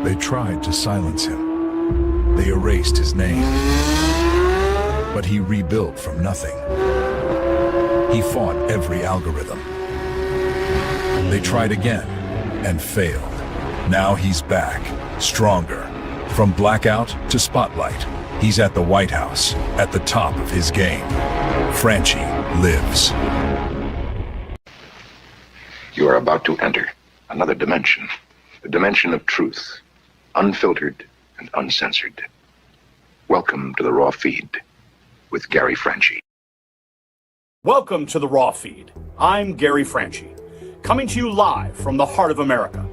They tried to silence him. They erased his name. But he rebuilt from nothing. He fought every algorithm. They tried again and failed. Now he's back, stronger. From blackout to spotlight, he's at the White House, at the top of his game. Franchi lives. You are about to enter another dimension, the dimension of truth, unfiltered and uncensored. Welcome to the Raw Feed with Gary Franchi. Welcome to the Raw Feed. I'm Gary Franchi, coming to you live from the heart of America.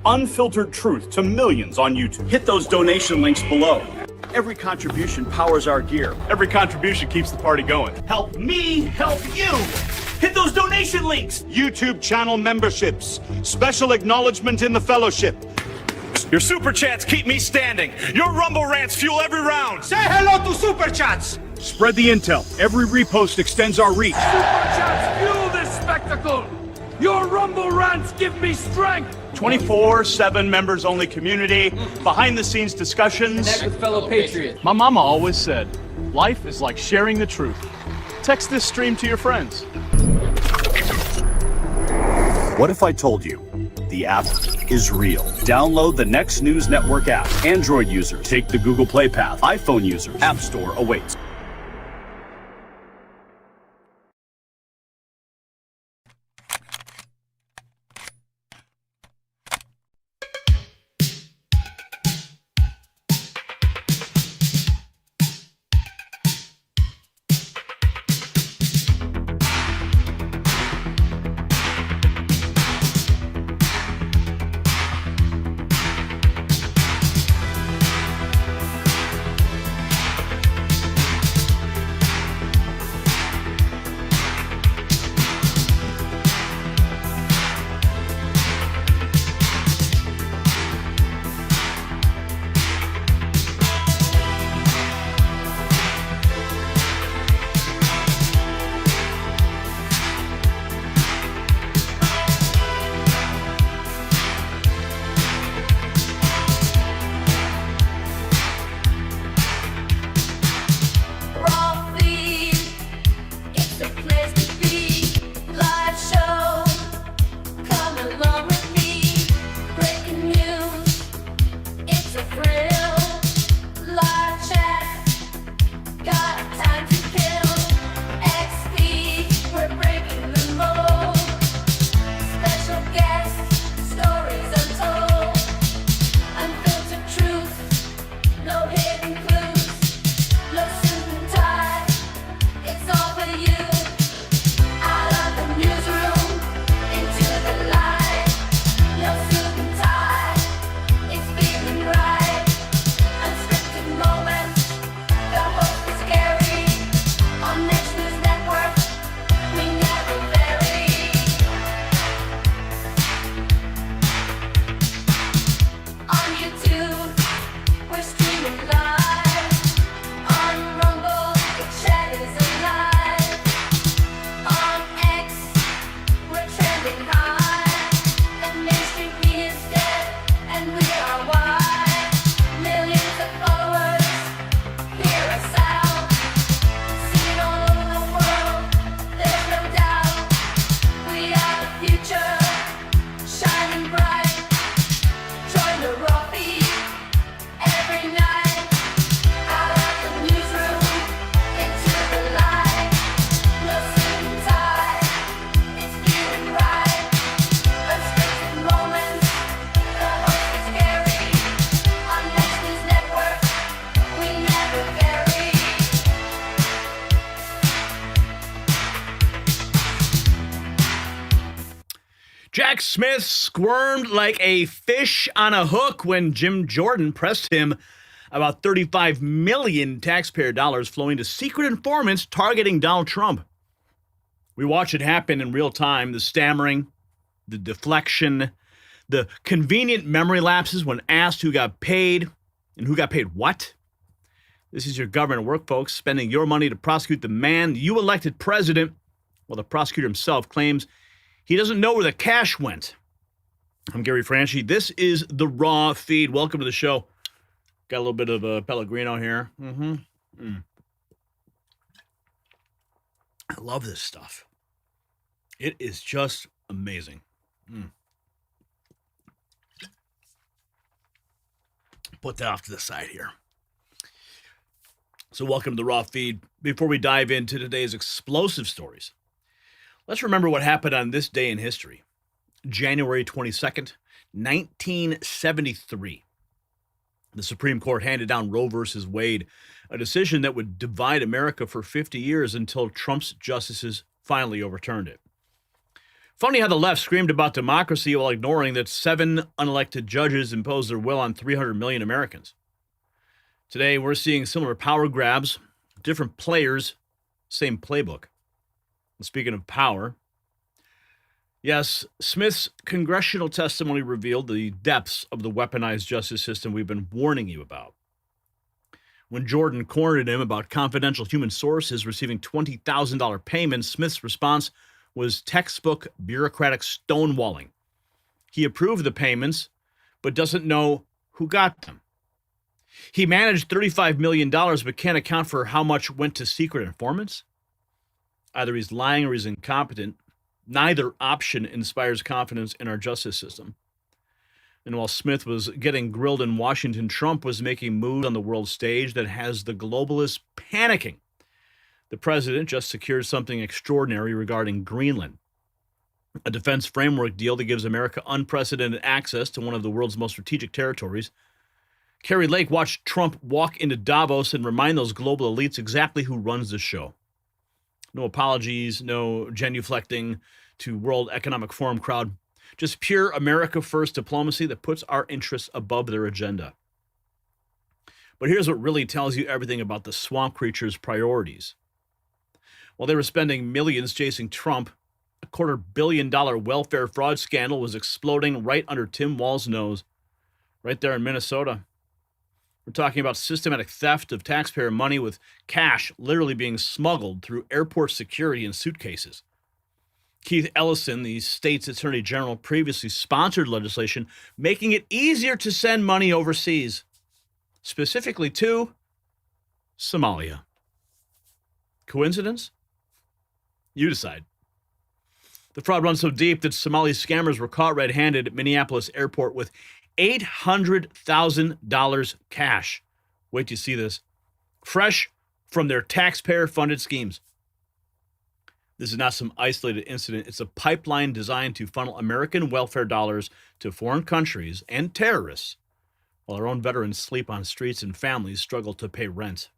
Unfiltered truth to millions on YouTube. Hit those donation links below. Every contribution powers our gear. Every contribution keeps the party going. Help me help you. Hit those donation links. YouTube channel memberships. Special acknowledgement in the fellowship. Your super chats keep me standing. Your Rumble rants fuel every round. Say hello to super chats. Spread the intel. Every repost extends our reach. Super chats fuel this spectacle. Your Rumble rants give me strength. 24/7 members-only community, behind-the-scenes discussions. Connect with fellow patriots. My mama always said, life is like sharing the truth. Text this stream to your friends. What if I told you the app is real? Download the Next News Network app. Android users, take the Google Play path. iPhone users, App Store awaits. Jack Smith squirmed like a fish on a hook when Jim Jordan pressed him about 35 million taxpayer dollars flowing to secret informants targeting Donald Trump. We watch it happen in real time, the stammering, the deflection, the convenient memory lapses when asked who got paid and who got paid what. This is your government at work, folks, spending your money to prosecute the man you elected president, while the prosecutor himself claims he doesn't know where the cash went. I'm Gary Franchi. This is the Raw Feed. Welcome to the show. Got a little bit of Pellegrino here. I love this stuff. It is just amazing. Put that off to the side here. So welcome to the Raw Feed. Before we dive into today's explosive stories, let's remember what happened on this day in history. January 22nd, 1973. The Supreme Court handed down Roe versus Wade, a decision that would divide America for 50 years until Trump's justices finally overturned it. Funny how the left screamed about democracy while ignoring that 7 unelected judges imposed their will on 300 million Americans. Today, we're seeing similar power grabs, different players, same playbook. And speaking of power, yes, Smith's congressional testimony revealed the depths of the weaponized justice system we've been warning you about. When Jordan cornered him about confidential human sources receiving $20,000 payments, Smith's response was textbook bureaucratic stonewalling. He approved the payments, but doesn't know who got them. He managed $35 million, but can't account for how much went to secret informants. Either he's lying or he's incompetent. Neither option inspires confidence in our justice system. And while Smith was getting grilled in Washington, Trump was making moves on the world stage that has the globalists panicking. The president just secured something extraordinary regarding Greenland, a defense framework deal that gives America unprecedented access to one of the world's most strategic territories. Carrie Lake watched Trump walk into Davos and remind those global elites exactly who runs the show. No apologies, no genuflecting to World Economic Forum crowd. Just pure America First diplomacy that puts our interests above their agenda. But here's what really tells you everything about the swamp creature's priorities. While they were spending millions chasing Trump, a $250 million welfare fraud scandal was exploding right under Tim Walz's nose, right there in Minnesota. We're talking about systematic theft of taxpayer money with cash literally being smuggled through airport security in suitcases. Keith Ellison, the state's attorney general, previously sponsored legislation making it easier to send money overseas, specifically to Somalia. Coincidence? You decide. The fraud runs so deep that Somali scammers were caught red-handed at Minneapolis airport with $800,000 cash. Wait till you see this. Fresh from their taxpayer-funded schemes. This is not some isolated incident. It's a pipeline designed to funnel American welfare dollars to foreign countries and terrorists, while our own veterans sleep on streets and families struggle to pay rent.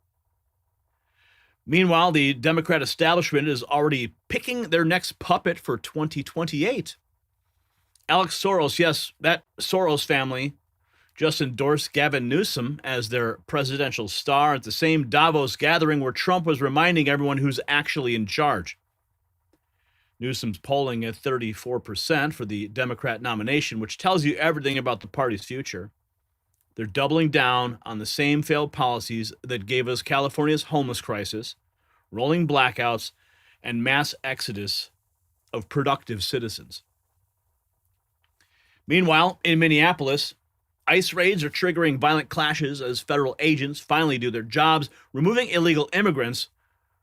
Meanwhile, the Democrat establishment is already picking their next puppet for 2028. Alex Soros, yes, that Soros family just endorsed Gavin Newsom as their presidential star at the same Davos gathering where Trump was reminding everyone who's actually in charge. Newsom's polling at 34% for the Democrat nomination, which tells you everything about the party's future. They're doubling down on the same failed policies that gave us California's homeless crisis, rolling blackouts, and mass exodus of productive citizens. Meanwhile, in Minneapolis, ICE raids are triggering violent clashes as federal agents finally do their jobs, removing illegal immigrants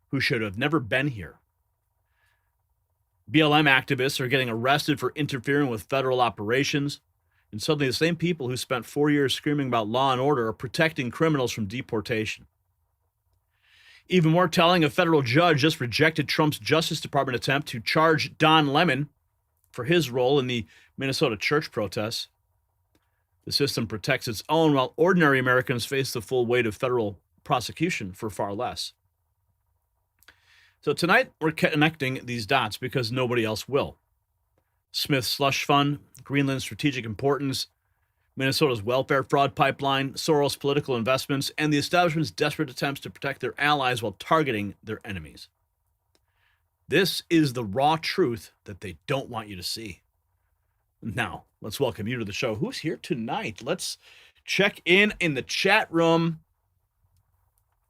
who should have never been here. BLM activists are getting arrested for interfering with federal operations, and suddenly the same people who spent 4 years screaming about law and order are protecting criminals from deportation. Even more telling, a federal judge just rejected Trump's Justice Department attempt to charge Don Lemon for his role in the Minnesota church protests. The system protects its own while ordinary Americans face the full weight of federal prosecution for far less. So tonight, we're connecting these dots because nobody else will. Smith's slush fund, Greenland's strategic importance, Minnesota's welfare fraud pipeline, Soros' political investments, and the establishment's desperate attempts to protect their allies while targeting their enemies. This is the raw truth that they don't want you to see. Now, let's welcome you to the show. Who's here tonight? Let's check in the chat room.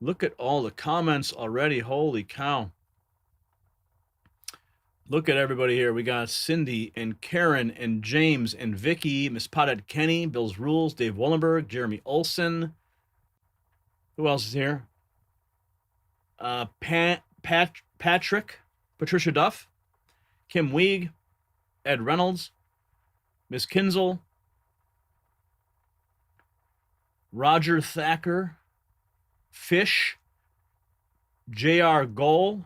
Look at all the comments already. Holy cow. Look at everybody here. We got Cindy and Karen and James and Vicky, Miss Potted Kenny, Bill's Rules, Dave Wollenberg, Jeremy Olson. Who else is here? Patrick, Patricia Duff, Kim Weig, Ed Reynolds, Miss Kinzel, Roger Thacker, Fish, J.R. Goal,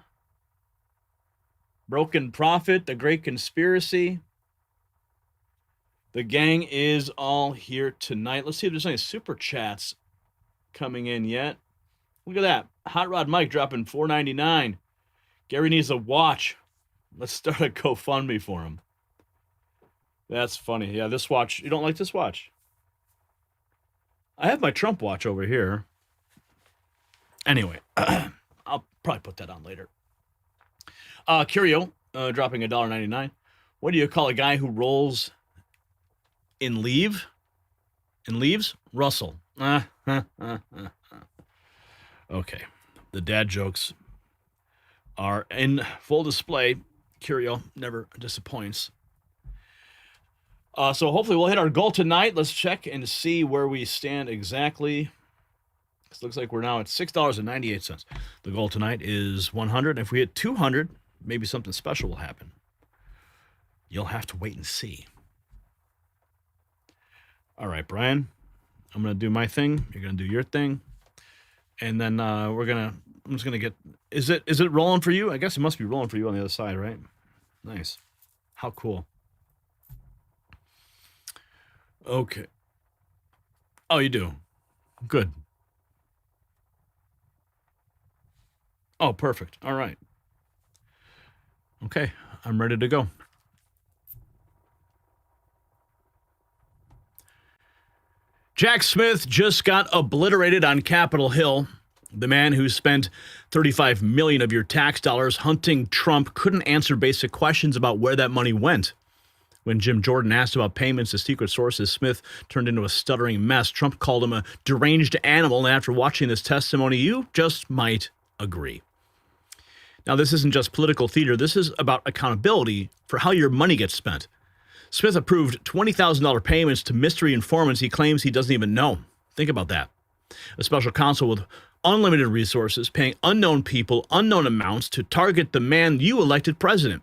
Broken Prophet, The Great Conspiracy. The gang is all here tonight. Let's see if there's any super chats coming in yet. Look at that. Hot Rod Mike dropping $4.99. Gary needs a watch. Let's start a GoFundMe for him. That's funny. Yeah, this watch. You don't like this watch? I have my Trump watch over here. Anyway, I'll probably put that on later. Curio, dropping $1.99. What do you call a guy who rolls in leaves? Russell. Okay. The dad jokes are in full display. Curio never disappoints. So hopefully we'll hit our goal tonight. Let's check and see where we stand exactly. It looks like we're now at $6.98. The goal tonight is 100. If we hit 200, maybe something special will happen. You'll have to wait and see. All right, Brian. I'm going to do my thing. You're going to do your thing. And then I'm just going to get, is it rolling for you? I guess it must be rolling for you on the other side, right? Nice. How cool. Okay. Oh, you do? Good. Oh, perfect. All right. Okay, I'm ready to go. Jack Smith just got obliterated on Capitol Hill. The man who spent $35 million of your tax dollars hunting Trump couldn't answer basic questions about where that money went. When Jim Jordan asked about payments to secret sources, Smith turned into a stuttering mess. Trump called him a deranged animal, and after watching this testimony, you just might agree. Now, this isn't just political theater. This is about accountability for how your money gets spent. Smith approved $20,000 payments to mystery informants he claims he doesn't even know. Think about that. A special counsel with unlimited resources paying unknown people unknown amounts to target the man you elected president.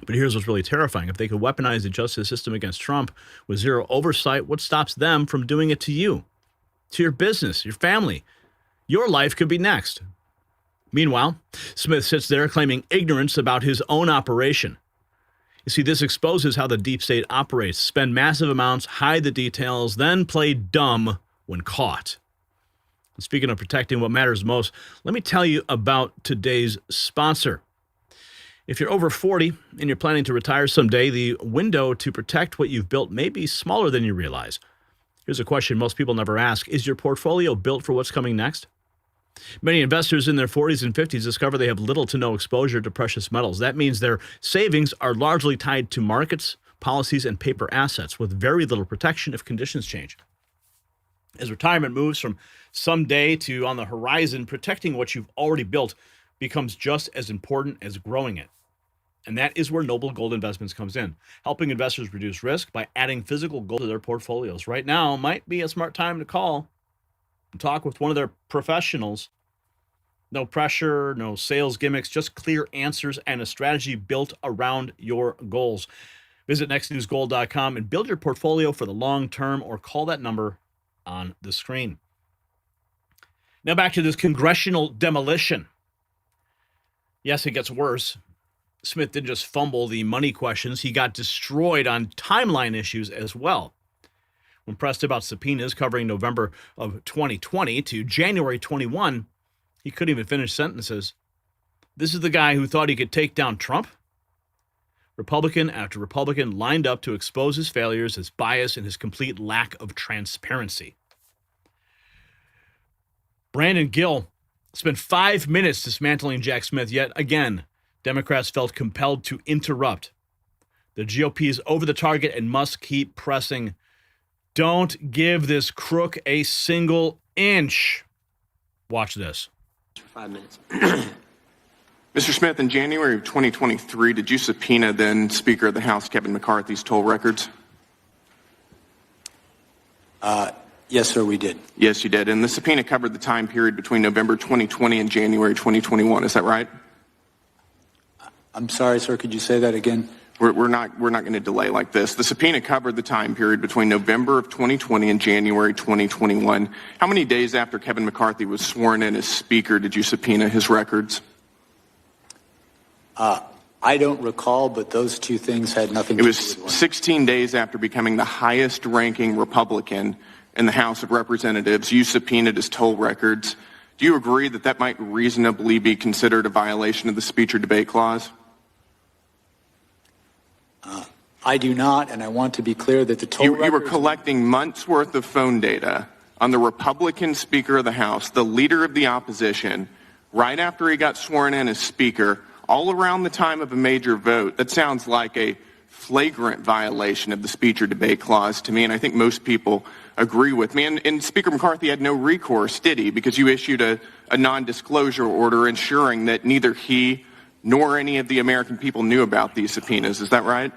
But here's what's really terrifying. If they could weaponize the justice system against Trump with zero oversight, what stops them from doing it to you, to your business, your family? Your life could be next. Meanwhile, Smith sits there claiming ignorance about his own operation. You see, this exposes how the deep state operates. Spend massive amounts, hide the details, then play dumb when caught. And speaking of protecting what matters most, let me tell you about today's sponsor. If you're over 40 and you're planning to retire someday, the window to protect what you've built may be smaller than you realize. Here's a question most people never ask. Is your portfolio built for what's coming next? Many investors in their 40s and 50s discover they have little to no exposure to precious metals. That means their savings are largely tied to markets, policies, and paper assets with very little protection if conditions change. As retirement moves from someday to on the horizon, protecting what you've already built becomes just as important as growing it. And that is where Noble Gold Investments comes in, helping investors reduce risk by adding physical gold to their portfolios. Right now might be a smart time to call and talk with one of their professionals. No pressure, no sales gimmicks, just clear answers and a strategy built around your goals. Visit nextnewsgold.com and build your portfolio for the long term, or call that number on the screen. Now back to this congressional demolition. Yes, it gets worse. Smith didn't just fumble the money questions, he got destroyed on timeline issues as well. When pressed about subpoenas covering November of 2020 to January 21, he couldn't even finish sentences. This is the guy who thought he could take down Trump? Republican after Republican lined up to expose his failures, his bias, and his complete lack of transparency. Brandon Gill spent 5 minutes dismantling Jack Smith. Yet again, Democrats felt compelled to interrupt. The GOP is over the target and must keep pressing. Don't give this crook a single inch. Watch this. For 5 minutes. Mr. Smith, in January of 2023, did you subpoena then Speaker of the House Kevin McCarthy's toll records? Yes, sir, we did. Yes, you did. And the subpoena covered the time period between November 2020 and January 2021. Is that right? I'm sorry, sir. Could you say that again? We're not going to delay like this. The subpoena covered the time period between November of 2020 and January 2021. How many days after Kevin McCarthy was sworn in as Speaker did you subpoena his records? I don't recall, but those two things had nothing to do with one. It was 16 days after becoming the highest-ranking Republican in the House of Representatives. You subpoenaed his toll records. Do you agree that that might reasonably be considered a violation of the speech or debate clause? I do not, and I want to be clear that the toll records... You were collecting months' worth of phone data on the Republican Speaker of the House, the leader of the opposition, right after he got sworn in as Speaker, all around the time of a major vote. That sounds like a flagrant violation of the speech or debate clause to me, and I think most people agree with me. And Speaker McCarthy had no recourse, did he? Because you issued a non-disclosure order ensuring that neither he nor any of the American people knew about these subpoenas. Is that right?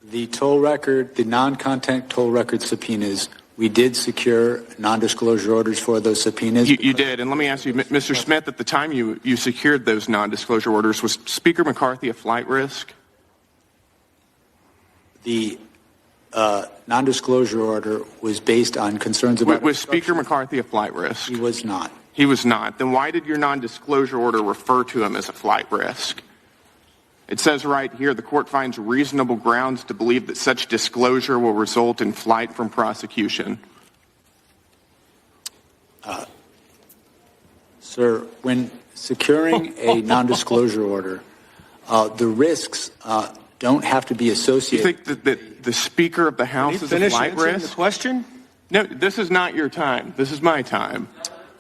The toll record, the non-content toll record subpoenas, we did secure non-disclosure orders for those subpoenas. You did, and let me ask you, Mr. Smith, at the time you secured those non-disclosure orders, was Speaker McCarthy a flight risk? The non-disclosure order was based on concerns about... Was Speaker McCarthy a flight risk? He was not. He was not. Then why did your non-disclosure order refer to him as a flight risk? It says right here, the court finds reasonable grounds to believe that such disclosure will result in flight from prosecution. Sir, when securing a non-disclosure order, the risks don't have to be associated... You think that the Speaker of the House is a flight risk? The question? No, this is not your time. This is my time.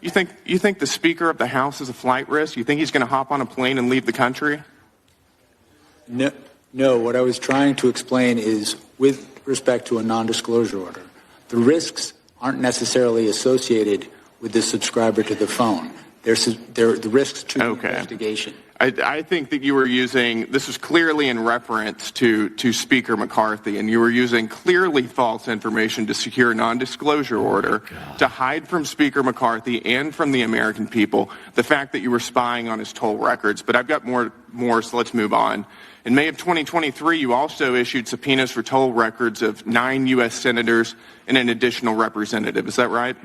You think the Speaker of the House is a flight risk? You think he's going to hop on a plane and leave the country? No, what I was trying to explain is with respect to a non-disclosure order, the risks aren't necessarily associated with the subscriber to the phone. They're the risks to the investigation. I think that you were using, this was clearly in reference to Speaker McCarthy, and you were using clearly false information to secure a non-disclosure order to hide from Speaker McCarthy and from the American people the fact that you were spying on his toll records. But I've got more, so let's move on. In May of 2023, you also issued subpoenas for toll records of 9 U.S. senators and an additional representative. Is that right?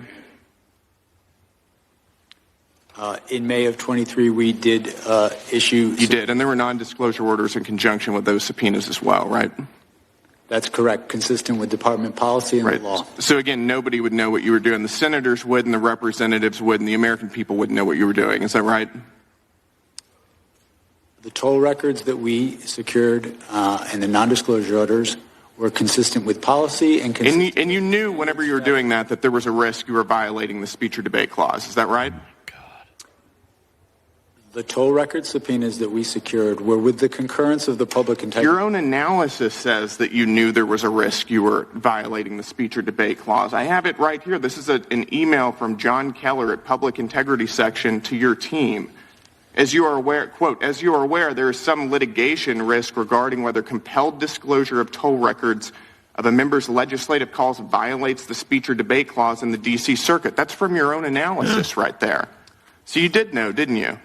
In May of 23, we did issue... You did, and there were non-disclosure orders in conjunction with those subpoenas as well, right? That's correct, consistent with department policy and the law. So again, nobody would know what you were doing. The senators would, and the representatives would, and the American people wouldn't know what you were doing. Is that right? The toll records that we secured and the non-disclosure orders were consistent with policy and... And you knew whenever you were doing that there was a risk you were violating the speech or debate clause. Is that right? The toll record subpoenas that we secured were with the concurrence of the public integrity. Your own analysis says that you knew there was a risk you were violating the speech or debate clause. I have it right here. This is an email from John Keller at Public Integrity Section to your team. As you are aware, quote, as you are aware, there is some litigation risk regarding whether compelled disclosure of toll records of a member's legislative calls violates the speech or debate clause in the D.C. Circuit. That's from your own analysis right there. So you did know, didn't you?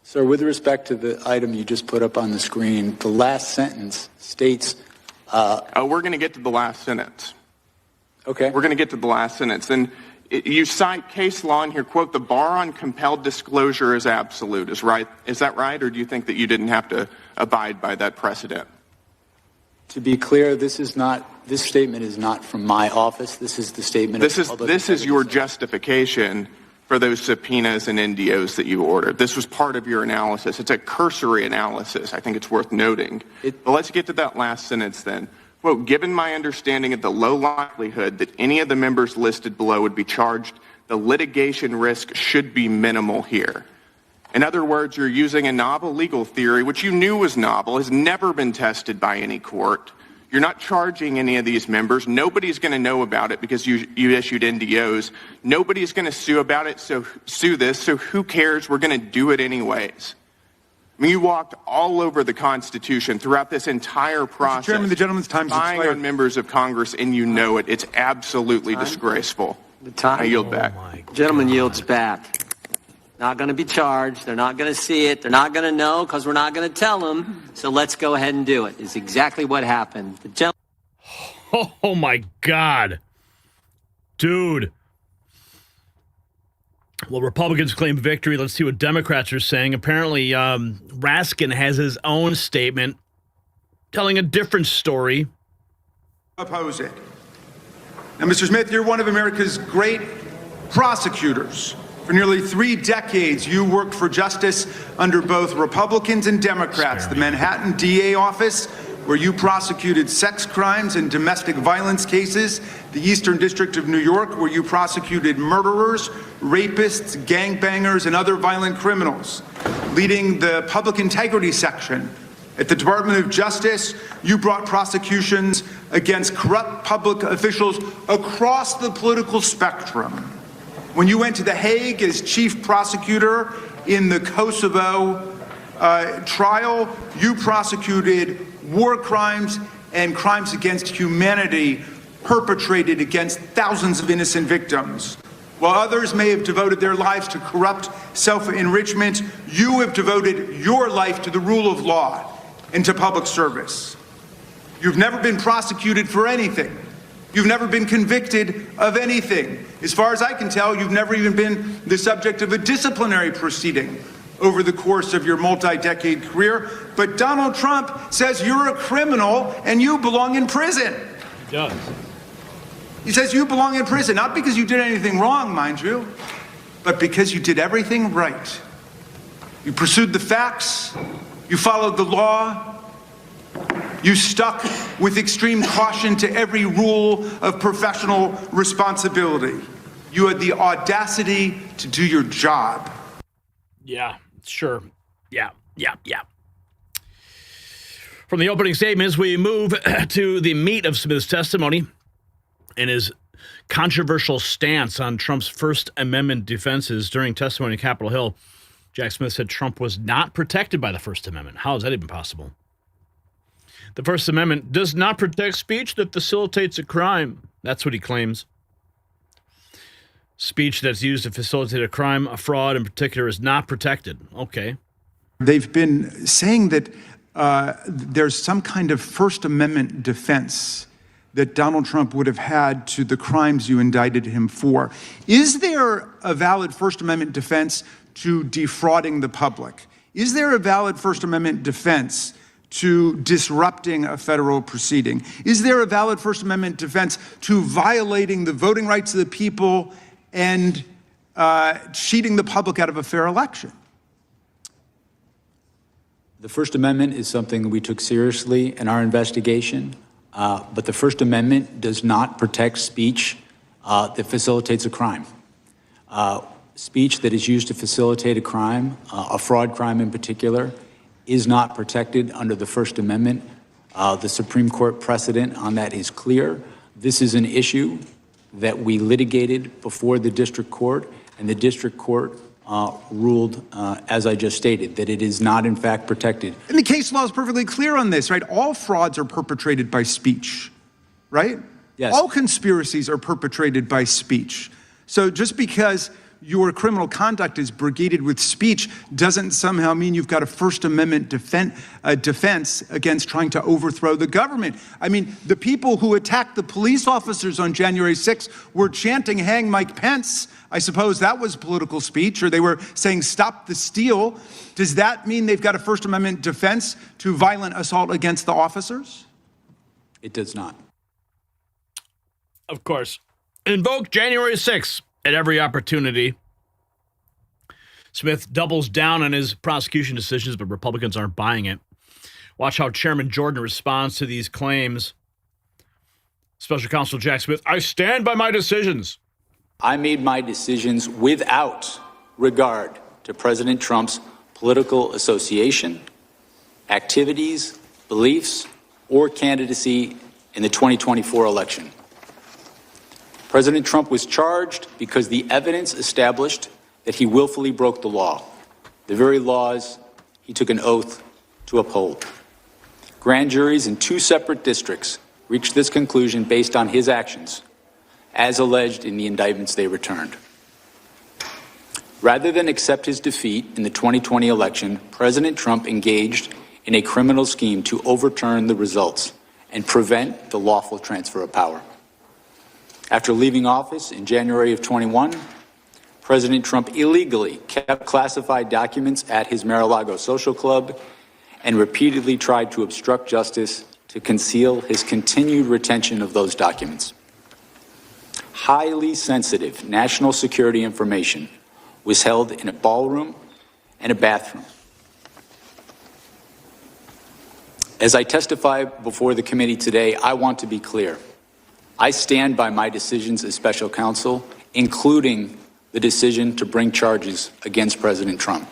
Sir, with respect to the item you just put up on the screen, the last sentence states... we're going to get to the last sentence. Okay. We're going to get to the last sentence. And you cite case law in here, quote, the bar on compelled disclosure is absolute. Is that right? Or do you think that you didn't have to abide by that precedent? To be clear, this statement is not from my office. This is the statement of the public. This is your justification for those subpoenas and NDOs that you ordered. This was part of your analysis. It's a cursory analysis. I think it's worth noting. But let's get to that last sentence then. Quote, given my understanding of the low likelihood that any of the members listed below would be charged, the litigation risk should be minimal here. In other words, you're using a novel legal theory, which you knew was novel, has never been tested by any court. You're not charging any of these members. Nobody's going to know about it because you issued NDOs. Nobody's going to sue about it, so who cares? We're going to do it anyways. I mean, you walked all over the Constitution throughout this entire process. Mr. Chairman, the gentleman's time spying on members of Congress, and you know it. It's absolutely disgraceful. I yield back. Gentleman yields back. Not going to be charged. They're not going to see it. They're not going to know because we're not going to tell them. So let's go ahead and do it. Is exactly what happened. Oh my God. Dude. Well, Republicans claim victory. Let's see what Democrats are saying. Apparently, Raskin has his own statement telling a different story. Oppose it. Now, Mr. Smith, you're one of America's great prosecutors. For nearly 3 decades, you worked for justice under both Republicans and Democrats. The Manhattan DA office, where you prosecuted sex crimes and domestic violence cases. The Eastern District of New York, where you prosecuted murderers, rapists, gangbangers, and other violent criminals. Leading the public integrity section at the Department of Justice, you brought prosecutions against corrupt public officials across the political spectrum. When you went to The Hague as chief prosecutor in the Kosovo trial, you prosecuted war crimes and crimes against humanity perpetrated against thousands of innocent victims. While others may have devoted their lives to corrupt self-enrichment, you have devoted your life to the rule of law and to public service. You've never been prosecuted for anything. You've never been convicted of anything. As far as I can tell, you've never even been the subject of a disciplinary proceeding over the course of your multi-decade career. But Donald Trump says you're a criminal and you belong in prison. He does. He says you belong in prison, not because you did anything wrong, mind you, but because you did everything right. You pursued the facts, you followed the law, you stuck with extreme caution to every rule of professional responsibility. You had the audacity to do your job. Yeah, sure. Yeah. From the opening statements, we move to the meat of Smith's testimony and his controversial stance on Trump's First Amendment defenses. During testimony on Capitol Hill, Jack Smith said Trump was not protected by the First Amendment. How is that even possible? The First Amendment does not protect speech that facilitates a crime. That's what he claims. Speech that's used to facilitate a crime, a fraud in particular, is not protected. Okay. They've been saying that there's some kind of First Amendment defense that Donald Trump would have had to the crimes you indicted him for. Is there a valid First Amendment defense to defrauding the public? Is there a valid First Amendment defense to disrupting a federal proceeding? Is there a valid First Amendment defense to violating the voting rights of the people and cheating the public out of a fair election? The First Amendment is something that we took seriously in our investigation, but the First Amendment does not protect speech that facilitates a crime. Speech that is used to facilitate a crime, a fraud crime in particular, is not protected under the First Amendment. The Supreme Court precedent on that is clear. This is an issue that we litigated before the district court, and the district court ruled, as I just stated, that it is not in fact protected. And the case law is perfectly clear on this, right? All frauds are perpetrated by speech, right? Yes. All conspiracies are perpetrated by speech. So just because your criminal conduct is brigaded with speech doesn't somehow mean you've got a First Amendment defense against trying to overthrow the government. I mean, the people who attacked the police officers on January 6th were chanting, "Hang Mike Pence." I suppose that was political speech, or they were saying, "Stop the steal." Does that mean they've got a First Amendment defense to violent assault against the officers? It does not. Of course. Invoke January 6th. At every opportunity. Smith doubles down on his prosecution decisions, but Republicans aren't buying it. Watch how Chairman Jordan responds to these claims. Special Counsel Jack Smith, I stand by my decisions. I made my decisions without regard to President Trump's political association, activities, beliefs, or candidacy in the 2024 election. President Trump was charged because the evidence established that he willfully broke the law, the very laws he took an oath to uphold. Grand juries in 2 separate districts reached this conclusion based on his actions, as alleged in the indictments they returned. Rather than accept his defeat in the 2020 election, President Trump engaged in a criminal scheme to overturn the results and prevent the lawful transfer of power. After leaving office in January of 21, President Trump illegally kept classified documents at his Mar-a-Lago social club and repeatedly tried to obstruct justice to conceal his continued retention of those documents. Highly sensitive national security information was held in a ballroom and a bathroom. As I testify before the committee today, I want to be clear. I stand by my decisions as special counsel, including the decision to bring charges against President Trump.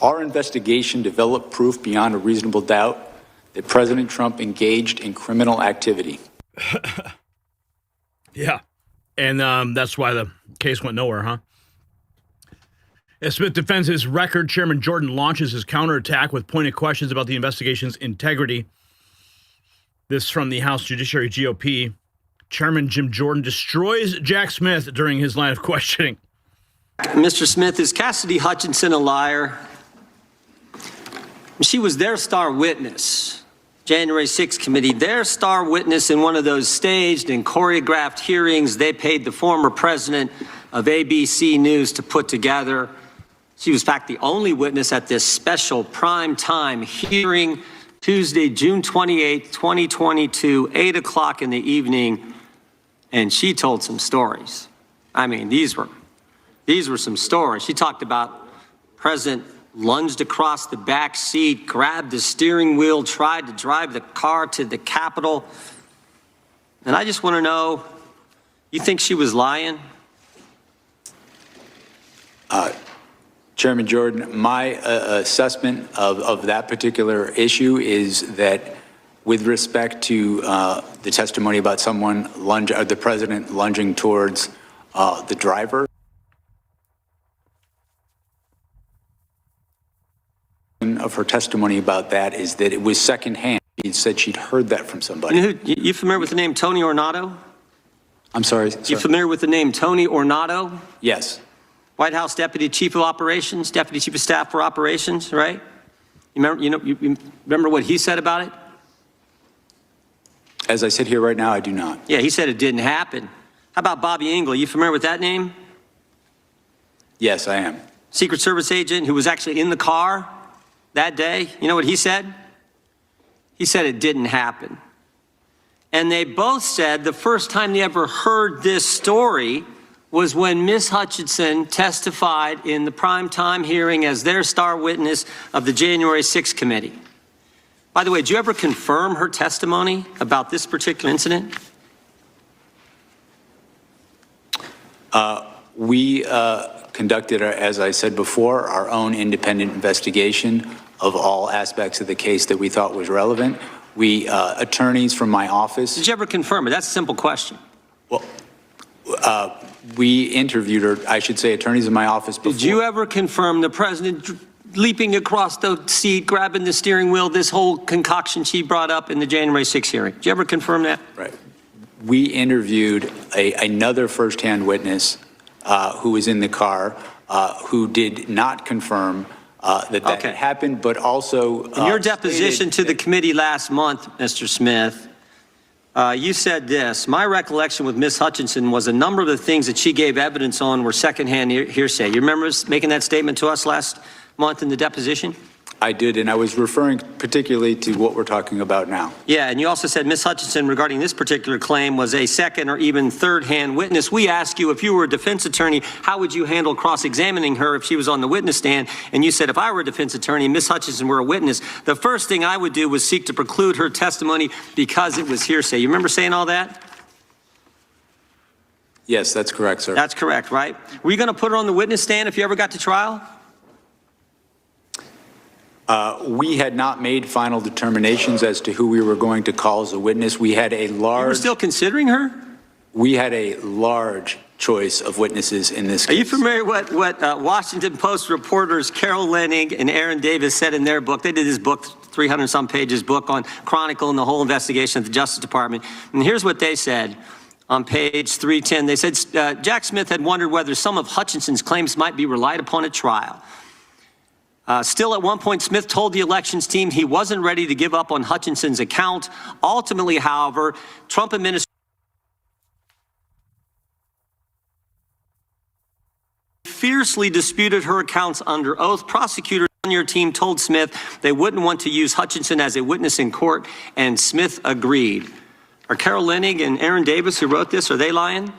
Our investigation developed proof beyond a reasonable doubt that President Trump engaged in criminal activity. Yeah, and that's why the case went nowhere, huh? As Smith defends his record, Chairman Jordan launches his counterattack with pointed questions about the investigation's integrity. This from the House Judiciary GOP. Chairman Jim Jordan destroys Jack Smith during his line of questioning. Mr. Smith, is Cassidy Hutchinson a liar? She was their star witness, January 6th committee, their star witness in one of those staged and choreographed hearings they paid the former president of ABC News to put together. She was, in fact, the only witness at this special primetime hearing, Tuesday, June 28th, 2022, 8 o'clock in the evening, and she told some stories. I mean, these were some stories. She talked about President lunged across the back seat, grabbed the steering wheel, tried to drive the car to the Capitol. And I just want to know, you think she was lying? Chairman Jordan, my assessment of that particular issue is that with respect to the testimony about someone the president lunging towards the driver, of her testimony about that is that it was secondhand. She said she'd heard that from somebody. You familiar with the name Tony Ornato? I'm sorry. You familiar with the name Tony Ornato? Yes. White House Deputy Chief of Operations, Deputy Chief of Staff for Operations, right? You remember what he said about it? As I sit here right now, I do not. Yeah, he said it didn't happen. How about Bobby Engel? You familiar with that name? Yes, I am. Secret Service agent who was actually in the car that day. You know what he said? He said it didn't happen. And they both said the first time they ever heard this story was when Ms. Hutchinson testified in the primetime hearing as their star witness of the January 6th committee. By the way, did you ever confirm her testimony about this particular incident? We conducted, as I said before, our own independent investigation of all aspects of the case that we thought was relevant. We, attorneys from my office. Did you ever confirm it? That's a simple question. Well, we interviewed her, I should say, attorneys in my office before. Did you ever confirm the president leaping across the seat, grabbing the steering wheel, this whole concoction she brought up in the January 6th hearing? Did you ever confirm that? Right. We interviewed another firsthand witness who was in the car who did not confirm that had happened, but also in your deposition to the committee last month, Mr. Smith, you said this: my recollection with Ms. Hutchinson was a number of the things that she gave evidence on were secondhand hearsay. You remember making that statement to us last month in the deposition? I did, and I was referring particularly to what we're talking about now. Yeah, and you also said Ms. Hutchinson, regarding this particular claim, was a second or even third-hand witness. We asked you, if you were a defense attorney, how would you handle cross-examining her if she was on the witness stand? And you said, if I were a defense attorney and Ms. Hutchinson were a witness, the first thing I would do was seek to preclude her testimony because it was hearsay. You remember saying all that? Yes, that's correct, sir. That's correct, right? Were you going to put her on the witness stand if you ever got to trial? We had not made final determinations as to who we were going to call as a witness. We had a large... You were still considering her? We had a large choice of witnesses in this case. Are you familiar with what Washington Post reporters Carol Leonnig and Aaron Davis said in their book? They did this book, 300-some pages book on Chronicle and the whole investigation of the Justice Department. And here's what they said on page 310. They said Jack Smith had wondered whether some of Hutchinson's claims might be relied upon at trial. Still, at one point, Smith told the elections team he wasn't ready to give up on Hutchinson's account. Ultimately, however, Trump administration fiercely disputed her accounts under oath. Prosecutors on your team told Smith they wouldn't want to use Hutchinson as a witness in court, and Smith agreed. Are Carol Leonnig and Aaron Davis, who wrote this, are they lying?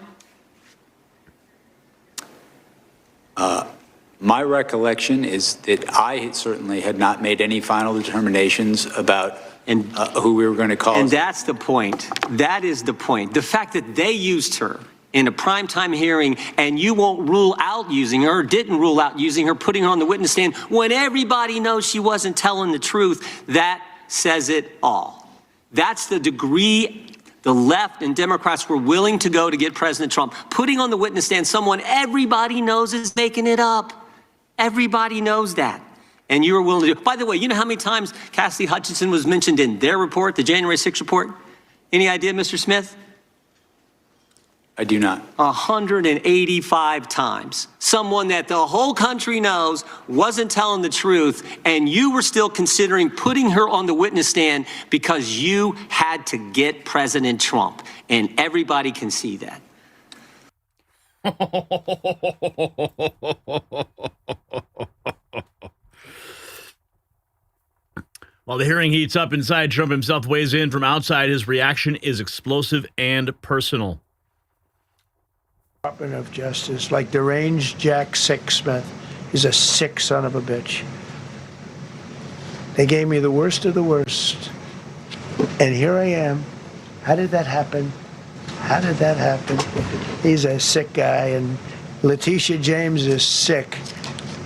My recollection is that I certainly had not made any final determinations about who we were going to call. And that's the point. That is the point. The fact that they used her in a primetime hearing and you won't rule out using her, or didn't rule out using her, putting her on the witness stand when everybody knows she wasn't telling the truth, that says it all. That's the degree the left and Democrats were willing to go to get President Trump, putting on the witness stand someone everybody knows is making it up. Everybody knows that. And you were willing to do it. By the way, you know how many times Cassidy Hutchinson was mentioned in their report, the January 6th report? Any idea, Mr. Smith? I do not. 185 times. Someone that the whole country knows wasn't telling the truth, and you were still considering putting her on the witness stand because you had to get President Trump. And everybody can see that. While the hearing heats up inside, Trump himself weighs in from outside. His reaction is explosive and personal. Department of Justice, like deranged Jack Smith, is a sick son of a bitch. They gave me the worst of the worst. And here I am. How did that happen? How did that happen? He's a sick guy, and Letitia James is sick,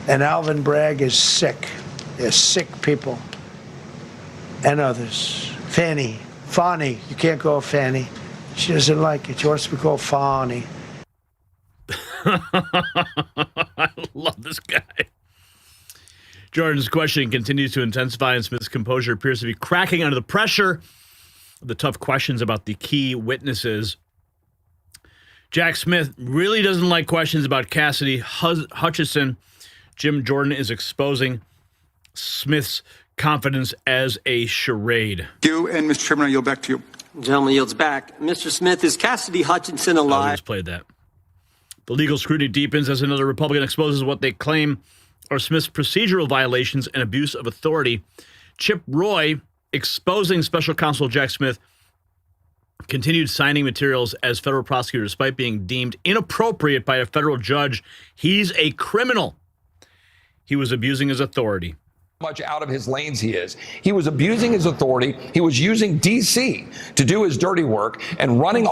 and Alvin Bragg is sick. They're sick people. And others. Fanny. You can't call Fanny. She doesn't like it. She wants to be called Fanny. I love this guy. Jordan's questioning continues to intensify, and Smith's composure appears to be cracking under the pressure of the tough questions about the key witnesses. Jack Smith really doesn't like questions about Cassidy Hutchinson. Jim Jordan is exposing Smith's confidence as a charade. You and Mr. Chairman, I yield back to you. Gentleman yields back. Mr. Smith, is Cassidy Hutchinson alive? I just played that. The legal scrutiny deepens as another Republican exposes what they claim are Smith's procedural violations and abuse of authority. Chip Roy, exposing special counsel Jack Smith, continued signing materials as federal prosecutor despite being deemed inappropriate by a federal judge. He's a criminal. He was abusing his authority. Much out of his lanes he is. He was abusing his authority. He was using D.C. to do his dirty work and running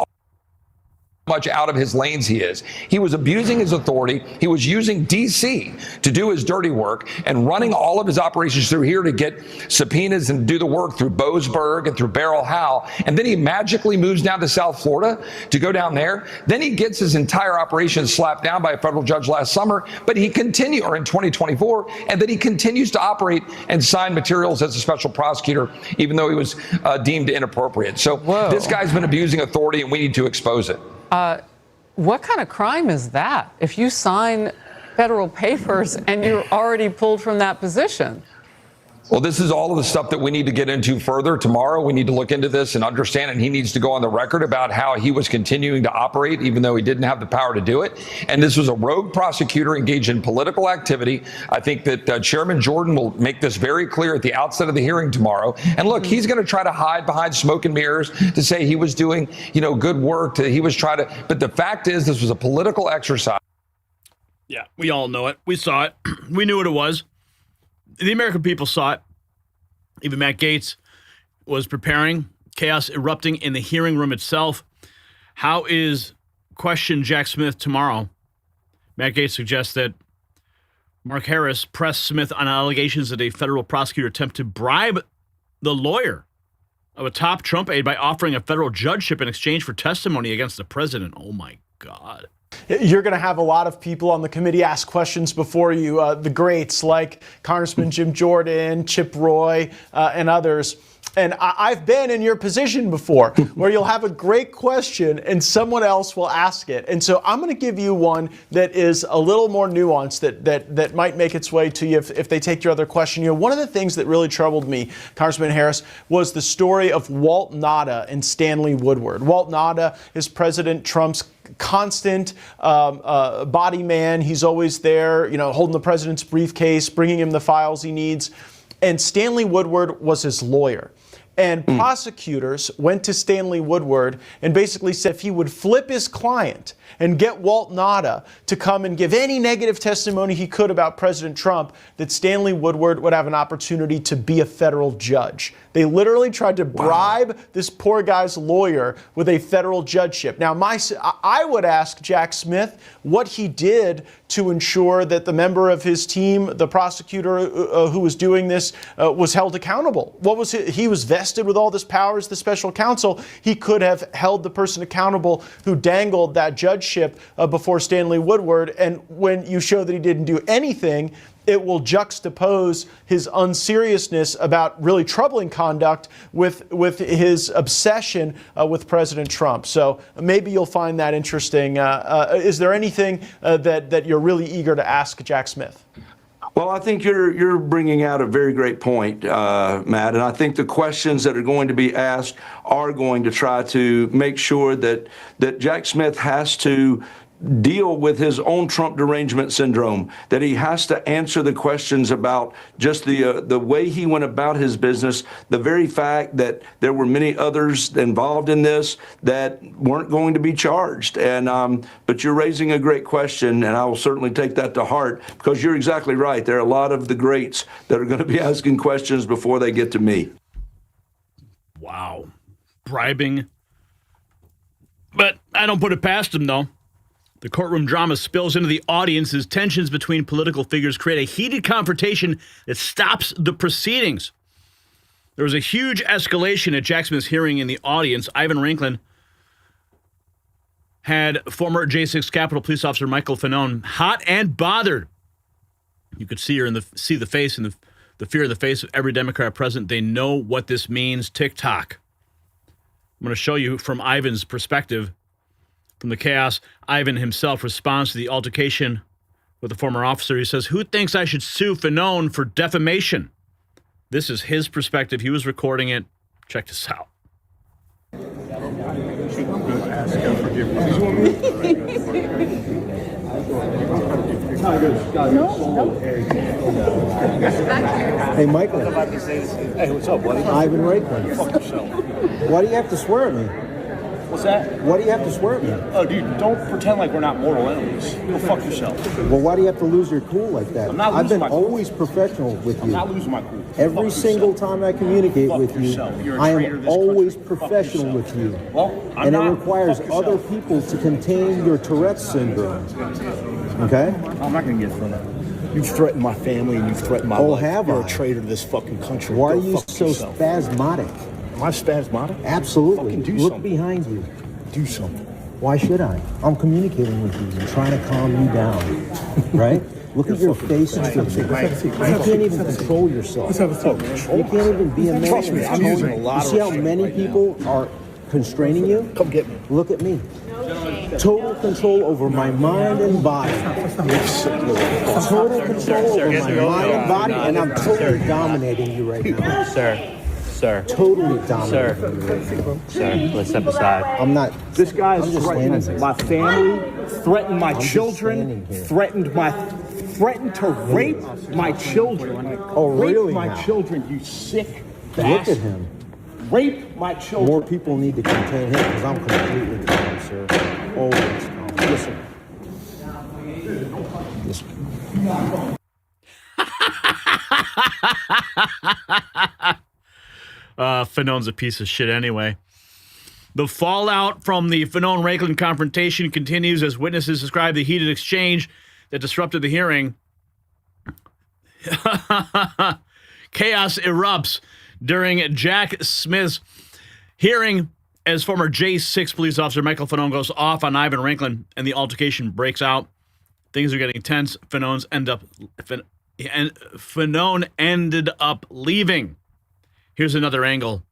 much out of his lanes he is. He was abusing his authority. He was using D.C. to do his dirty work and running all of his operations through here to get subpoenas and do the work through Boasberg and through Beryl Howell. And then he magically moves down to South Florida to go down there. Then he gets his entire operation slapped down by a federal judge last summer, but he continues, or in 2024, and then he continues to operate and sign materials as a special prosecutor, even though he was deemed inappropriate. So this guy's been abusing authority, and we need to expose it. What kind of crime is that if you sign federal papers and you're already pulled from that position? Well, this is all of the stuff that we need to get into further tomorrow. We need to look into this and understand, and he needs to go on the record about how he was continuing to operate even though he didn't have the power to do it. And this was a rogue prosecutor engaged in political activity. I think that Chairman Jordan will make this very clear at the outset of the hearing tomorrow. And look, he's going to try to hide behind smoke and mirrors to say he was doing, good work. He was trying to. But the fact is, this was a political exercise. Yeah, we all know it. We saw it. We knew what it was. The American people saw it. Even Matt Gaetz was preparing. Chaos erupting in the hearing room itself. How is question Jack Smith tomorrow? Matt Gaetz suggests that Mark Harris pressed Smith on allegations that a federal prosecutor attempted to bribe the lawyer of a top Trump aide by offering a federal judgeship in exchange for testimony against the president. Oh, my God. You're going to have a lot of people on the committee ask questions before you, the greats like Congressman Jim Jordan, Chip Roy, and others. And I've been in your position before where you'll have a great question and someone else will ask it. And so I'm going to give you one that is a little more nuanced that might make its way to you if they take your other question. You know, one of the things that really troubled me, Congressman Harris, was the story of Walt Nauta and Stanley Woodward. Walt Nauta is President Trump's constant body man. He's always there, you know, holding the president's briefcase, bringing him the files he needs. And Stanley Woodward was his lawyer. And prosecutors went to Stanley Woodward and basically said if he would flip his client and get Walt Nauta to come and give any negative testimony he could about President Trump, that Stanley Woodward would have an opportunity to be a federal judge. They literally tried to bribe this poor guy's lawyer with a federal judgeship. Now, I would ask Jack Smith what he did to ensure that the member of his team, the prosecutor who was doing this, was held accountable. What was he was vested with all this power as the special counsel. He could have held the person accountable who dangled that judgeship before Stanley Woodward. And when you show that he didn't do anything, it will juxtapose his unseriousness about really troubling conduct with his obsession with President Trump. So maybe you'll find that interesting. Is there anything that you're really eager to ask Jack Smith? Well, I think you're bringing out a very great point, Matt, and I think the questions that are going to be asked are going to try to make sure that Jack Smith has to deal with his own Trump derangement syndrome, that he has to answer the questions about just the way he went about his business, the very fact that there were many others involved in this that weren't going to be charged. And but you're raising a great question, and I will certainly take that to heart, because you're exactly right. There are a lot of the greats that are going to be asking questions before they get to me. Wow. Bribing. But I don't put it past him, though. The courtroom drama spills into the audience as tensions between political figures create a heated confrontation that stops the proceedings. There was a huge escalation at Jack Smith's hearing in the audience. Ivan Rinklin had former J6 Capitol Police Officer Michael Fanone hot and bothered. You could see the face and the fear of the face of every Democrat present. They know what this means. TikTok. I'm going to show you from Ivan's perspective. From the chaos, Ivan himself responds to the altercation with a former officer. He says, "Who thinks I should sue Fanone for defamation?" This is his perspective. He was recording it. Check this out. Hey, Michael. Hey, what's up, buddy? Ivan Rinklin. Fuck yourself. Why do you have to swear at me? What's that? Why do you have to swear at me? Oh, dude, don't pretend like we're not mortal enemies. Go fuck yourself. Well, why do you have to lose your cool like that? I'm not I've losing been my cool. always professional with you. I'm not losing my cool. Every single time I communicate Fuck with you, yourself. You're a I traitor to am this always country. professional with you. Well, I'm and not. it requires Fuck other yourself. people to contain your Tourette's syndrome. Okay? I'm not going to get from it. You've threatened my family and you've threatened my life. Have You're I? a traitor to this fucking country. Why Go are you fuck so yourself. spasmodic? Am I spasmodic? Absolutely. Fucking do Look something. behind you. Do something. Why should I? I'm communicating with you and trying to calm you down, right? Look at your face. You can't even control yourself. You can't even be a man. Trust me, I'm using a lot You of see how restraint many right now. people are constraining you? Come get me. Look at me. Total control over my mind and body. Total control over my mind and body, and I'm totally dominating you right now. Sir. Totally dominating you right now. Sir, let's step aside. I'm not. This guy I'm has just threatened standing my family, threatened my just children, standing here. threatened to rape my children. Oh, really Rape my now? children, you sick Look at bastard. him. Rape my children. More people need to contain him because I'm completely calm, sir. Always calm. Listen. Fanone's a piece of shit anyway. The fallout from the Fanone-Rinklin confrontation continues as witnesses describe the heated exchange that disrupted the hearing. Chaos erupts during Jack Smith's hearing as former J6 police officer Michael Fanone goes off on Ivan Ranklin and the altercation breaks out. Things are getting tense. Fanone ended up leaving. Here's another angle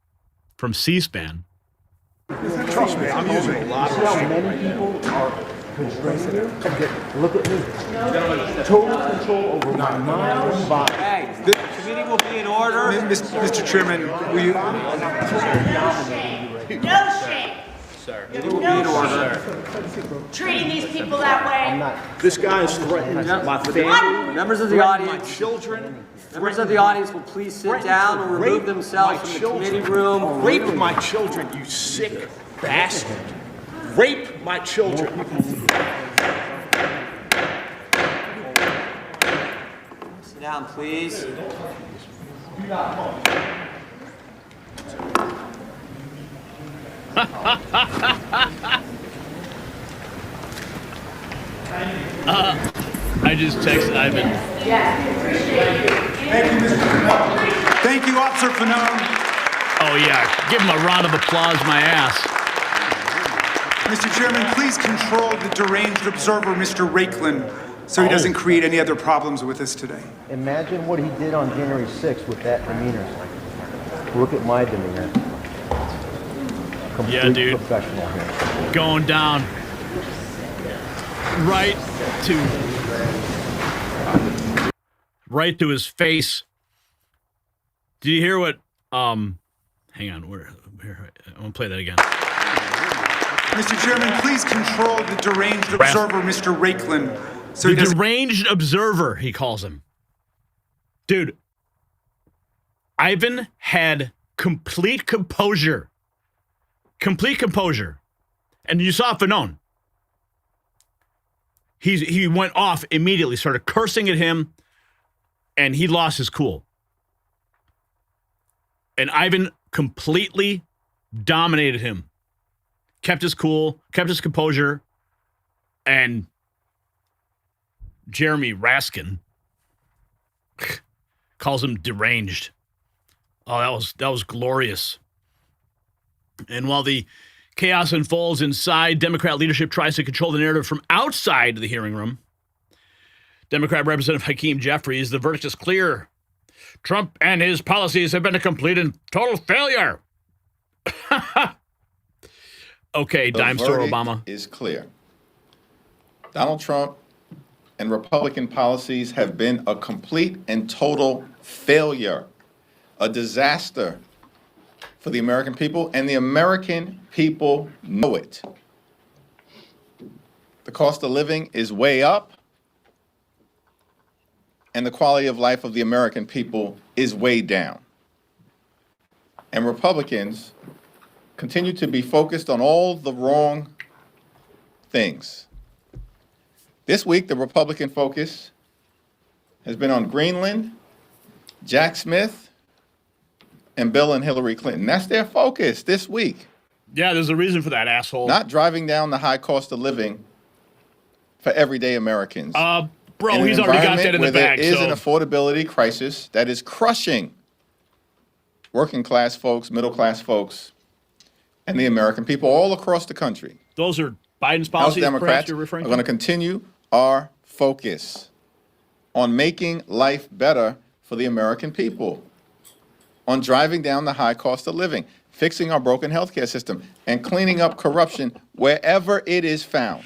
from C-SPAN. Trust me, I'm using a lot of how many people are constrained here? Look at me. Total control over my mind and body. Hey, the committee will be in order. Mr. Chairman, will you... No shame. Sir. It will be in order. Treating these people that way. This guy is threatening my family. Members of the audience. My children. Members of the audience will please sit down or remove themselves from the committee room. Rape my children, you sick bastard. Rape my children. Sit down, please. I just texted Ivan. Thank you, Officer Fanone. Oh, yeah. Give him a round of applause, my ass. Mr. Chairman, please control the deranged observer, Mr. Ranklin, so he doesn't create any other problems with us today. Imagine what he did on January 6th with that demeanor. Look at my demeanor. Yeah, dude. Professional here. Going down right to his face. Did you hear what? Hang on. Where? I want to play that again. Mr. Chairman, please control the deranged observer, Mr. Ranklin, so The he doesn't... deranged observer, he calls him. Dude, Ivan had complete composure. Complete composure. And you saw Fanone. He went off immediately, started cursing at him, and he lost his cool. And Ivan completely dominated him. Kept his cool, kept his composure, and Jeremy Raskin calls him deranged. Oh, that was glorious. And while the chaos unfolds inside, Democrat leadership tries to control the narrative from outside the hearing room. Democrat Representative Hakeem Jeffries, the verdict is clear. Trump and his policies have been a complete and total failure. Okay, Dime Store Obama. Is clear. Donald Trump and Republican policies have been a complete and total failure, a disaster for the American people, and the American people know it. The cost of living is way up, and the quality of life of the American people is way down. And Republicans continue to be focused on all the wrong things. This week, the Republican focus has been on Greenland, Jack Smith, and Bill and Hillary Clinton. That's their focus this week. Yeah, there's a reason for that, asshole. Not driving down the high cost of living for everyday Americans. Bro, he's already got that in the bag. There is an affordability crisis that is crushing working class folks, middle class folks, and the American people all across the country. Those are Biden's House policies, Democrats you're are referring to? going to continue our focus on making life better for the American people, on driving down the high cost of living, fixing our broken healthcare system, and cleaning up corruption wherever it is found.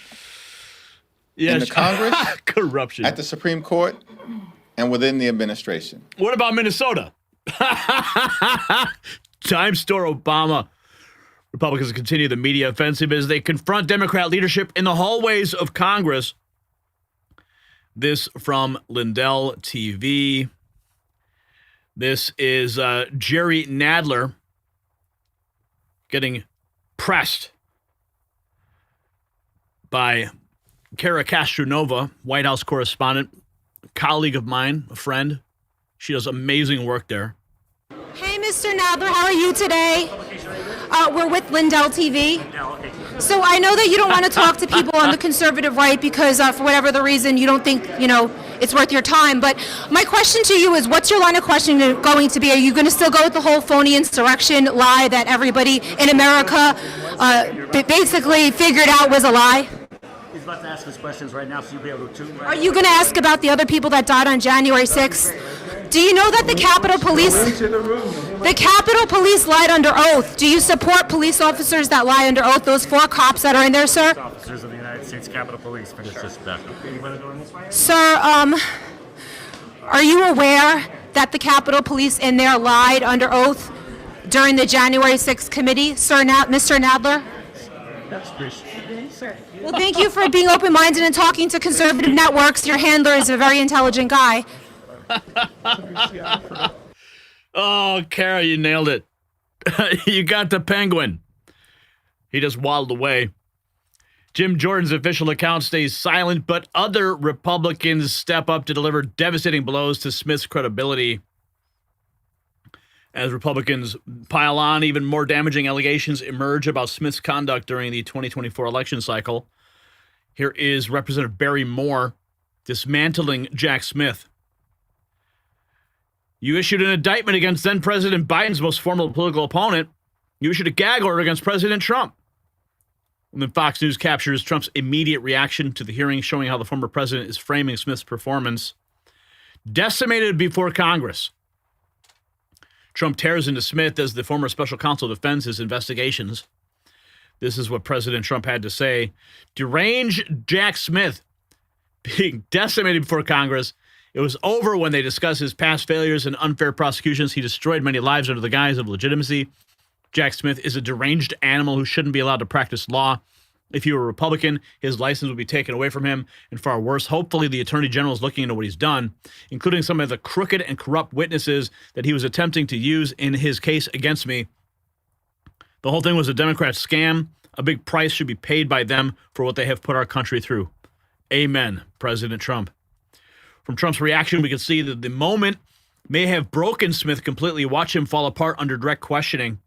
Yes. In the Congress, corruption, at the Supreme Court, and within the administration. What about Minnesota? Time Store Obama. Republicans continue the media offensive as they confront Democrat leadership in the hallways of Congress. This from Lindell TV. This is Jerry Nadler getting pressed by Kara Castronova, White House correspondent, colleague of mine, a friend. She does amazing work there. Hey, Mr. Nadler, how are you today? We're with Lindell TV. So I know that you don't want to talk to people on the conservative right because for whatever the reason, you don't think, it's worth your time. But my question to you is, what's your line of questioning going to be? Are you going to still go with the whole phony insurrection lie that everybody in America basically figured out was a lie? He's about to ask us questions right now, so you'll be able to. Are you going to ask about the other people that died on January 6th? Do you know that the Capitol Police lied under oath? Do you support police officers that lie under oath? Those 4 cops that are in there, sir? Officers of the United States Capitol Police. Sir, are you aware that the Capitol Police in there lied under oath during the January 6th committee, Mr. Nadler? Well, thank you for being open-minded and talking to conservative networks. Your handler is a very intelligent guy. Oh, Kara, you nailed it. You got the penguin. He just waddled away. Jim Jordan's official account stays silent, but other Republicans step up to deliver devastating blows to Smith's credibility. As Republicans pile on, even more damaging allegations emerge about Smith's conduct during the 2024 election cycle. Here is Representative Barry Moore dismantling Jack Smith. You issued an indictment against then-President Biden's most formidable political opponent. You issued a gag order against President Trump. And then Fox News captures Trump's immediate reaction to the hearing, showing how the former president is framing Smith's performance. Decimated before Congress. Trump tears into Smith as the former special counsel defends his investigations. This is what President Trump had to say. Deranged Jack Smith being decimated before Congress. It was over when they discussed his past failures and unfair prosecutions. He destroyed many lives under the guise of legitimacy. Jack Smith is a deranged animal who shouldn't be allowed to practice law. If he were a Republican, his license would be taken away from him. And far worse, hopefully the Attorney General is looking into what he's done, including some of the crooked and corrupt witnesses that he was attempting to use in his case against me. The whole thing was a Democrat scam. A big price should be paid by them for what they have put our country through. Amen, President Trump. From Trump's reaction, we can see that the moment may have broken Smith completely. Watch him fall apart under direct questioning.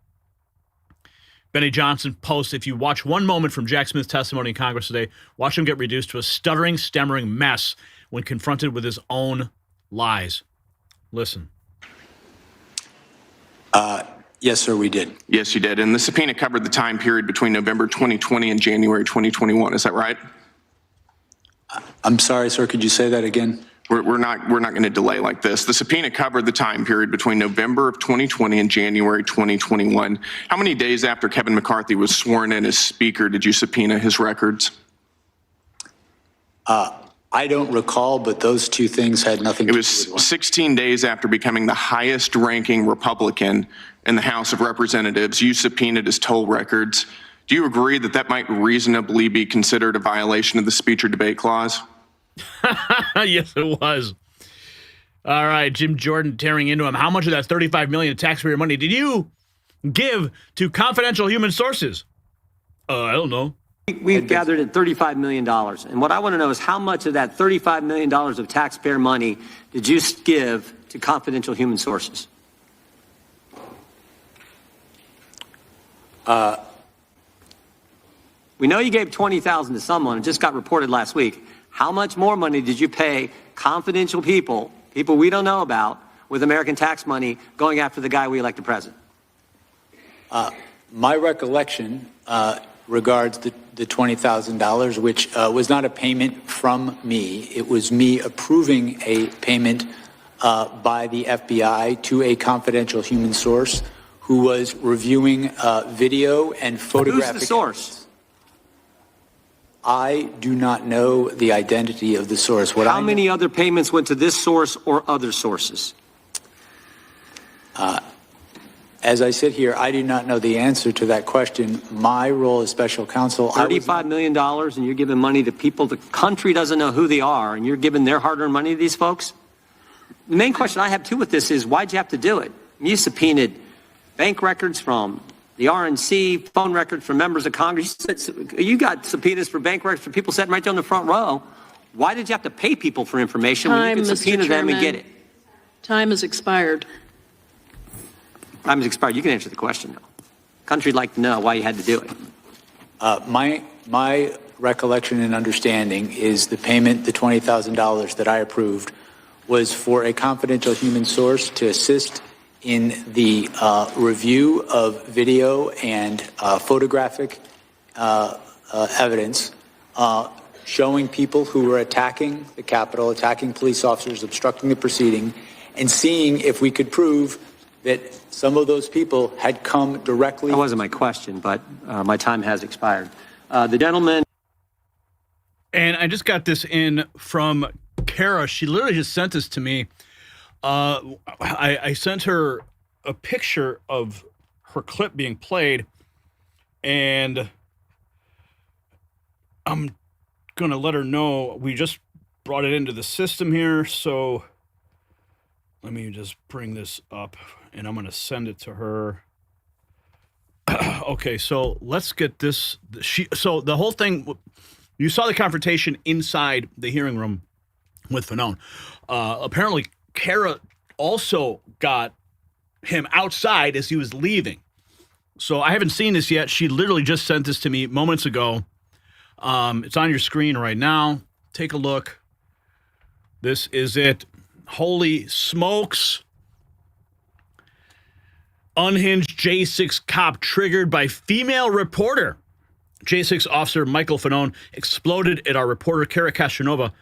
Benny Johnson posts, if you watch one moment from Jack Smith's testimony in Congress today, watch him get reduced to a stuttering, stammering mess when confronted with his own lies. Listen. Yes, sir, we did. Yes, you did. And the subpoena covered the time period between November 2020 and January 2021. Is that right? I'm sorry, sir. Could you say that again? We're not going to delay like this. The subpoena covered the time period between November of 2020 and January 2021. How many days after Kevin McCarthy was sworn in as Speaker did you subpoena his records? I don't recall, but those two things had nothing to do with it. Was 16 days after becoming the highest-ranking Republican in the House of Representatives. You subpoenaed his toll records. Do you agree that that might reasonably be considered a violation of the speech or debate clause? Yes, it was. All right, Jim Jordan tearing into him. How much of that $35 million of taxpayer money did you give to confidential human sources? I don't know. We've gathered at $35 million. And what I want to know is how much of that $35 million of taxpayer money did you give to confidential human sources? We know you gave $20,000 to someone. It just got reported last week. How much more money did you pay confidential people we don't know about, with American tax money going after the guy we elected president? My recollection regards the $20,000, which was not a payment from me. It was me approving a payment by the FBI to a confidential human source who was reviewing video and photographic. Who's the source? I do not know the identity of the source. How many other payments went to this source or other sources? As I sit here, I do not know the answer to that question. My role as special counsel, $35 million, and you're giving money to people the country doesn't know who they are, and you're giving their hard-earned money to these folks? The main question I have, too, with this is, why'd you have to do it? You subpoenaed bank records from the RNC, phone records from members of Congress. You got subpoenas for bank records for people sitting right there on the front row. Why did you have to pay people for information when you could subpoena them and get it? Time has expired. Time has expired. You can answer the question, though. Country'd like to know why you had to do it. My recollection and understanding is the payment, the $20,000 that I approved, was for a confidential human source to assist in the review of video and photographic evidence showing people who were attacking the Capitol, attacking police officers, obstructing the proceeding, and seeing if we could prove that some of those people had come directly. That wasn't my question, but my time has expired. The gentleman. And I just got this in from Kara. She literally just sent this to me. I sent her a picture of her clip being played, and I'm going to let her know we just brought it into the system here. So let me just bring this up, and I'm going to send it to her. Okay, so let's get this. So the whole thing, you saw the confrontation inside the hearing room with Fanone. Apparently, Kara also got him outside as he was leaving. So I haven't seen this yet. She literally just sent this to me moments ago. It's on your screen right now. Take a look. This is it. Holy smokes. Unhinged J6 cop triggered by female reporter. J6 officer Michael Fanone exploded at our reporter Kara Castronova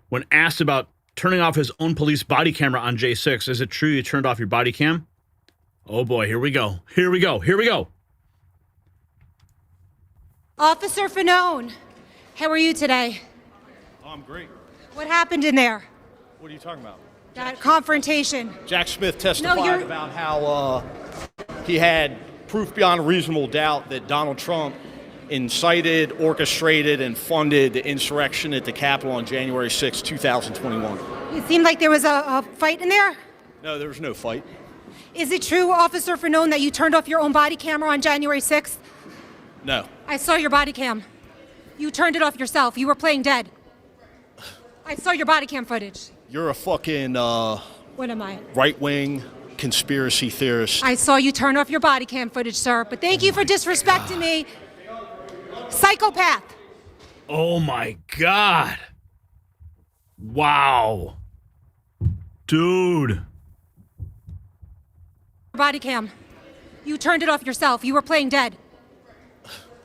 when asked about turning off his own police body camera on J6. Is it true you turned off your body cam? Oh boy, here we go. Here we go. Here we go. Officer Fanone, how are you today? Oh, I'm great. What happened in there? What are you talking about? That confrontation. Jack Smith testified you're- about how he had proof beyond a reasonable doubt that Donald Trump incited, orchestrated, and funded the insurrection at the Capitol on January 6, 2021. It seemed like there was a fight in there. No, there was no fight. Is it true, Officer Fanone, that you turned off your own body camera on January 6th? No. I saw your body cam. You turned it off yourself. You were playing dead. I saw your body cam footage. You're a fucking What am I? right-wing conspiracy theorist. I saw you turn off your body cam footage, sir. But thank you for disrespecting me. Psychopath. Oh my God. Wow. Dude. Body cam. You turned it off yourself. You were playing dead.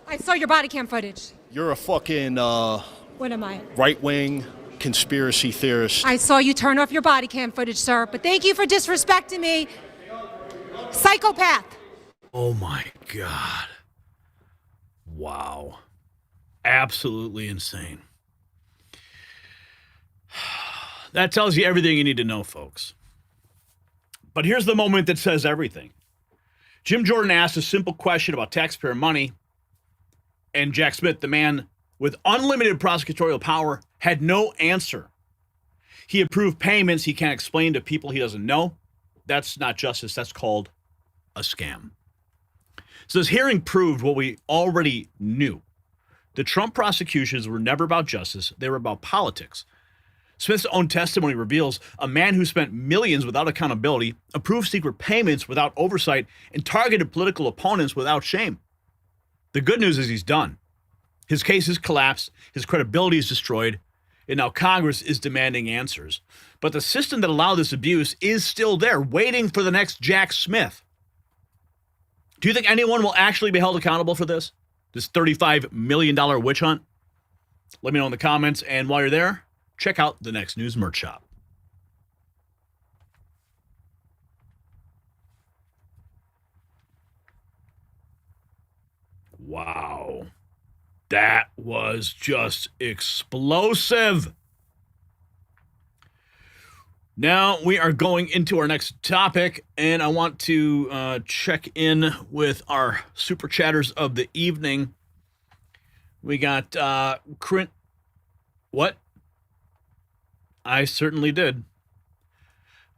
I saw your body cam footage. You're a fucking What am I? right-wing conspiracy theorist. I saw you turn off your body cam footage, sir. But thank you for disrespecting me. Psychopath. Oh my God. Wow. Absolutely insane. That tells you everything you need to know, folks. But here's the moment that says everything. Jim Jordan asked a simple question about taxpayer money, and Jack Smith, the man with unlimited prosecutorial power, had no answer. He approved payments he can't explain to people he doesn't know. That's not justice. That's called a scam. So this hearing proved what we already knew. The Trump prosecutions were never about justice. They were about politics. Smith's own testimony reveals a man who spent millions without accountability, approved secret payments without oversight, and targeted political opponents without shame. The good news is he's done. His case has collapsed, his credibility is destroyed, and now Congress is demanding answers. But the system that allowed this abuse is still there, waiting for the next Jack Smith. Do you think anyone will actually be held accountable for this? This $35 million witch hunt? Let me know in the comments, and while you're there, check out the Next News merch shop. Wow. That was just explosive. Now we are going into our next topic, and I want to check in with our super chatters of the evening. We got what? I certainly did.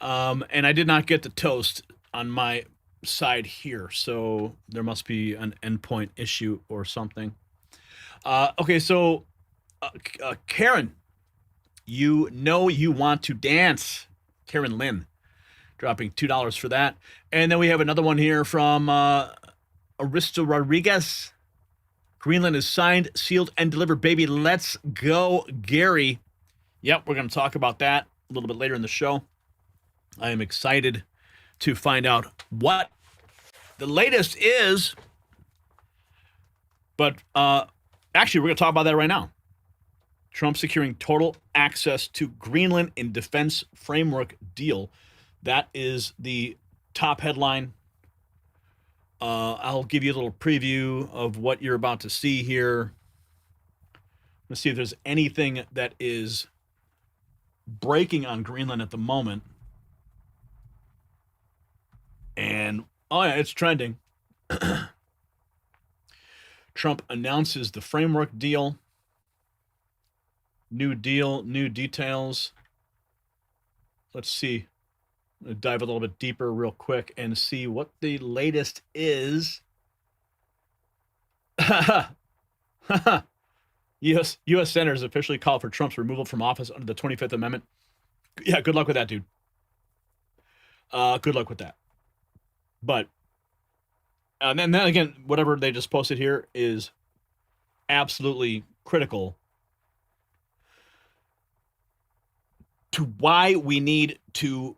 And I did not get the toast on my side here, so there must be an endpoint issue or something. Okay, so Karen, you know you want to dance. Karen Lynn, dropping $2 for that. And then we have another one here from Aristo Rodriguez. Greenland is signed, sealed, and delivered, baby. Let's go, Gary. Yep, we're going to talk about that a little bit later in the show. I am excited to find out what the latest is. But actually, we're going to talk about that right now. Trump securing total access to Greenland in defense framework deal. That is the top headline. I'll give you a little preview of what you're about to see here. Let's see if there's anything that is breaking on Greenland at the moment. And, oh yeah, it's trending. Trump announces the framework deal. New deal, new details. Let's see. I'm going to dive a little bit deeper real quick and see what the latest is. U.S. senators officially called for Trump's removal from office under the 25th Amendment. Yeah, good luck with that, dude. Good luck with that. But, and then again, whatever they just posted here is absolutely critical to why we need to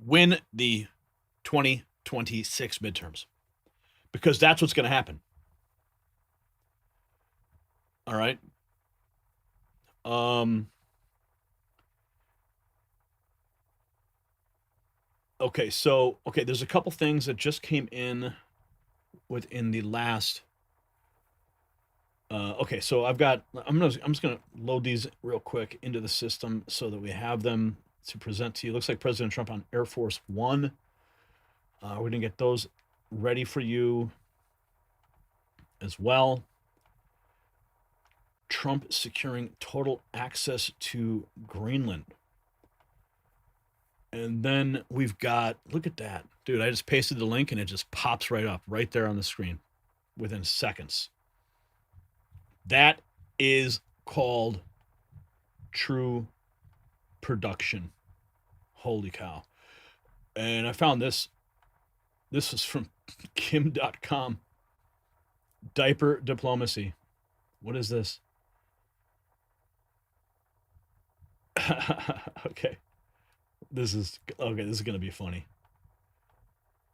win the 2026 midterms. Because that's what's going to happen. All right. Okay, so there's a couple things that just came in within the last. Okay, so I'm just gonna load these real quick into the system so that we have them to present to you. Looks like President Trump on Air Force One. We're gonna get those ready for you as well. Trump securing total access to Greenland. And then we've got, look at that. Dude, I just pasted the link and it just pops right up right there on the screen within seconds. That is called true production. Holy cow. And I found this. This is from Kim.com. Diaper diplomacy. What is this? Okay. This is going to be funny.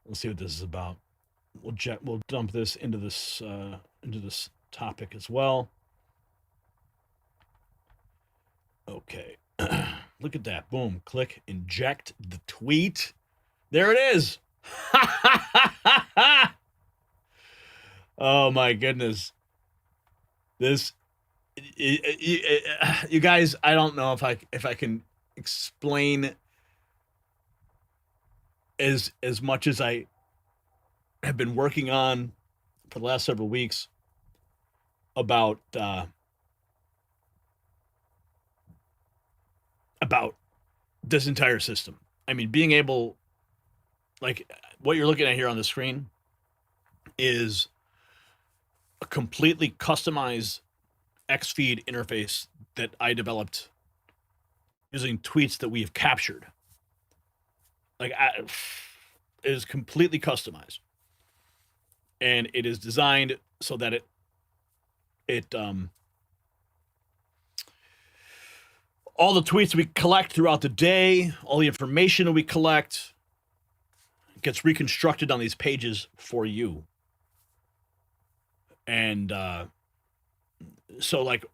Let's see what this is about. We'll dump this into this topic as well. Okay. Look at that. Boom. Click inject the tweet. There it is. Oh my goodness. This you guys, I don't know if I can explain as much as I have been working on for the last several weeks about this entire system. I mean, being able, like what you're looking at here on the screen is a completely customized X-Feed interface that I developed using tweets that we have captured. It is completely customized, and it is designed so that it all the tweets we collect throughout the day, all the information that we collect gets reconstructed on these pages for you. And so like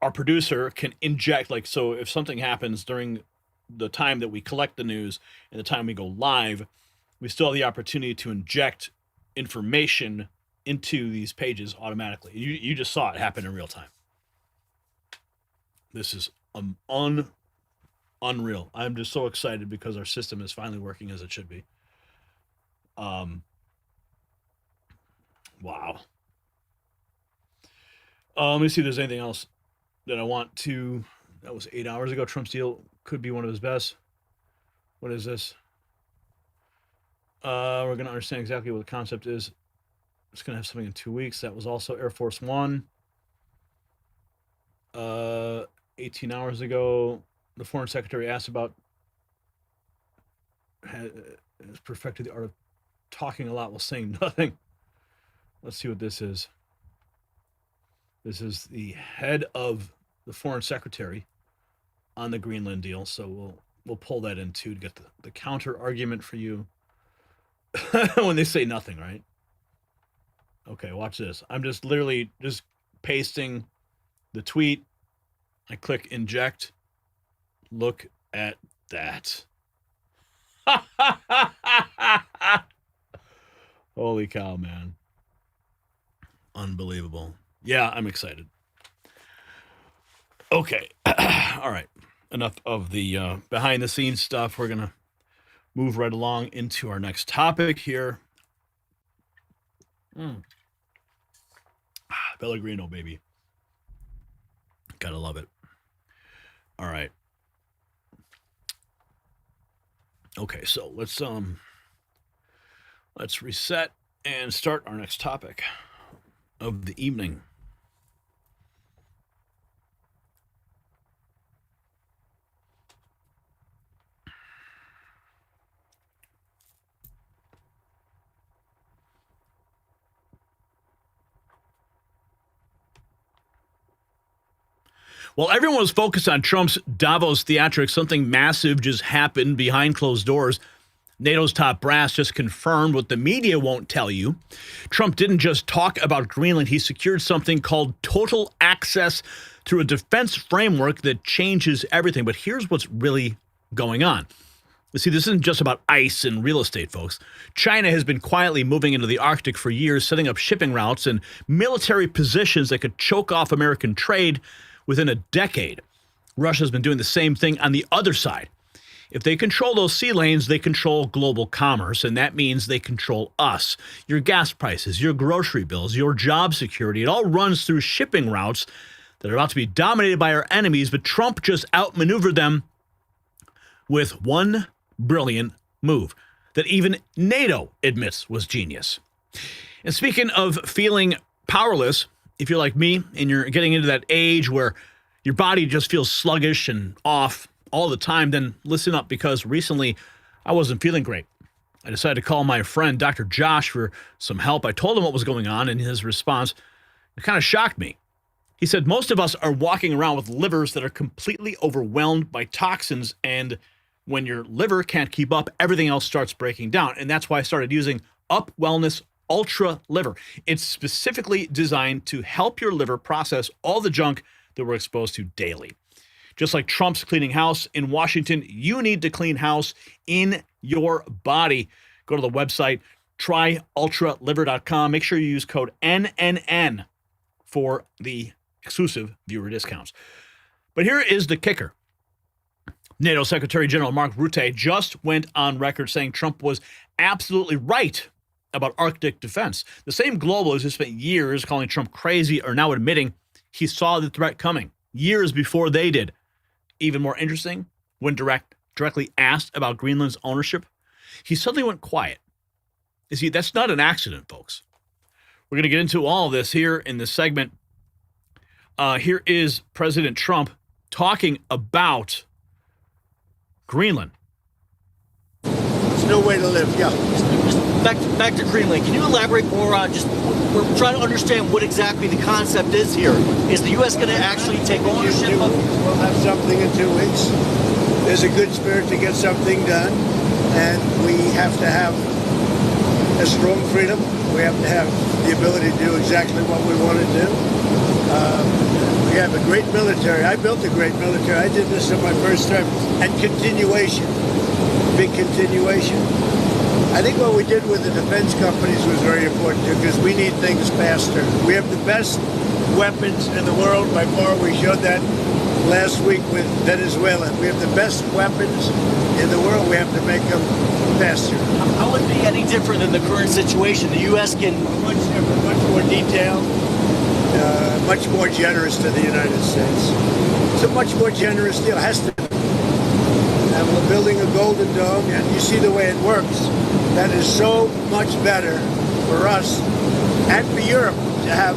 our producer can inject, like, so if something happens during the time that we collect the news and the time we go live, we still have the opportunity to inject information into these pages automatically. You just saw it happen in real time. This is unreal. I'm just so excited because our system is finally working as it should be. Wow. Let me see if there's anything else that I want to. That was 8 hours ago. Trump's deal could be one of his best. What is this? We're going to understand exactly what the concept is. It's going to have something in 2 weeks. That was also Air Force One. 18 hours ago, the foreign secretary asked about has perfected the art of talking a lot while saying nothing. Let's see what this is. This is the head of the foreign secretary on the Greenland deal. So we'll pull that in too to get the counter argument for you when they say nothing, right? Okay, watch this. I'm just literally just pasting the tweet. I click inject. Look at that. Holy cow, man. Unbelievable. Yeah, I'm excited. Okay. All right. Enough of the behind the scenes stuff. We're going to move right along into our next topic here. Pellegrino, baby. Gotta love it. All right. Okay, so let's reset and start our next topic of the evening. While everyone was focused on Trump's Davos theatrics, something massive just happened behind closed doors. NATO's top brass just confirmed what the media won't tell you. Trump didn't just talk about Greenland. He secured something called total access through a defense framework that changes everything. But here's what's really going on. You see, this isn't just about ice and real estate, folks. China has been quietly moving into the Arctic for years, setting up shipping routes and military positions that could choke off American trade within a decade. Russia's been doing the same thing on the other side. If they control those sea lanes, they control global commerce, and that means they control us. Your gas prices, your grocery bills, your job security, it all runs through shipping routes that are about to be dominated by our enemies, but Trump just outmaneuvered them with one brilliant move that even NATO admits was genius. And speaking of feeling powerless, if you're like me and you're getting into that age where your body just feels sluggish and off all the time, then listen up, because recently I wasn't feeling great. I decided to call my friend, Dr. Josh, for some help. I told him what was going on, and his response, it kind of shocked me. He said, most of us are walking around with livers that are completely overwhelmed by toxins, and when your liver can't keep up, everything else starts breaking down. And that's why I started using Up Wellness Ultra Liver. It's specifically designed to help your liver process all the junk that we're exposed to daily. Just like Trump's cleaning house in Washington, you need to clean house in your body. Go to the website, tryultraliver.com. Make sure you use code NNN for the exclusive viewer discounts. But here is the kicker. NATO Secretary General Mark Rutte just went on record saying Trump was absolutely right about Arctic defense. The same globalists who spent years calling Trump crazy are now admitting he saw the threat coming years before they did. Even more interesting, when directly asked about Greenland's ownership, he suddenly went quiet. You see, that's not an accident, folks. We're going to get into all of this here in this segment. Here is President Trump talking about Greenland. There's no way to live, yeah. Back to Greenland. Can you elaborate more on just, we're trying to understand what exactly the concept is here. Is the U.S. going to actually take ownership of it? We'll have something in 2 weeks. There's a good spirit to get something done, and we have to have a strong freedom. We have to have the ability to do exactly what we want to do. We have a great military. I built a great military. I did this in my first term. And continuation, big continuation. I think what we did with the defense companies was very important too, because we need things faster. We have the best weapons in the world by far. We showed that last week with Venezuela. We have the best weapons in the world. We have to make them faster. How would it be any different than the current situation? The U.S. can... Much different, much more detailed, much more generous to the United States. It's a much more generous deal. It has to be. And we're building a Golden Dome, and you see the way it works. That is so much better for us and for Europe to have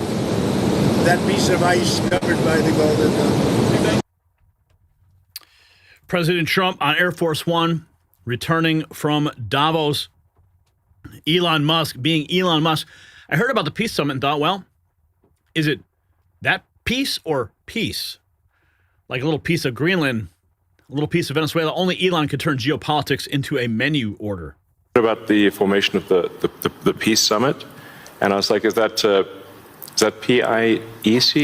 that piece of ice covered by the Golden Dome. President Trump on Air Force One, returning from Davos. Elon Musk being Elon Musk. I heard about the peace summit and thought, well, is it That piece or peace? Like a little piece of Greenland, a little piece of Venezuela. Only Elon could turn geopolitics into a menu order. About the formation of the peace summit, and I was like, is that PIEC?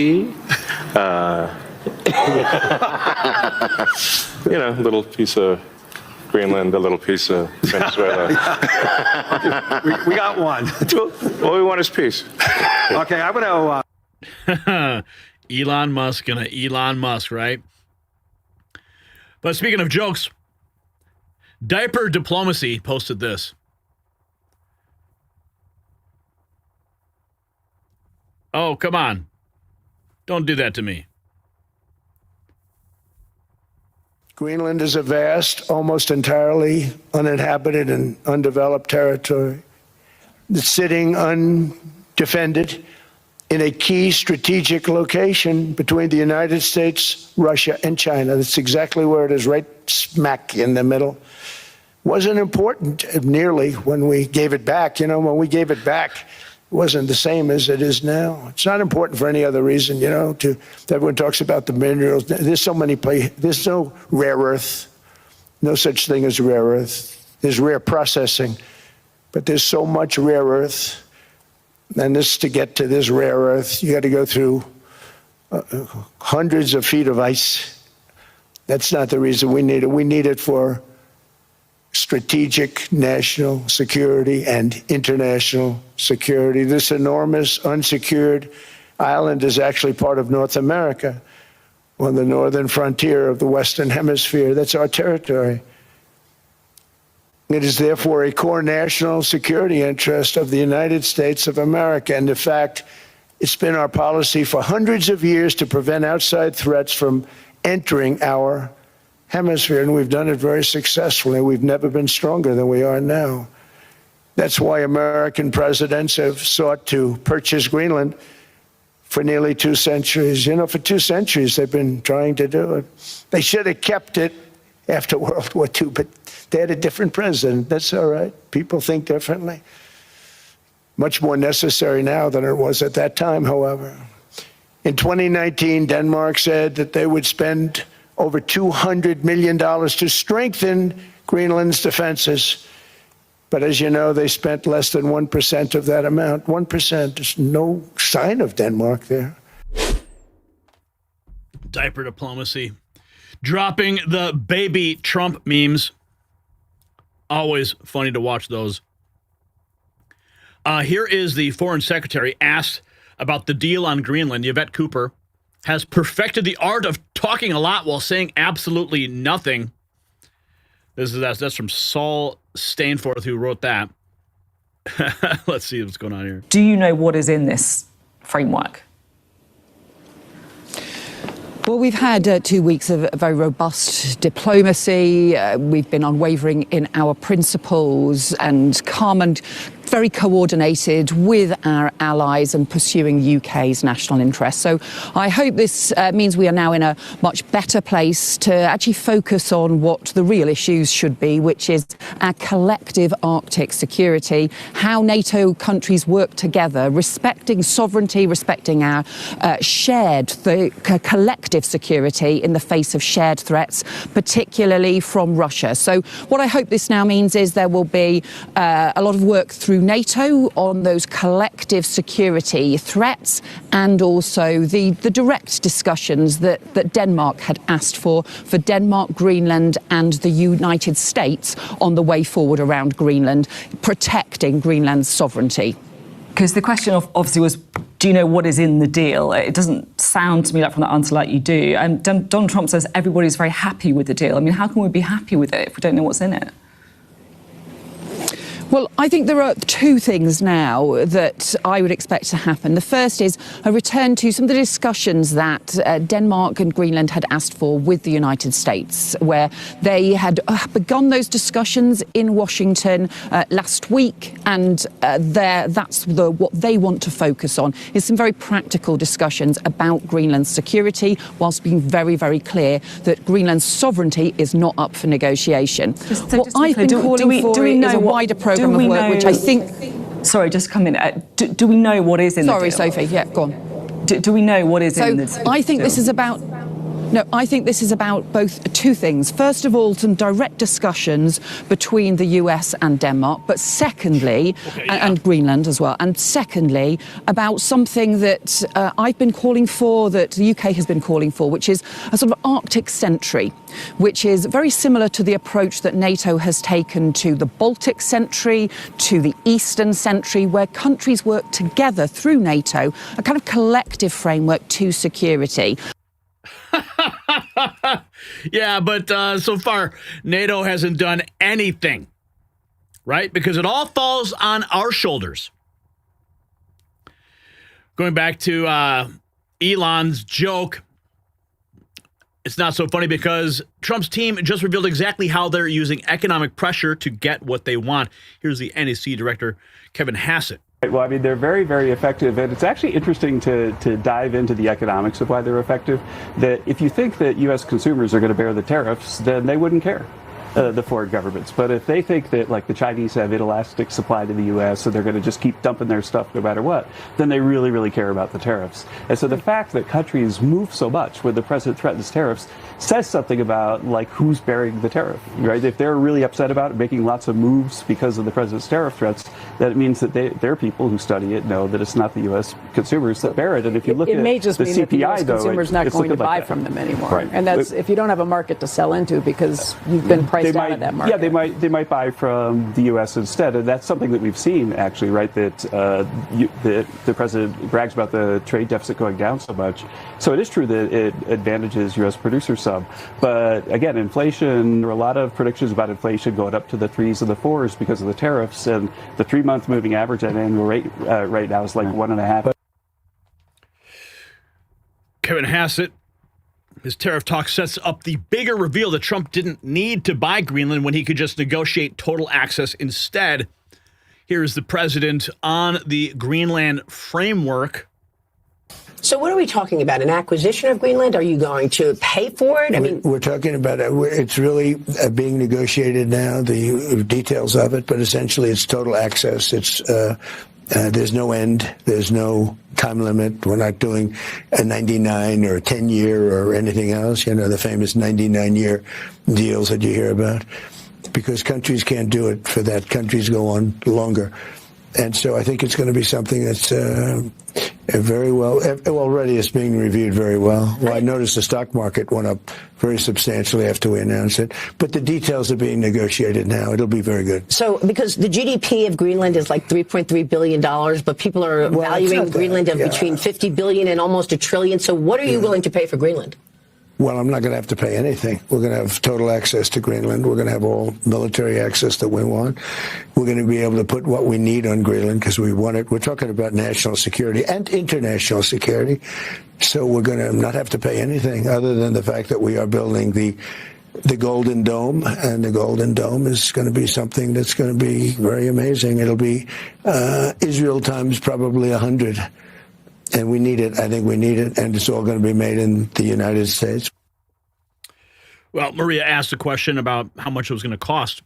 You know, a little piece of Greenland, a little piece of Venezuela. we got one. All we want is peace. Okay, I'm going to... Elon Musk gonna Elon Musk, right? But speaking of jokes, Diaper Diplomacy posted this. Oh, come on. Don't do that to me. Greenland is a vast, almost entirely uninhabited and undeveloped territory that's sitting undefended in a key strategic location between the United States, Russia, and China. That's exactly where it is, right smack in the middle. Wasn't important nearly when we gave it back. You know, when we gave it back, it wasn't the same as it is now. It's not important for any other reason, you know, everyone talks about the minerals. There's so many places. There's no rare earth, no such thing as rare earth. There's rare processing, but there's so much rare earth. And this, to get to this rare earth, you got to go through hundreds of feet of ice. That's not the reason we need it. We need it for strategic national security and international security. This enormous unsecured island is actually part of North America, on the northern frontier of the Western Hemisphere. That's our territory. It is therefore a core national security interest of the United States of America. And in fact, it's been our policy for hundreds of years to prevent outside threats from entering our hemisphere, and we've done it very successfully. We've never been stronger than we are now. That's why American presidents have sought to purchase Greenland for nearly 2 centuries. You know, for 2 centuries they've been trying to do it. They should have kept it after World War II, but they had a different president. That's all right. People think differently. Much more necessary now than it was at that time, however. In 2019, Denmark said that they would spend over $200 million to strengthen Greenland's defenses. But as you know, they spent less than 1% of that amount. 1%. There's no sign of Denmark there. Diaper diplomacy. Dropping the baby Trump memes. Always funny to watch those. Here is the foreign secretary asked about the deal on Greenland. Yvette Cooper has perfected the art of talking a lot while saying absolutely nothing. That's from Saul Stainforth, who wrote that. Let's see what's going on here. Do you know what is in this framework? Well, we've had 2 weeks of very robust diplomacy. We've been unwavering in our principles and calm and very coordinated with our allies and pursuing UK's national interests. So I hope this means we are now in a much better place to actually focus on what the real issues should be, which is our collective Arctic security, how NATO countries work together, respecting sovereignty, respecting our shared, collective security in the face of shared threats, particularly from Russia. So what I hope this now means is there will be a lot of work through NATO on those collective security threats and also the direct discussions that Denmark had asked for Denmark, Greenland and the United States on the way forward around Greenland, protecting Greenland's sovereignty. Because the question obviously was, do you know what is in the deal? It doesn't sound to me like from that answer like you do. And Donald Trump says everybody's very happy with the deal. I mean, how can we be happy with it if we don't know what's in it? Well, I think there are two things now that I would expect to happen. The first is a return to some of the discussions that Denmark and Greenland had asked for with the United States, where they had begun those discussions in Washington last week, and that's what they want to focus on, is some very practical discussions about Greenland's security, whilst being very, very clear that Greenland's sovereignty is not up for negotiation. What I've been calling for is a wider programme of work, which I think... Sorry, just come in. Do we know what is in the deal? Sorry, Sophie. Yeah, go on. Do we know what is in the deal? I think this is about... No, I think this is about both two things. First of all, some direct discussions between the US and Denmark, but secondly, and Greenland as well, and secondly, about something that I've been calling for, that the UK has been calling for, which is a sort of Arctic sentry, which is very similar to the approach that NATO has taken to the Baltic sentry, to the Eastern sentry, where countries work together through NATO, a kind of collective framework to security. Yeah, but so far, NATO hasn't done anything, right? Because it all falls on our shoulders. Going back to Elon's joke, it's not so funny because Trump's team just revealed exactly how they're using economic pressure to get what they want. Here's the NEC director, Kevin Hassett. Well, I mean, they're very, very effective, and it's actually interesting to dive into the economics of why they're effective. That if you think that U.S. consumers are going to bear the tariffs, then they wouldn't care, the foreign governments. But if they think that, like, the Chinese have inelastic supply to the U.S., so they're going to just keep dumping their stuff no matter what, then they really, really care about the tariffs. And so the fact that countries move so much when the president threatens tariffs says something about, like, who's bearing the tariff, right? If they're really upset about it, making lots of moves because of the president's tariff threats, that it means that their people who study it know that it's not the U.S. consumers that bear it. And if you look at the CPI, it may just mean that the U.S. consumer's not going to buy like from them anymore. Right. And that's if you don't have a market to sell into because you've been priced out of that market. Yeah, they might buy from the U.S. instead. And that's something that we've seen, actually, right, that the president brags about the trade deficit going down so much. So it is true that it advantages U.S. producers some. But again, inflation, there are a lot of predictions about inflation going up to the 3s and the 4s because of the tariffs. And the 3-month moving average at annual rate right now is like 1.5. Kevin Hassett, his tariff talk sets up the bigger reveal that Trump didn't need to buy Greenland when he could just negotiate total access instead. Here's the president on the Greenland framework. So what are we talking about? An acquisition of Greenland? Are you going to pay for it? I mean, we're talking about it. It's really being negotiated now, the details of it, but essentially it's total access. It's there's no end. There's no time limit. We're not doing a 99 or a 10-year or anything else. You know, the famous 99-year deals that you hear about, because countries can't do it for that. Countries go on longer. And so I think it's going to be something that's very well, already it's being reviewed very well. Well, I noticed the stock market went up very substantially after we announced it. But the details are being negotiated now. It'll be very good. So because the GDP of Greenland is like $3.3 billion, but people are valuing Greenland of between $50 billion and almost $1 trillion. So what are you willing to pay for Greenland? Well, I'm not going to have to pay anything. We're going to have total access to Greenland. We're going to have all military access that we want. We're going to be able to put what we need on Greenland because we want it. We're talking about national security and international security. So we're going to not have to pay anything other than the fact that we are building the Golden Dome, and the Golden Dome is going to be something that's going to be very amazing. It'll be Israel times probably 100. And we need it. I think we need it. And it's all going to be made in the United States. Well, Maria asked a question about how much it was going to cost.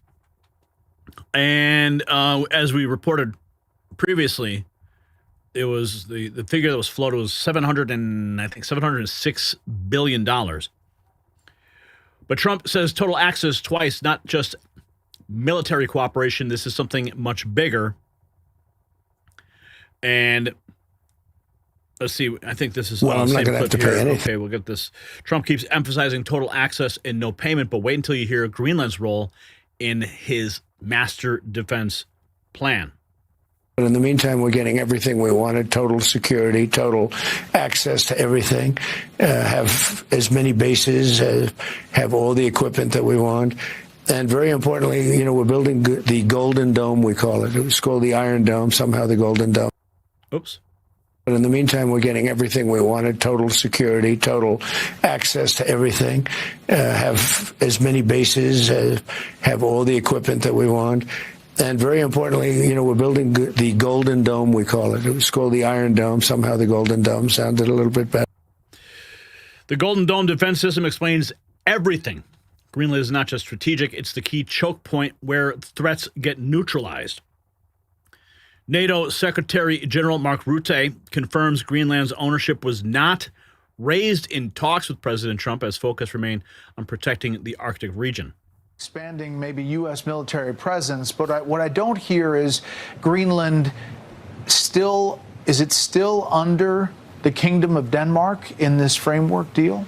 And as we reported previously, it was the figure that was floated was $706 billion. But Trump says total access twice, not just military cooperation. This is something much bigger. And let's see. I think this is. Well, I'm not going to have to pay anything. Okay, we'll get this. Trump keeps emphasizing total access and no payment, but wait until you hear Greenland's role in his master defense plan. But in the meantime, we're getting everything we wanted: total security, total access to everything, have as many bases, have all the equipment that we want. And very importantly, you know, we're building the Golden Dome, we call it. It was called the Iron Dome, somehow the Golden Dome. Oops. But in the meantime, we're getting everything we wanted: total security, total access to everything, have as many bases, have all the equipment that we want. And very importantly, you know, we're building the Golden Dome, we call it. It was called the Iron Dome. Somehow the Golden Dome sounded a little bit better. The Golden Dome defense system explains everything. Greenland is not just strategic, it's the key choke point where threats get neutralized. NATO Secretary General Mark Rutte confirms Greenland's ownership was not raised in talks with President Trump as focus remained on protecting the Arctic region. Expanding maybe U.S. military presence, but what I don't hear is Greenland still, is it still under the Kingdom of Denmark in this framework deal?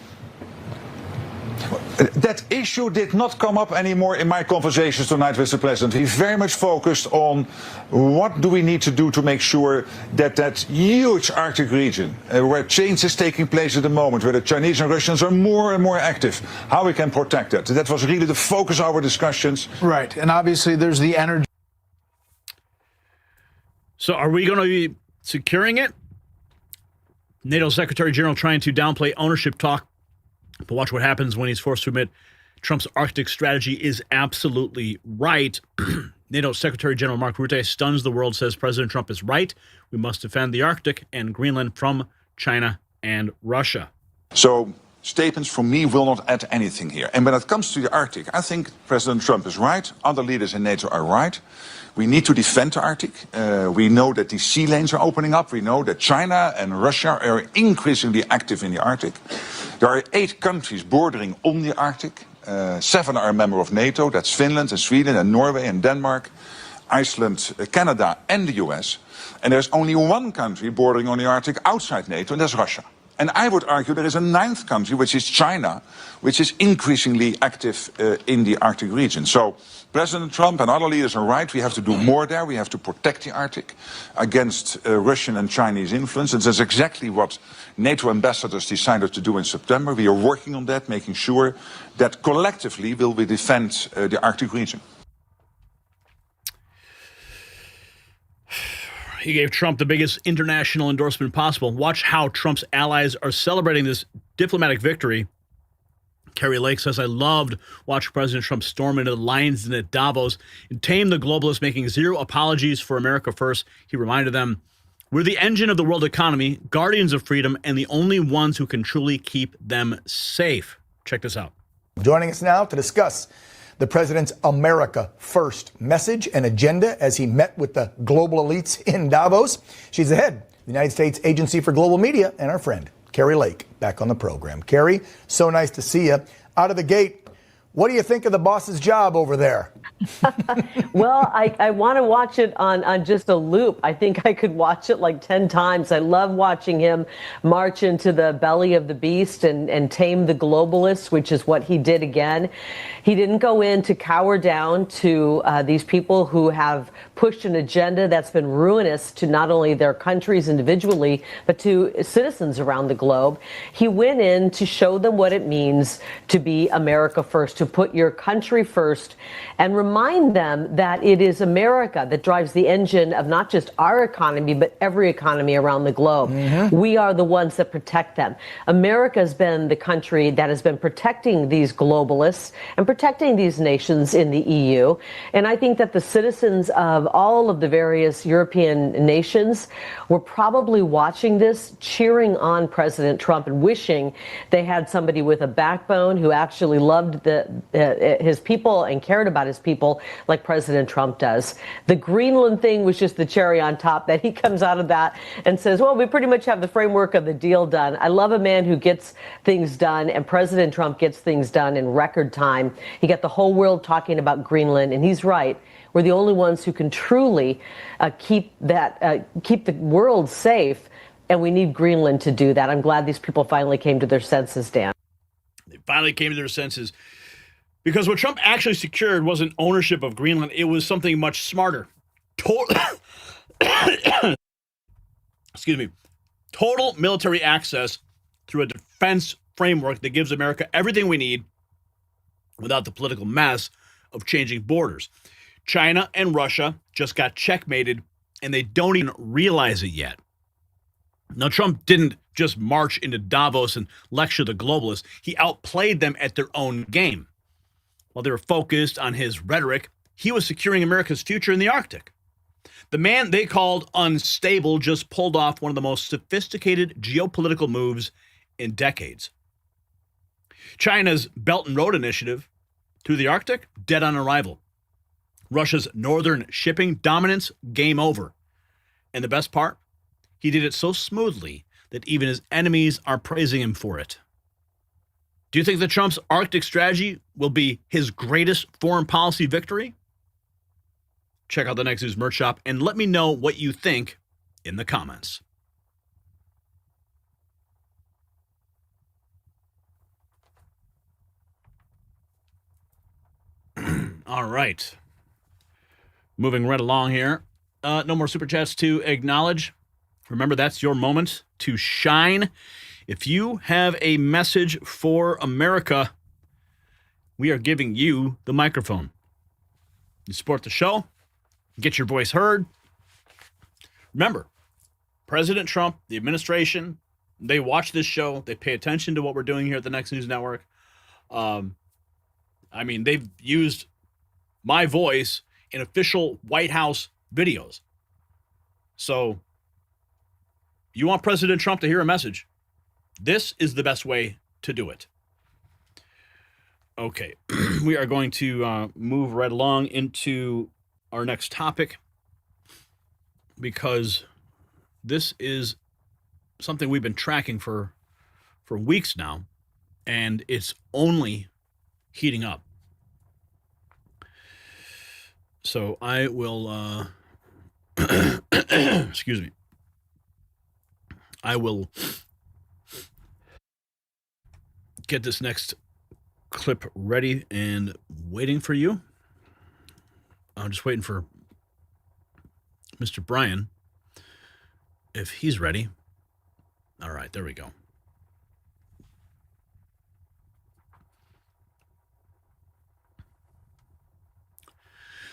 That issue did not come up anymore in my conversations tonight with the president. He very much focused on what do we need to do to make sure that that huge Arctic region, where change is taking place at the moment, where the Chinese and Russians are more and more active, how we can protect that. That was really the focus of our discussions. Right, and obviously there's the energy. So are we going to be securing it? NATO Secretary General trying to downplay ownership talk. But watch what happens when he's forced to admit Trump's Arctic strategy is absolutely right. NATO Secretary General Mark Rutte stuns the world, says President Trump is right. We must defend the Arctic and Greenland from China and Russia. So statements from me will not add anything here. And when it comes to the Arctic, I think President Trump is right. Other leaders in NATO are right. We need to defend the Arctic. We know that these sea lanes are opening up. We know that China and Russia are increasingly active in the Arctic. There are 8 countries bordering on the Arctic. 7 are a member of NATO. That's Finland and Sweden and Norway and Denmark, Iceland, Canada and the US. And there's only 1 country bordering on the Arctic outside NATO, and that's Russia. And I would argue there is a 9th country, which is China, which is increasingly active in the Arctic region. So President Trump and other leaders are right. We have to do more there. We have to protect the Arctic against Russian and Chinese influence. And that's exactly what NATO ambassadors decided to do in September. We are working on that, making sure that collectively will we defend the Arctic region. He gave Trump the biggest international endorsement possible. Watch how Trump's allies are celebrating this diplomatic victory. Carrie Lake says, I loved watching President Trump storm into the Lions Den at Davos and tame the globalists, making zero apologies for America first. He reminded them, we're the engine of the world economy, guardians of freedom, and the only ones who can truly keep them safe. Check this out. Joining us now to discuss the president's America First message and agenda as he met with the global elites in Davos. She's the head of the United States Agency for Global Media and our friend, Carrie Lake, back on the program. Carrie, so nice to see you. Out of the gate, what do you think of the boss's job over there? Well, I want to watch it on just a loop. I think I could watch it like 10 times. I love watching him march into the belly of the beast and tame the globalists, which is what he did again. He didn't go in to cower down to these people who have pushed an agenda that's been ruinous to not only their countries individually, but to citizens around the globe. He went in to show them what it means to be America first, to put your country first, and remind them that it is America that drives the engine of not just our economy, but every economy around the globe. Mm-hmm. We are the ones that protect them. America has been the country that has been protecting these globalists and protecting these nations in the EU. And I think that the citizens of all of the various European nations were probably watching this, cheering on President Trump and wishing they had somebody with a backbone who actually loved his people and cared about his people like President Trump does. The Greenland thing was just the cherry on top, that he comes out of that and says, well, we pretty much have the framework of the deal done. I love a man who gets things done, and President Trump gets things done in record time. He got the whole world talking about Greenland, and he's right. We're the only ones who can truly keep the world safe, and we need Greenland to do that. I'm glad these people finally came to their senses, Dan. They finally came to their senses. Because what Trump actually secured wasn't ownership of Greenland. It was something much smarter. Excuse me. Total military access through a defense framework that gives America everything we need without the political mess of changing borders. China and Russia just got checkmated, and they don't even realize it yet. Now, Trump didn't just march into Davos and lecture the globalists. He outplayed them at their own game. While they were focused on his rhetoric, he was securing America's future in the Arctic. The man they called unstable just pulled off one of the most sophisticated geopolitical moves in decades. China's Belt and Road Initiative through the Arctic, dead on arrival. Russia's northern shipping dominance, game over. And the best part, he did it so smoothly that even his enemies are praising him for it. Do you think that Trump's Arctic strategy will be his greatest foreign policy victory? Check out the Next News merch shop and let me know what you think in the comments. All right. Moving right along here. No more super chats to acknowledge. Remember, that's your moment to shine. If you have a message for America, we are giving you the microphone. You support the show, get your voice heard. Remember, President Trump, the administration, they watch this show. They pay attention to what we're doing here at the Next News Network. They've used my voice in official White House videos. So, you want President Trump to hear a message, this is the best way to do it. Okay, we are going to move right along into our next topic because this is something we've been tracking for weeks now, and it's only heating up. So I will, excuse me. I will get this next clip ready and waiting for you. I'm just waiting for Mr. Brian, if he's ready. All right, there we go.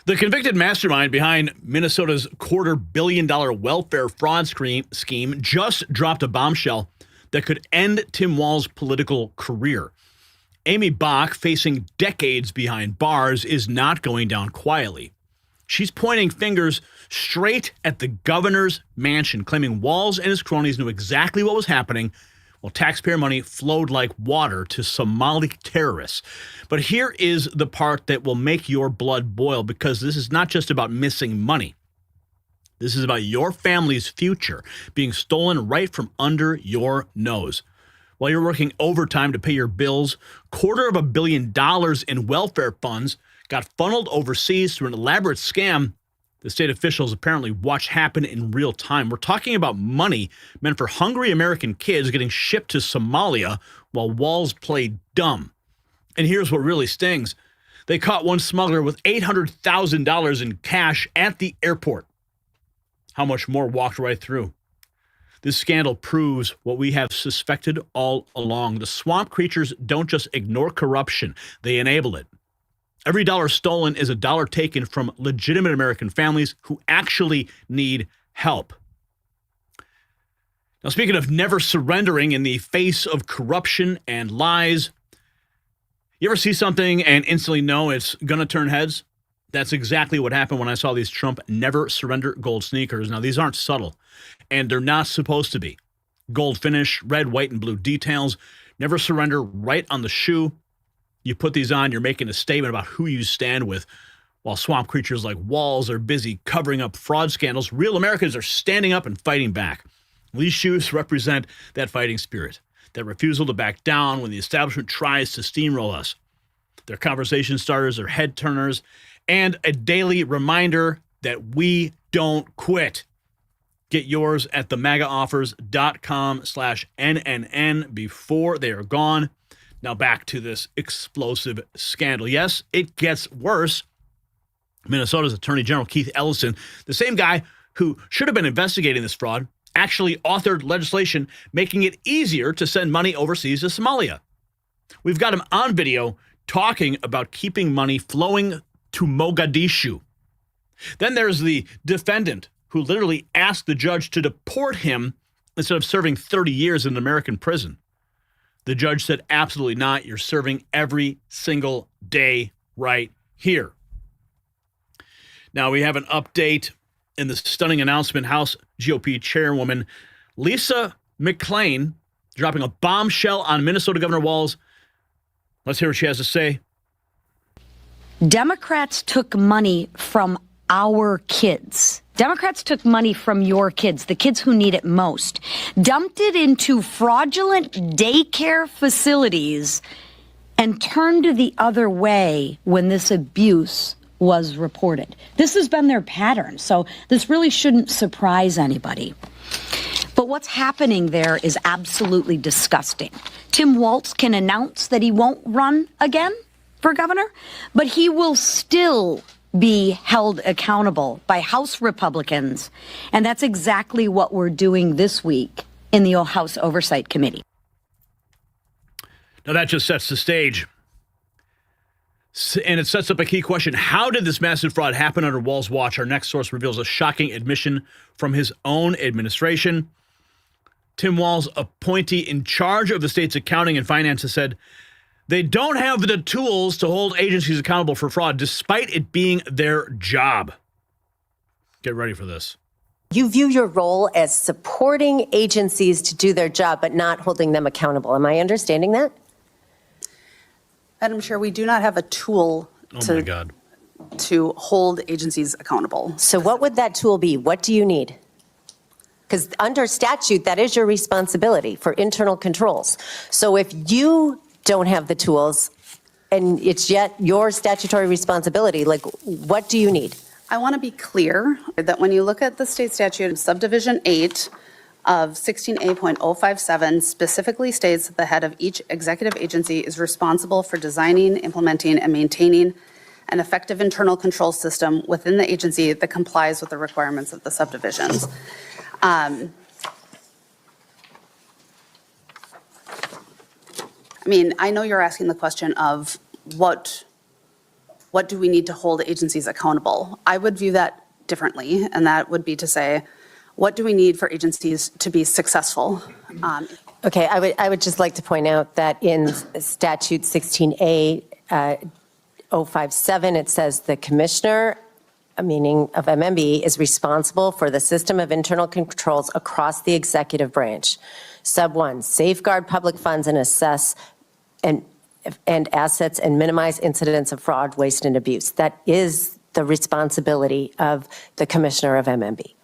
The convicted mastermind behind Minnesota's $250 million welfare fraud scheme just dropped a bombshell that could end Tim Walz's political career. Amy Bach, facing decades behind bars, is not going down quietly. She's pointing fingers straight at the governor's mansion, claiming Walz and his cronies knew exactly what was happening while taxpayer money flowed like water to Somali terrorists. But here is the part that will make your blood boil, because this is not just about missing money. This is about your family's future being stolen right from under your nose. While you're working overtime to pay your bills, $250 million in welfare funds got funneled overseas through an elaborate scam the state officials apparently watch happen in real time. We're talking about money meant for hungry American kids getting shipped to Somalia while Walz played dumb. And here's what really stings. They caught one smuggler with $800,000 in cash at the airport. How much more walked right through? This scandal proves what we have suspected all along. The swamp creatures don't just ignore corruption, they enable it. Every dollar stolen is a dollar taken from legitimate American families who actually need help. Now, speaking of never surrendering in the face of corruption and lies, you ever see something and instantly know it's going to turn heads? That's exactly what happened when I saw these Trump never surrender gold sneakers. Now, these aren't subtle, and they're not supposed to be. Gold finish, red, white, and blue details, never surrender right on the shoe. You put these on, you're making a statement about who you stand with. While swamp creatures like Walz are busy covering up fraud scandals, real Americans are standing up and fighting back. These shoes represent that fighting spirit, that refusal to back down when the establishment tries to steamroll us. They're conversation starters, they're head turners, and a daily reminder that we don't quit. Get yours at themagaoffers.com/NNN before they are gone. Now back to this explosive scandal. Yes, it gets worse. Minnesota's Attorney General Keith Ellison, the same guy who should have been investigating this fraud, actually authored legislation making it easier to send money overseas to Somalia. We've got him on video talking about keeping money flowing to Mogadishu. Then there's the defendant who literally asked the judge to deport him instead of serving 30 years in an American prison. The judge said, absolutely not. You're serving every single day right here. Now, we have an update in the stunning announcement. House GOP chairwoman Lisa McClain dropping a bombshell on Minnesota Governor Walz. Let's hear what she has to say. Democrats took money from our kids, Democrats took money from your kids, the kids who need it most, dumped it into fraudulent daycare facilities, and turned the other way when this abuse was reported. This has been their pattern, so this really shouldn't surprise anybody. But what's happening there is absolutely disgusting. Tim Walz can announce that he won't run again for governor, but he will still be held accountable by House Republicans. And that's exactly what we're doing this week in the House Oversight Committee. Now that just sets the stage. And it sets up a key question. How did this massive fraud happen under Walz's watch? Our next source reveals a shocking admission from his own administration. Tim Walz, appointee in charge of the state's accounting and finances, said they don't have the tools to hold agencies accountable for fraud, despite it being their job. Get ready for this. You view your role as supporting agencies to do their job, but not holding them accountable. Am I understanding that? Madam Chair, we do not have a tool to hold agencies accountable. So what would that tool be? What do you need? Because under statute, that is your responsibility for internal controls. So if you don't have the tools and it's yet your statutory responsibility, like, what do you need? I want to be clear that when you look at the state statute, subdivision 8 of 16A.057 specifically states that the head of each executive agency is responsible for designing, implementing, and maintaining an effective internal control system within the agency that complies with the requirements of the subdivisions. I mean, I know you're asking the question of what do we need to hold agencies accountable? I would view that differently, and that would be to say, what do we need for agencies to be successful? Okay, I would just like to point out that in statute 16A 057, it says the commissioner, meaning of MMB, is responsible for the system of internal controls across the executive branch. Sub 1, safeguard public funds and assess and assets and minimize incidents of fraud, waste, and abuse. That is the responsibility of the commissioner of MMB.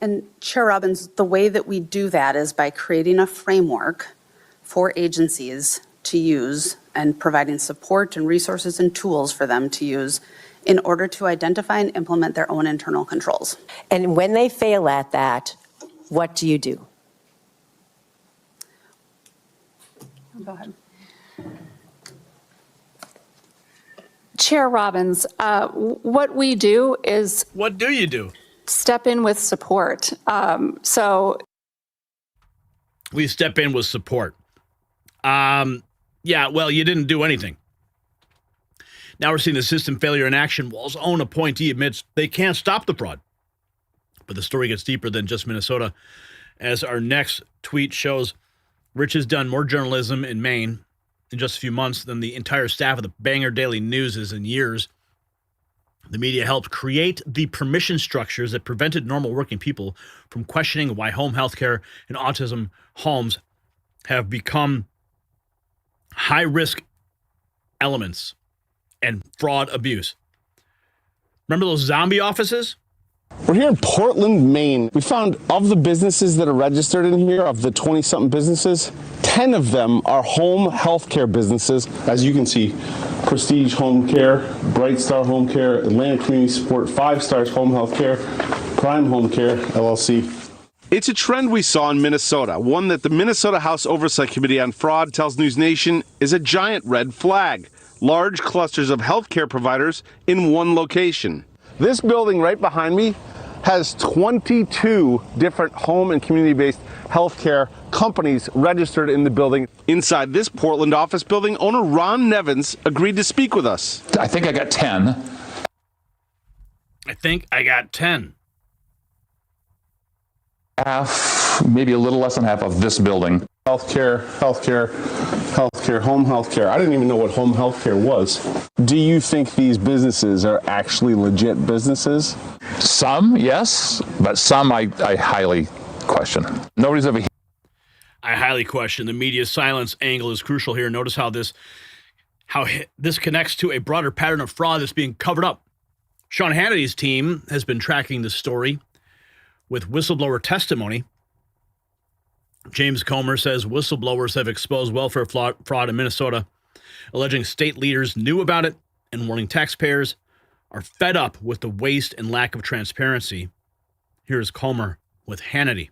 And Chair Robbins, the way that we do that is by creating a framework for agencies to use and providing support and resources and tools for them to use in order to identify and implement their own internal controls. And when they fail at that, what do you do? Go ahead. Chair Robbins, what we do is... What do you do? Step in with support. We step in with support. Yeah, well, you didn't do anything. Now we're seeing the system failure in action. Walz's own appointee admits they can't stop the fraud. But the story gets deeper than just Minnesota. As our next tweet shows, Rich has done more journalism in Maine in just a few months than the entire staff of the Bangor Daily News is in years. The media helped create the permission structures that prevented normal working people from questioning why home health care and autism homes have become high-risk elements and fraud abuse. Remember those zombie offices? We're here in Portland, Maine. We found of the businesses that are registered in here, of the 20-something businesses, 10 of them are home health care businesses. As you can see, Prestige Home Care, Bright Star Home Care, Atlantic Community Support, 5 Stars Home Health Care, Prime Home Care, LLC. It's a trend we saw in Minnesota, one that the Minnesota House Oversight Committee on Fraud tells News Nation is a giant red flag. Large clusters of healthcare providers in one location. This building right behind me has 22 different home and community-based healthcare companies registered in the building. Inside this Portland office building, owner Ron Nevins agreed to speak with us. I think I got 10. I think I got 10. Half, maybe a little less than half of this building. Healthcare, home healthcare. I didn't even know what home healthcare was. Do you think these businesses are actually legit businesses? Some, yes, but some I highly question. Nobody's ever... I highly question. The media silence angle is crucial here. Notice how this connects to a broader pattern of fraud that's being covered up. Sean Hannity's team has been tracking the story with whistleblower testimony. James Comer says whistleblowers have exposed welfare fraud in Minnesota, alleging state leaders knew about it and warning taxpayers are fed up with the waste and lack of transparency. Here's Comer with Hannity.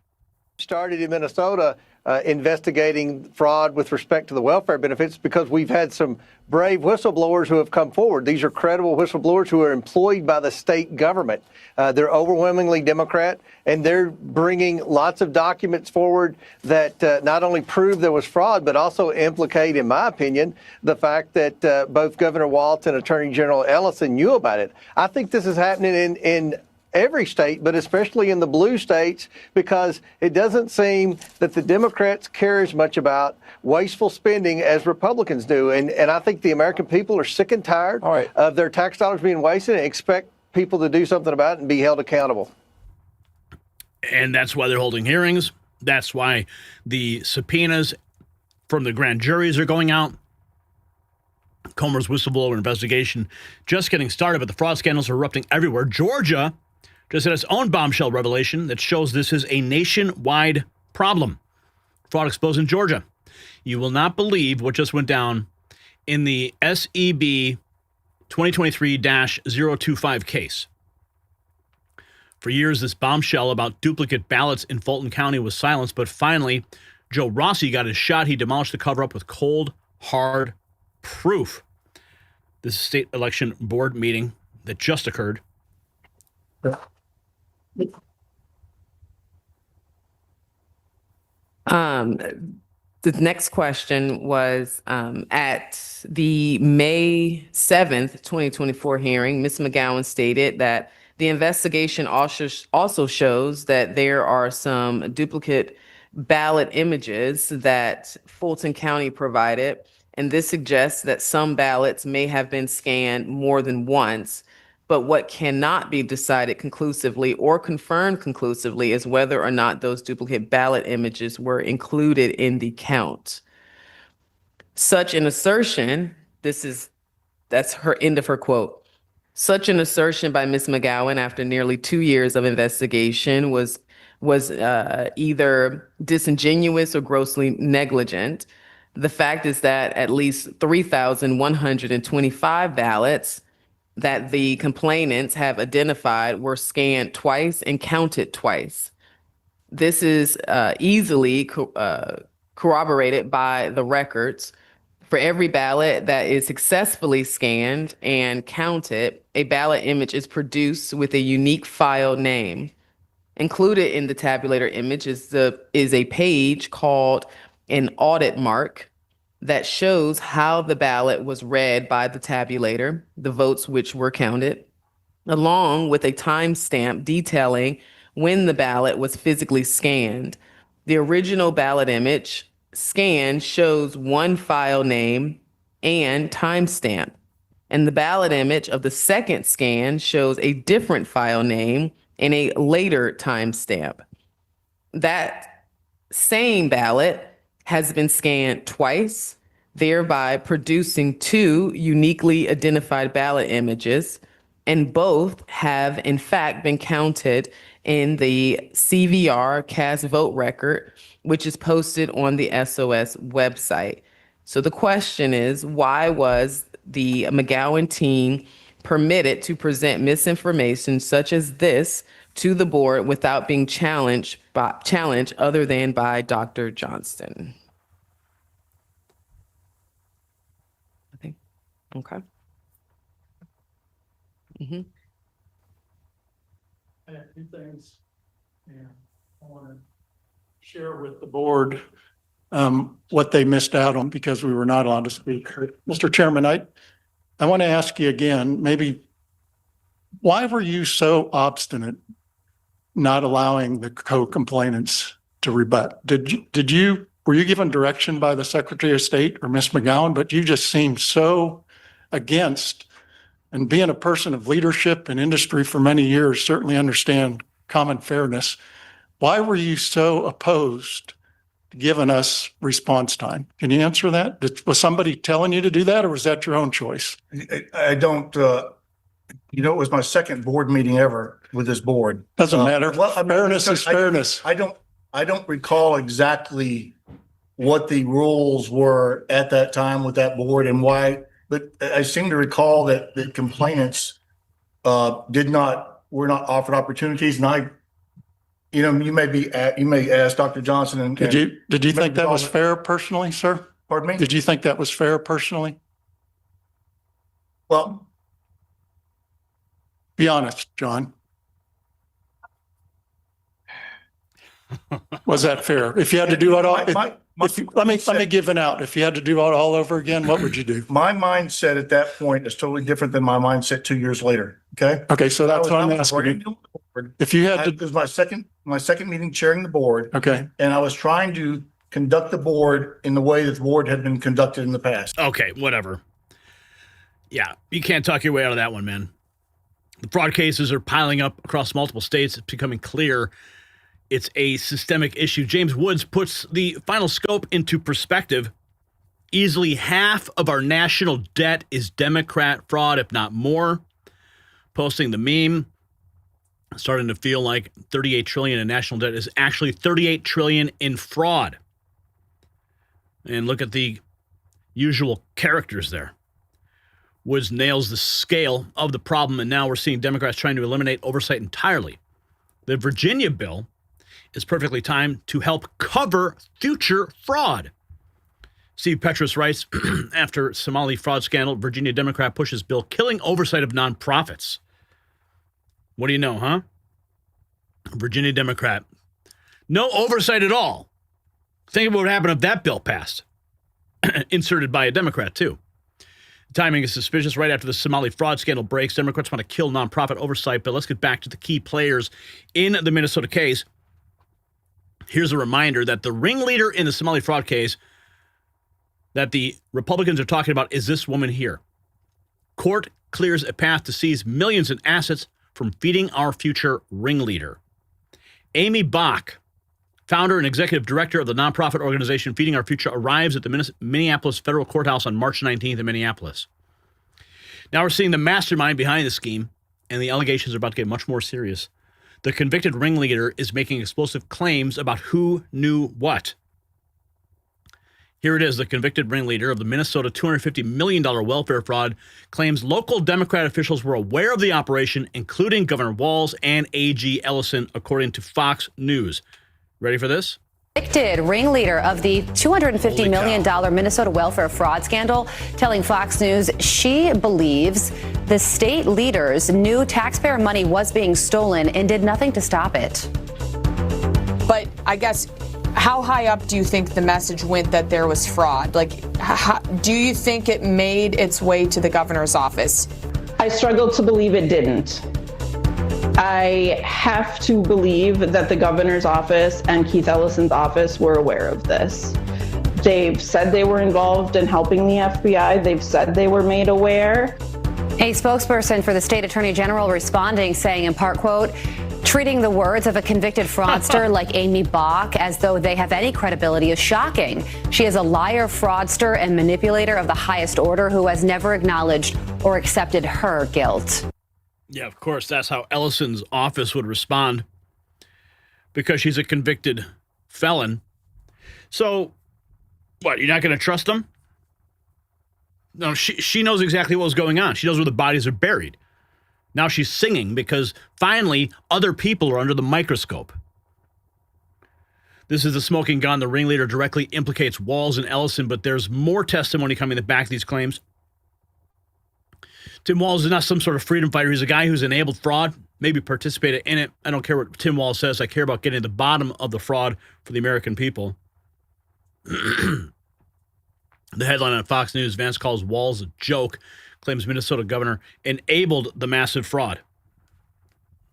Started in Minnesota investigating fraud with respect to the welfare benefits because we've had some brave whistleblowers who have come forward. These are credible whistleblowers who are employed by the state government. They're overwhelmingly Democrat, and they're bringing lots of documents forward that not only prove there was fraud, but also implicate, in my opinion, the fact that both Governor Walz and Attorney General Ellison knew about it. I think this is happening in every state, but especially in the blue states, because it doesn't seem that the Democrats care as much about wasteful spending as Republicans do. And I think the American people are sick and tired of their tax dollars being wasted and expect people to do something about it and be held accountable. And that's why they're holding hearings. That's why the subpoenas from the grand juries are going out. Comer's whistleblower investigation just getting started, but the fraud scandals are erupting everywhere. Georgia just had its own bombshell revelation that shows this is a nationwide problem. Fraud exposed in Georgia. You will not believe what just went down in the SEB 2023-025 case. For years, this bombshell about duplicate ballots in Fulton County was silenced, but finally, Joe Rossi got his shot. He demolished the cover-up with cold, hard proof. This is a state election board meeting that just occurred. The next question was at the May 7th, 2024 hearing, Ms. McGowan stated that the investigation also shows that there are some duplicate ballot images that Fulton County provided, and this suggests that some ballots may have been scanned more than once. But what cannot be decided conclusively or confirmed conclusively is whether or not those duplicate ballot images were included in the count. Such an assertion, that's her end of her quote. Such an assertion by Ms. McGowan after nearly 2 years of investigation was either disingenuous or grossly negligent. The fact is that at least 3,125 ballots that the complainants have identified were scanned twice and counted twice. This is easily corroborated by the records. For every ballot that is successfully scanned and counted, a ballot image is produced with a unique file name. Included in the tabulator image is a page called an audit mark that shows how the ballot was read by the tabulator, the votes which were counted, along with a timestamp detailing when the ballot was physically scanned. The original ballot image scan shows one file name and timestamp, and the ballot image of the second scan shows a different file name and a later timestamp. That same ballot has been scanned twice, thereby producing two uniquely identified ballot images, and both have in fact been counted in the CVR cast vote record, which is posted on the SOS website. So the question is, why was the McGowan team permitted to present misinformation such as this to the board without being challenged other than by Dr. Johnston? Okay. I have two things, and I want to share with the board what they missed out on because we were not allowed to speak. Mr. Chairman, I want to ask you again, maybe, why were you so obstinate not allowing the co-complainants to rebut? Were you given direction by the Secretary of State or Ms. McGowan, but you just seemed so against, and being a person of leadership and industry for many years, certainly understand common fairness. Why were you so opposed to giving us response time? Can you answer that? Was somebody telling you to do that, or was that your own choice? I don't You know, it was my second board meeting ever with this board. Doesn't matter. Well, I mean, Fairness is fairness. I don't recall exactly what the rules were at that time with that board and why, but I seem to recall that the complainants were not offered opportunities. And you may ask Dr. Johnson and Did you think that was fair personally, sir? Pardon me? Did you think that was fair personally? Well, be honest, John. Was that fair? If you had to do it all, let me give it out. If you had to do it all over again, what would you do? My mindset at that point is totally different than my mindset 2 years later. Okay. Okay. So that's what I'm asking you. If you had to, it was my second meeting chairing the board. Okay. And I was trying to conduct the board in the way that the board had been conducted in the past. Okay, whatever. Yeah, you can't talk your way out of that one, man. The fraud cases are piling up across multiple states. It's becoming clear it's a systemic issue. James Woods puts the final scope into perspective. Easily half of our national debt is Democrat fraud, if not more. Posting the meme, starting to feel like 38 trillion in national debt is actually 38 trillion in fraud. And look at the usual characters there. Woods nails the scale of the problem, and now we're seeing Democrats trying to eliminate oversight entirely. The Virginia bill is perfectly timed to help cover future fraud. Steve Petrus writes, after Somali fraud scandal, Virginia Democrat pushes bill killing oversight of nonprofits. What do you know, huh? Virginia Democrat. No oversight at all. Think of what would happen if that bill passed. Inserted by a Democrat, too. The timing is suspicious. Right after the Somali fraud scandal breaks, Democrats want to kill nonprofit oversight. But let's get back to the key players in the Minnesota case. Here's a reminder that the ringleader in the Somali fraud case that the Republicans are talking about is this woman here. Court clears a path to seize millions in assets from Feeding Our Future ringleader. Amy Bach, founder and executive director of the nonprofit organization Feeding Our Future, arrives at the Minneapolis federal courthouse on March 19th in Minneapolis. Now we're seeing the mastermind behind the scheme, and the allegations are about to get much more serious. The convicted ringleader is making explosive claims about who knew what. Here it is. The convicted ringleader of the Minnesota $250 million welfare fraud claims local Democrat officials were aware of the operation, including Governor Walz and AG Ellison, according to Fox News. Ready for this? Convicted ringleader of the $250 million Minnesota welfare fraud scandal, telling Fox News she believes the state leaders knew taxpayer money was being stolen and did nothing to stop it. But I guess, how high up do you think the message went that there was fraud? Like, do you think it made its way to the governor's office? I struggle to believe it didn't. I have to believe that the governor's office and Keith Ellison's office were aware of this. They've said they were involved in helping the FBI. They've said they were made aware. A spokesperson for the state attorney general responding, saying in part, quote, treating the words of a convicted fraudster like Amy Bach as though they have any credibility is shocking. She is a liar, fraudster, and manipulator of the highest order who has never acknowledged or accepted her guilt. Yeah, of course, that's how Ellison's office would respond, because she's a convicted felon. So, what, you're not going to trust him? No, she knows exactly what was going on. She knows where the bodies are buried. Now she's singing because finally other people are under the microscope. This is the smoking gun. The ringleader directly implicates Walz and Ellison, but there's more testimony coming to back these claims. Tim Walz is not some sort of freedom fighter. He's a guy who's enabled fraud, maybe participated in it. I don't care what Tim Walz says. I care about getting to the bottom of the fraud for the American people. The headline on Fox News, Vance calls Walz a joke, claims Minnesota governor enabled the massive fraud.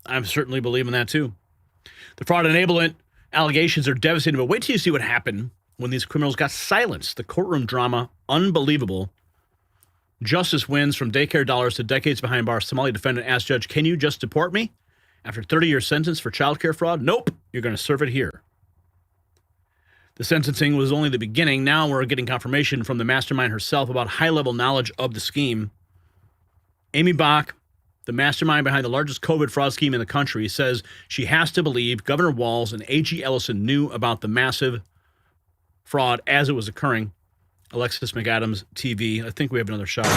I'm certainly believing that too. The fraud enablement allegations are devastating, but wait till you see what happened when these criminals got silenced. The courtroom drama, unbelievable. Justice wins from daycare dollars to decades behind bars. Somali defendant asked judge, can you just deport me after 30-year sentence for childcare fraud? Nope, you're going to serve it here. The sentencing was only the beginning. Now we're getting confirmation from the mastermind herself about high-level knowledge of the scheme. Amy Bach the mastermind behind the largest COVID fraud scheme in the country, says she has to believe Governor Walz and AG Ellison knew about the massive fraud as it was occurring. Alexis McAdams TV. I think we have another shot.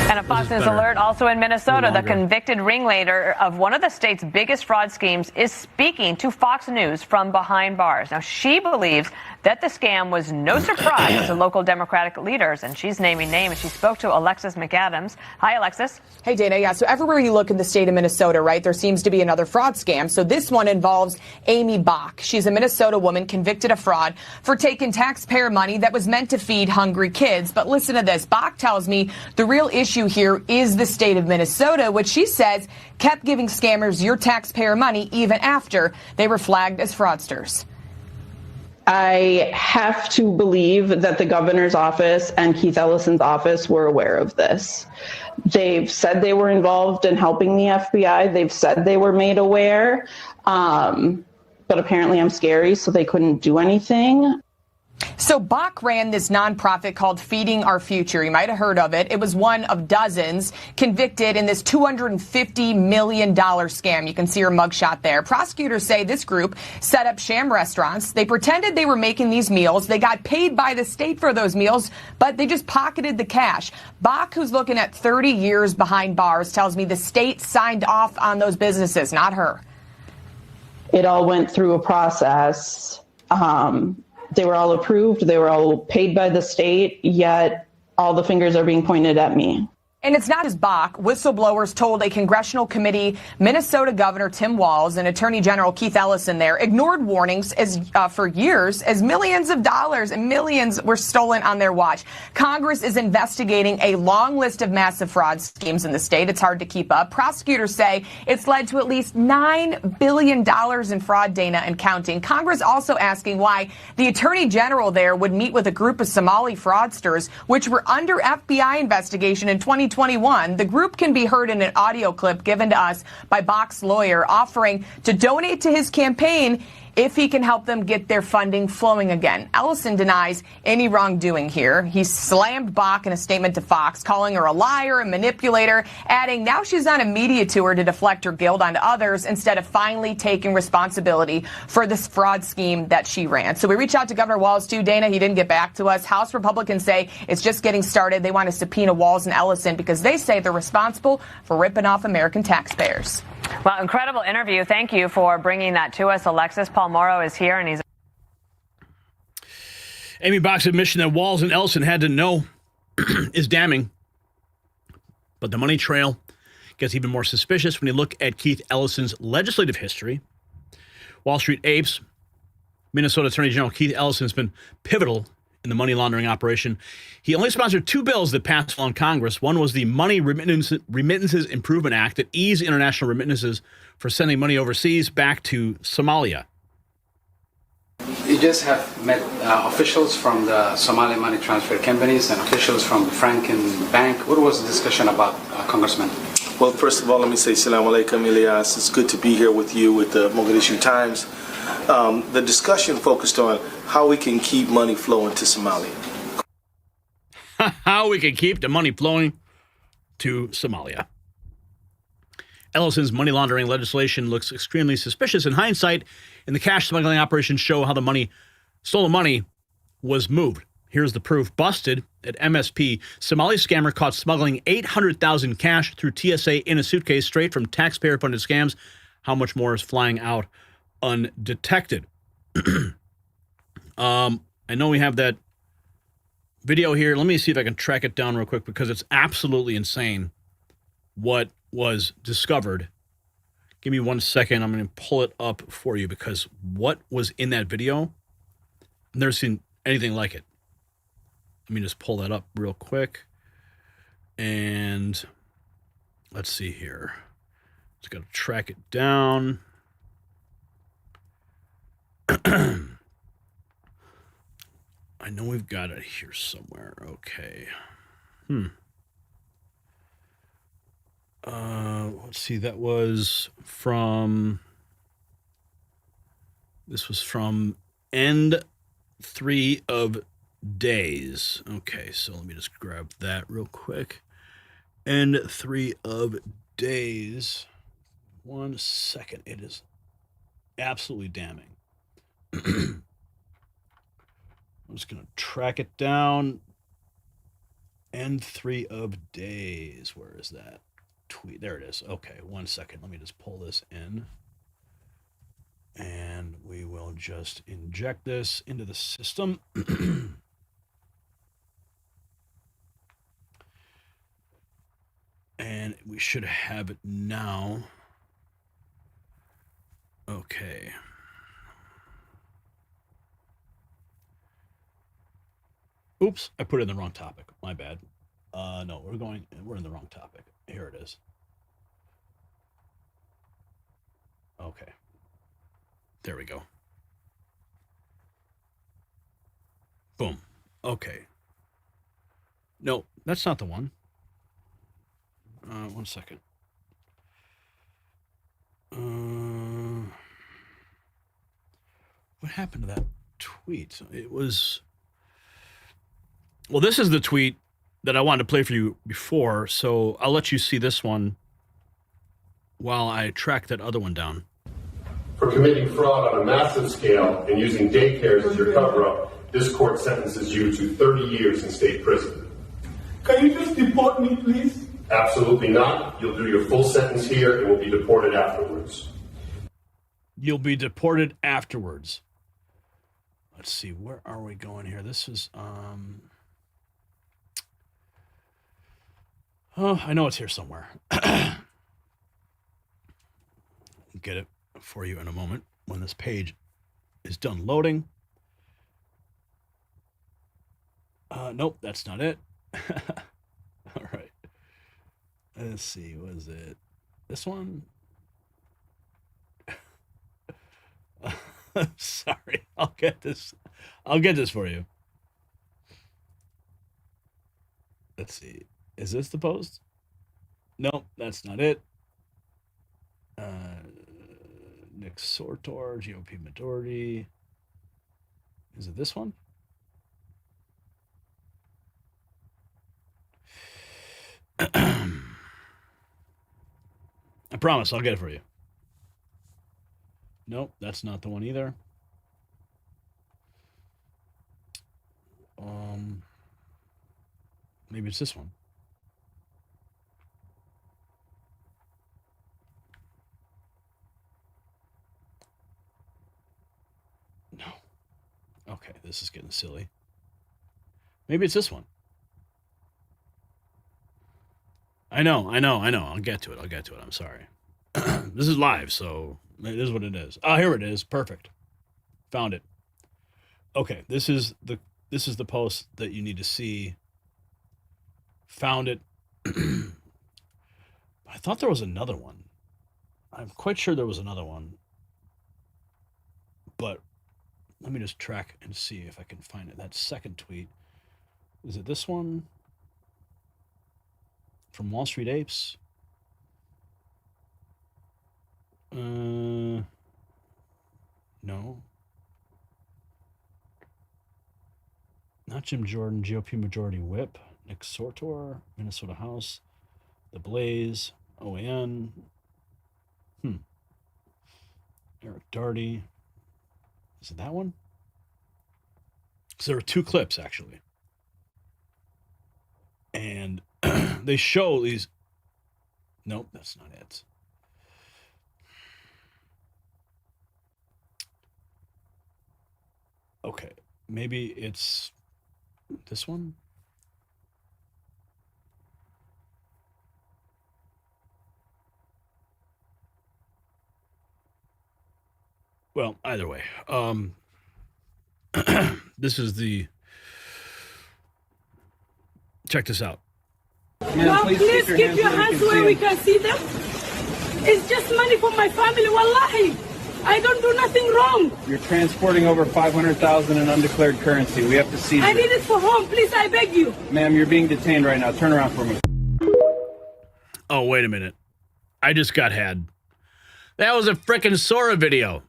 And a Fox News alert also in Minnesota. The convicted ringleader of one of the state's biggest fraud schemes is speaking to Fox News from behind bars. Now, she believes that the scam was no surprise to local Democratic leaders, and she's naming names. She spoke to Alexis McAdams. Hi, Alexis. Hey, Dana. Yeah, so everywhere you look in the state of Minnesota, right, there seems to be another fraud scam. So this one involves Amy Bach. She's a Minnesota woman convicted of fraud for taking taxpayer money that was meant to feed hungry kids. But listen to this. Bach tells me the real issue here is the state of Minnesota, which she says kept giving scammers your taxpayer money even after they were flagged as fraudsters. I have to believe that the governor's office and Keith Ellison's office were aware of this. They've said they were involved in helping the FBI. They've said they were made aware. But apparently I'm scary, so they couldn't do anything. So Bach ran this nonprofit called Feeding Our Future. You might have heard of it. It was one of dozens convicted in this $250 million scam. You can see her mugshot there. Prosecutors say this group set up sham restaurants. They pretended they were making these meals. They got paid by the state for those meals, but they just pocketed the cash. Bach, who's looking at 30 years behind bars, tells me the state signed off on those businesses, not her. It all went through a process. They were all approved. They were all paid by the state, yet all the fingers are being pointed at me. And it's not just Bach. Whistleblowers told a congressional committee Minnesota Governor Tim Walz and Attorney General Keith Ellison there ignored warnings for years as millions of dollars and millions were stolen on their watch. Congress is investigating a long list of massive fraud schemes in the state. It's hard to keep up. Prosecutors say it's led to at least $9 billion in fraud, Dana, and counting. Congress also asking why the Attorney General there would meet with a group of Somali fraudsters, which were under FBI investigation in 2021. The group can be heard in an audio clip given to us by Bach's lawyer offering to donate to his campaign if he can help them get their funding flowing again. Ellison denies any wrongdoing here. He slammed Bach in a statement to Fox, calling her a liar and manipulator, adding now she's on a media tour to deflect her guilt onto others instead of finally taking responsibility for this fraud scheme that she ran. So we reached out to Governor Walz too, Dana. He didn't get back to us. House Republicans say it's just getting started. They want to subpoena Walz and Ellison because they say they're responsible for ripping off American taxpayers. Well, incredible interview. Thank you for bringing that to us, Alexis. Paul Morrow is here, and he's... Amy Bach's admission that Walz and Ellison had to know is damning. But the money trail gets even more suspicious when you look at Keith Ellison's legislative history. Wall Street apes. Minnesota Attorney General Keith Ellison has been pivotal in the money laundering operation. He only sponsored two bills that passed along Congress. One was the Money Remittances Improvement Act that eased international remittances for sending money overseas back to Somalia. You just have met officials from the Somali money transfer companies and officials from the Franken Bank. What was the discussion about, Congressman? Well, first of all, let me say salam alaikum, Ilyas. It's good to be here with you with the Mogadishu Times. The discussion focused on how we can keep money flowing to Somalia. How we can keep the money flowing to Somalia. Ellison's money laundering legislation looks extremely suspicious in hindsight, and the cash smuggling operations show how the stolen money was moved. Here's the proof. Busted at MSP, Somali scammer caught smuggling $800,000 cash through TSA in a suitcase straight from taxpayer-funded scams. How much more is flying out undetected? I know we have that video here. Let me see if I can track it down real quick because it's absolutely insane what was discovered. Give me 1 second. I'm going to pull it up for you because what was in that video, I've never seen anything like it. Let me just pull that up real quick. And let's see here. Just got to track it down. I know we've got it here somewhere. Okay. Let's see. This was from End 3 of Days. Okay, so let me just grab that real quick. End 3 of days. 1 second. It is absolutely damning. I'm just going to track it down. N3 of days. Where is that tweet? There it is. Okay, 1 second. Let me just pull this in. And we will just inject this into the system. And we should have it now. Okay. Oops, I put it in the wrong topic. My bad. No, we're in the wrong topic. Here it is. Okay. There we go. Boom. Okay. No, that's not the one. 1 second. What happened to that tweet? It was... Well, this is the tweet that I wanted to play for you before, so I'll let you see this one while I track that other one down. For committing fraud on a massive scale and using daycares as your cover-up, this court sentences you to 30 years in state prison. Can you just deport me, please? Absolutely not. You'll do your full sentence here and will be deported afterwards. You'll be deported afterwards. Let's see, where are we going here? This is, oh, I know it's here somewhere. Get it for you in a moment when this page is done loading. Nope, that's not it. All right. Let's see, what is it? This one? Sorry, I'll get this for you. Let's see. Is this the post? Nope, that's not it. Nick Sortor, GOP majority. Is it this one? I promise I'll get it for you. Nope, that's not the one either. Maybe it's this one. No. Okay, this is getting silly. Maybe it's this one. I know. I'll get to it. I'm sorry. This is live, so it is what it is. Oh, here it is. Perfect. Found it. Okay, this is the post that you need to see. Found it. I thought there was another one. I'm quite sure there was another one. But let me just track and see if I can find it. That second tweet. Is it this one? From Wall Street Apes? No. Not Jim Jordan, GOP majority whip. Nick Sortor, Minnesota House. The Blaze, OAN. Eric Darty. Is it that one? Because there are two clips, actually. And they show these. Nope, that's not it. Okay, maybe it's this one. Well, either way, this is the. Check this out. Now, please keep your hands where we can see them. It's just money for my family. Wallahi, I don't do nothing wrong. You're transporting over 500,000 in undeclared currency. We have to seize I it. need it for home. Please, I beg you. Ma'am, you're being detained right now. Turn around for me. Oh, wait a minute. I just got had. That was a frickin' Sora video.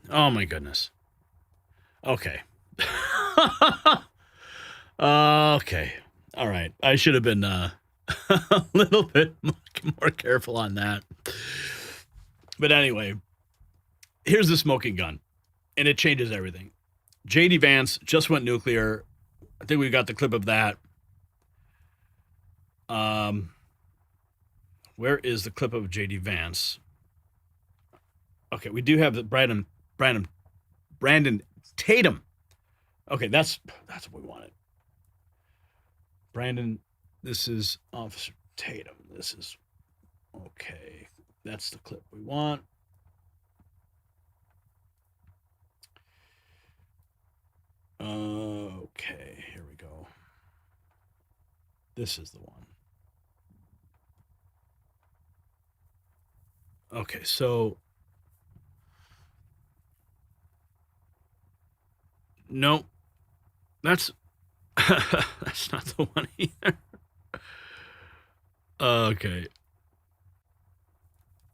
Oh, my goodness. Okay. Okay. All right. I should have been a little bit more careful on that. But anyway, here's the smoking gun, and it changes everything. J.D. Vance just went nuclear. I think we got the clip of that. Where is the clip of J.D. Vance? Okay, we do have the Brandon Tatum. Okay, that's what we wanted. Brandon, this is Officer Tatum. This is okay. That's the clip we want. Okay, here we go. This is the one. Okay, so no, that's that's not the one either. Okay.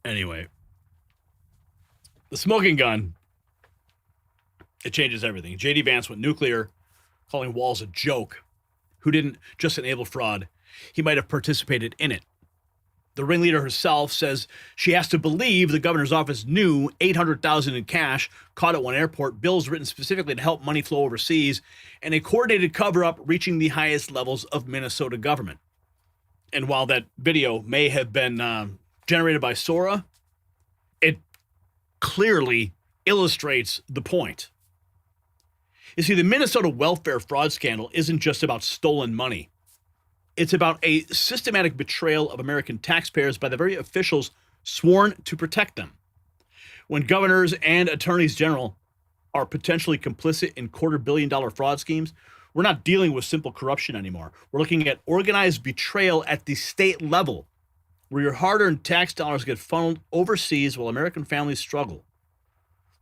Anyway, the smoking gun, it changes everything. J.D. Vance went nuclear, calling Walz a joke, who didn't just enable fraud, he might have participated in it. The ringleader herself says she has to believe the governor's office knew $800,000 in cash caught at one airport, bills written specifically to help money flow overseas, and a coordinated cover-up reaching the highest levels of Minnesota government. And while that video may have been generated by Sora, it clearly illustrates the point. You see, the Minnesota welfare fraud scandal isn't just about stolen money. It's about a systematic betrayal of American taxpayers by the very officials sworn to protect them. When governors and attorneys general are potentially complicit in $250 million fraud schemes, we're not dealing with simple corruption anymore. We're looking at organized betrayal at the state level, where your hard-earned tax dollars get funneled overseas while American families struggle.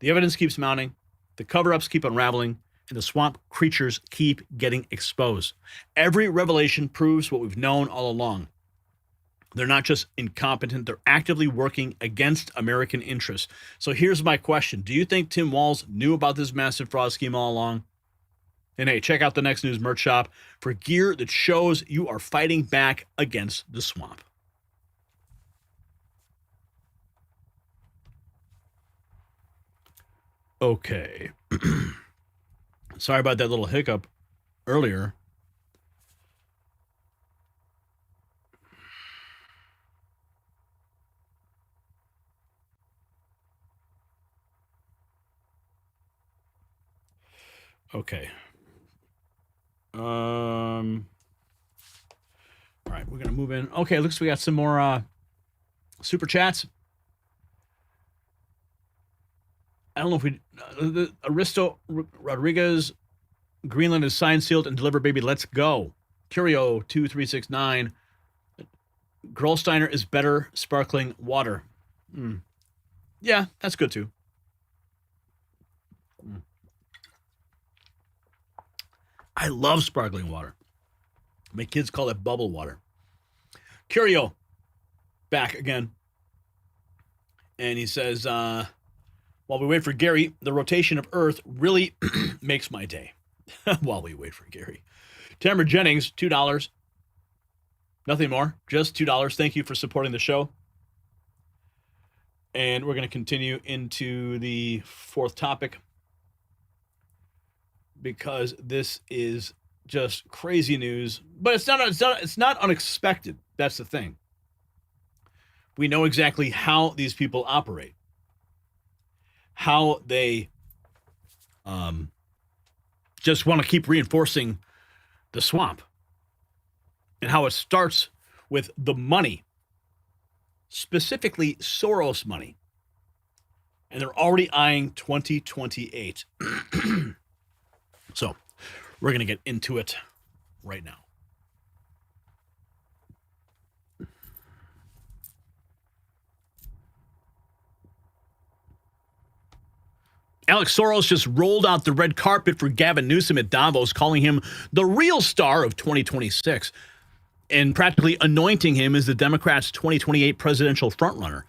The evidence keeps mounting, the cover-ups keep unraveling, and the swamp creatures keep getting exposed. Every revelation proves what we've known all along. They're not just incompetent, they're actively working against American interests. So here's my question. Do you think Tim Walz knew about this massive fraud scheme all along? And hey, check out the Next News merch shop for gear that shows you are fighting back against the swamp. Okay. Sorry about that little hiccup earlier. Okay. All right, we're gonna move in. Okay, looks like we got some more super chats. I don't know if we Aristo Rodriguez, Greenland is signed, sealed, and delivered, baby. Let's go. Curio 2369. Grolsteiner is better sparkling water. Yeah, that's good too. I love sparkling water. My kids call it bubble water. Curio, back again. And he says, while we wait for Gary, the rotation of Earth really makes my day. While we wait for Gary. Tamara Jennings, $2. Nothing more, just $2. Thank you for supporting the show. And we're going to continue into the fourth topic, because this is just crazy news, but it's not unexpected. That's the thing. We know exactly how these people operate, how they just want to keep reinforcing the swamp, and how it starts with the money, specifically Soros money. And they're already eyeing 2028. So we're going to get into it right now. Alex Soros just rolled out the red carpet for Gavin Newsom at Davos, calling him the real star of 2026 and practically anointing him as the Democrats' 2028 presidential frontrunner.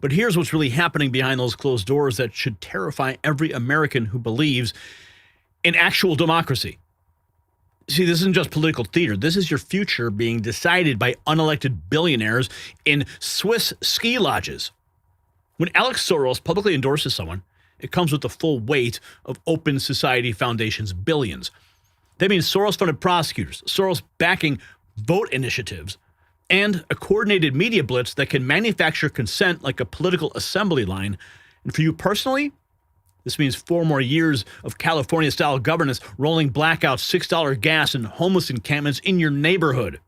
But here's what's really happening behind those closed doors that should terrify every American who believes in actual democracy. See, this isn't just political theater. This is your future being decided by unelected billionaires in Swiss ski lodges. When Alex Soros publicly endorses someone, it comes with the full weight of Open Society Foundation's billions. That means Soros-funded prosecutors, Soros backing vote initiatives, and a coordinated media blitz that can manufacture consent like a political assembly line. And for you personally, this means 4 more years of California-style governance, rolling blackouts, $6 gas, and homeless encampments in your neighborhood.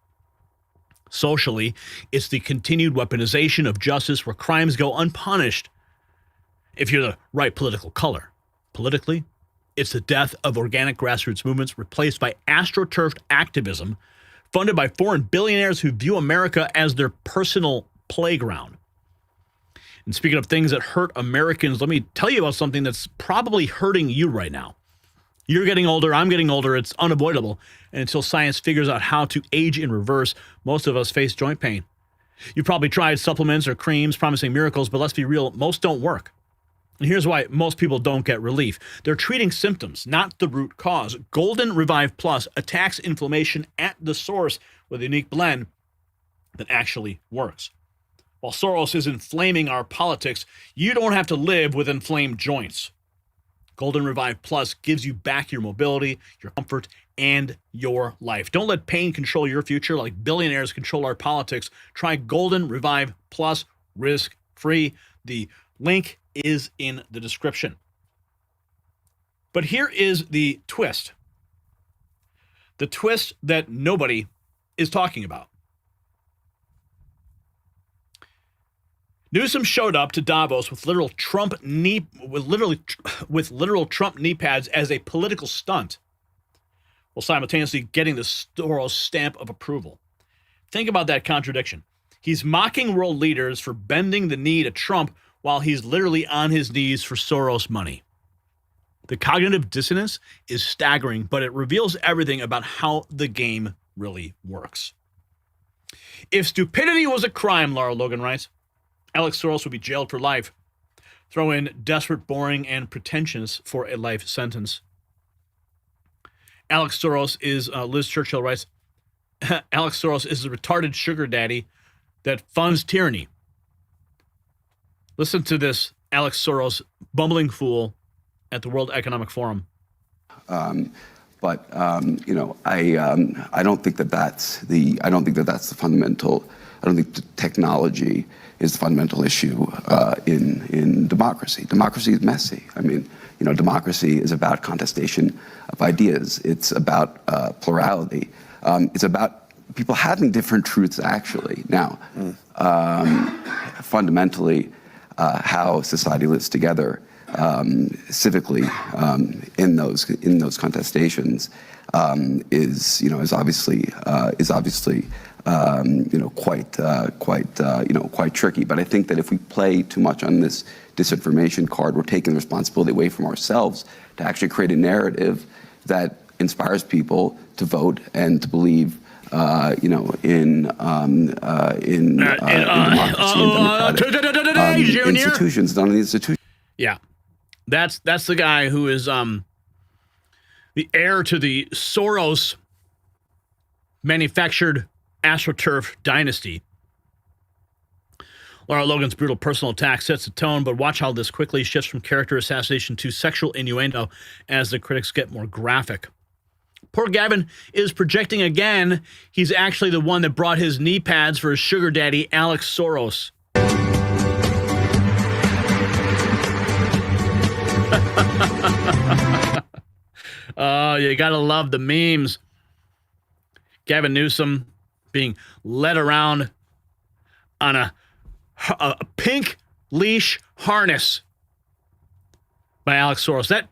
Socially, it's the continued weaponization of justice where crimes go unpunished if you're the right political color. Politically, it's the death of organic grassroots movements replaced by astroturfed activism funded by foreign billionaires who view America as their personal playground. And speaking of things that hurt Americans, let me tell you about something that's probably hurting you right now. You're getting older, I'm getting older, it's unavoidable. And until science figures out how to age in reverse, most of us face joint pain. You've probably tried supplements or creams promising miracles, but let's be real, most don't work. And here's why most people don't get relief. They're treating symptoms, not the root cause. Golden Revive Plus attacks inflammation at the source with a unique blend that actually works. While Soros is inflaming our politics, you don't have to live with inflamed joints. Golden Revive Plus gives you back your mobility, your comfort, and your life. Don't let pain control your future like billionaires control our politics. Try Golden Revive Plus risk-free. The link is in the description. But here is the twist. The twist that nobody is talking about. Newsom showed up to Davos with literal Trump knee pads as a political stunt, while simultaneously getting the Soros stamp of approval. Think about that contradiction. He's mocking world leaders for bending the knee to Trump while he's literally on his knees for Soros money. The cognitive dissonance is staggering, but it reveals everything about how the game really works. If stupidity was a crime, Laura Logan writes, Alex Soros would be jailed for life. Throw in desperate, boring, and pretentious for a life sentence. Alex Soros is, Liz Churchill writes, Alex Soros is a retarded sugar daddy that funds tyranny. Listen to this Alex Soros bumbling fool at the World Economic Forum. I don't think that that's the fundamental. I don't think technology is the fundamental issue in democracy. Democracy is messy. I mean, democracy is about contestation of ideas. It's about plurality. It's about people having different truths, actually. Now, fundamentally, how society lives together civically in those contestations is obviously quite tricky. But I think that if we play too much on this disinformation card, we're taking responsibility away from ourselves to actually create a narrative that inspires people to vote and to believe in democracy and democratic institutions, not only institutions. Yeah, that's the guy who is the heir to the Soros manufactured AstroTurf dynasty. Laura Logan's brutal personal attack sets the tone, but watch how this quickly shifts from character assassination to sexual innuendo as the critics get more graphic. Poor Gavin is projecting again. He's actually the one that brought his knee pads for his sugar daddy, Alex Soros. You gotta love the memes. Gavin Newsom being led around on a pink leash harness by Alex Soros. That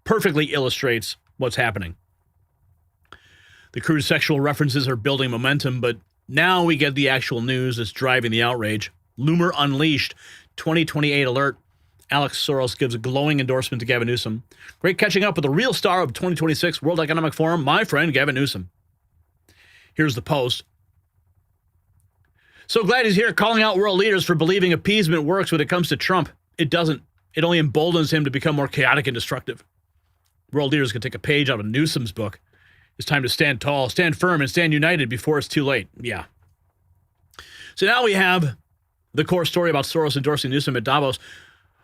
perfectly illustrates what's happening. The crude sexual references are building momentum, but now we get the actual news that's driving the outrage. Loomer Unleashed, 2028 alert. Alex Soros gives a glowing endorsement to Gavin Newsom. Great catching up with the real star of 2026 World Economic Forum, my friend Gavin Newsom. Here's the post. So glad he's here calling out world leaders for believing appeasement works when it comes to Trump. It doesn't. It only emboldens him to become more chaotic and destructive. World leaders can take a page out of Newsom's book. It's time to stand tall, stand firm, and stand united before it's too late. Yeah. So now we have the core story about Soros endorsing Newsom at Davos.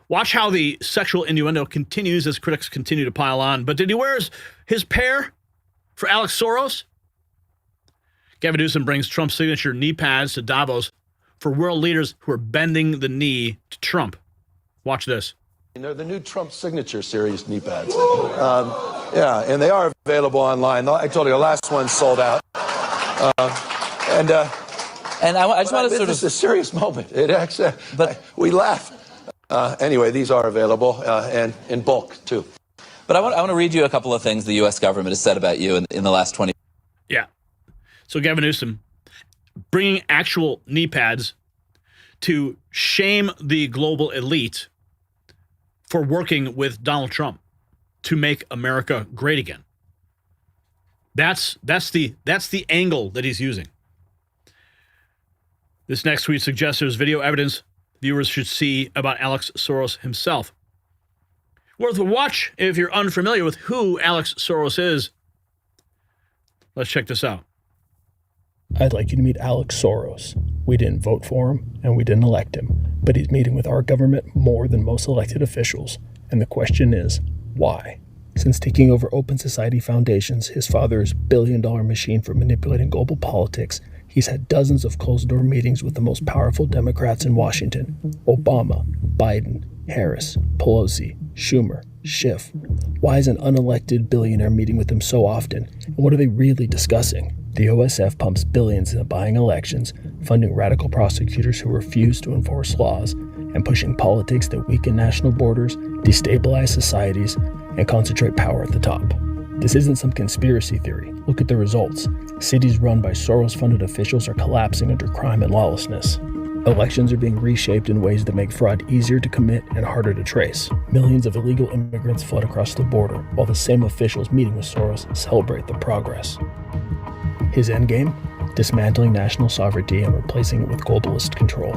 Watch how the sexual innuendo continues as critics continue to pile on. But did he wear his pair for Alex Soros? Gavin Newsom brings Trump's signature knee pads to Davos for world leaders who are bending the knee to Trump. Watch this. They're the new Trump signature series knee pads. Yeah, and they are available online. I told you the last one sold out. And I just want to sort of... It's a serious moment. It actually, but we laugh. Anyway, these are available and in bulk, too. But I want to read you a couple of things the U.S. government has said about you in the last 20. Yeah. So Gavin Newsom bringing actual knee pads to shame the global elite for working with Donald Trump to make America great again. That's the angle that he's using. This next tweet suggests there's video evidence viewers should see about Alex Soros himself. Worth a watch if you're unfamiliar with who Alex Soros is. Let's check this out. I'd like you to meet Alex Soros. We didn't vote for him, and we didn't elect him, but he's meeting with our government more than most elected officials. And the question is, why? Since taking over Open Society Foundations, his father's billion-dollar machine for manipulating global politics, he's had dozens of closed-door meetings with the most powerful Democrats in Washington: Obama, Biden, Harris, Pelosi, Schumer, Schiff. Why is an unelected billionaire meeting with them so often? And what are they really discussing? The OSF pumps billions into buying elections, funding radical prosecutors who refuse to enforce laws, and pushing politics that weaken national borders, destabilize societies, and concentrate power at the top. This isn't some conspiracy theory. Look at the results. Cities run by Soros-funded officials are collapsing under crime and lawlessness. Elections are being reshaped in ways that make fraud easier to commit and harder to trace. Millions of illegal immigrants flood across the border, while the same officials meeting with Soros celebrate the progress. His endgame? Dismantling national sovereignty and replacing it with globalist control.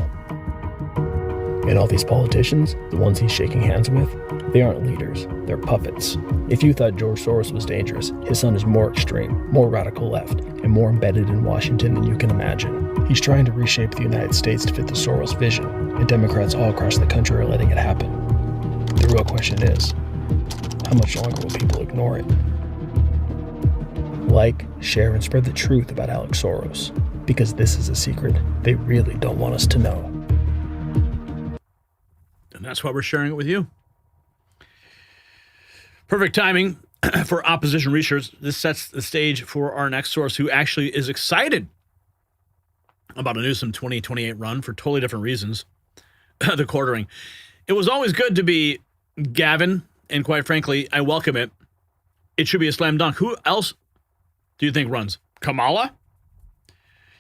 And all these politicians, the ones he's shaking hands with, they aren't leaders, they're puppets. If you thought George Soros was dangerous, his son is more extreme, more radical left, and more embedded in Washington than you can imagine. He's trying to reshape the United States to fit the Soros vision, and Democrats all across the country are letting it happen. The real question is, how much longer will people ignore it? Like, share, and spread the truth about Alex Soros, because this is a secret they really don't want us to know. And that's why we're sharing it with you. Perfect timing for opposition research. This sets the stage for our next source, who actually is excited about a Newsom 2028 run for totally different reasons. The quartering. It was always good to be Gavin, and quite frankly, I welcome it. It should be a slam dunk. Who else do you think runs? Kamala?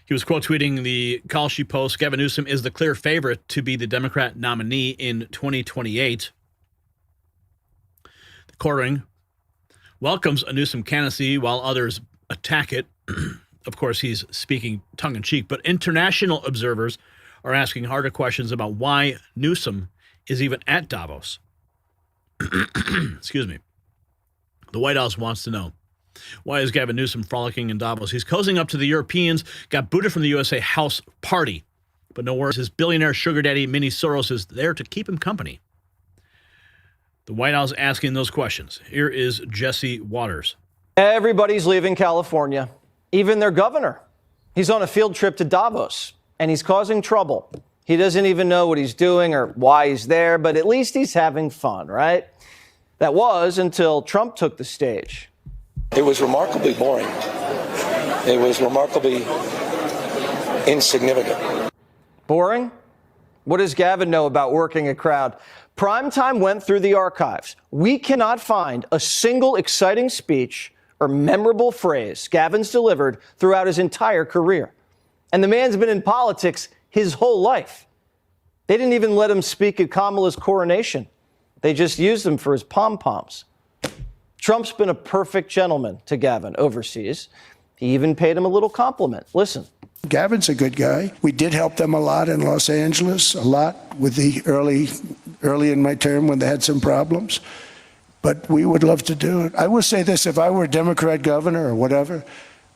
He was quote tweeting the Kalshi Post. Gavin Newsom is the clear favorite to be the Democrat nominee in 2028. The quartering welcomes a Newsom candidacy while others attack it. Of course, he's speaking tongue-in-cheek, but international observers are asking harder questions about why Newsom is even at Davos. Excuse me. The White House wants to know, why is Gavin Newsom frolicking in Davos? He's cozying up to the Europeans, got booted from the USA House party, but no worse, his billionaire sugar daddy, Mini Soros, is there to keep him company. The White House asking those questions. Here is Jesse Waters. Everybody's leaving California, even their governor. He's on a field trip to Davos, and he's causing trouble. He doesn't even know what he's doing or why he's there, but at least he's having fun, right? That was until Trump took the stage. It was remarkably boring. It was remarkably insignificant. Boring? What does Gavin know about working a crowd? Primetime went through the archives. We cannot find a single exciting speech or memorable phrase Gavin's delivered throughout his entire career. And the man's been in politics his whole life. They didn't even let him speak at Kamala's coronation. They just used him for his pom-poms. Trump's been a perfect gentleman to Gavin overseas. He even paid him a little compliment. Listen. Gavin's a good guy. We did help them a lot in Los Angeles, a lot with the early in my term when they had some problems. but we would love to do it. I will say this, if I were a Democrat governor or whatever,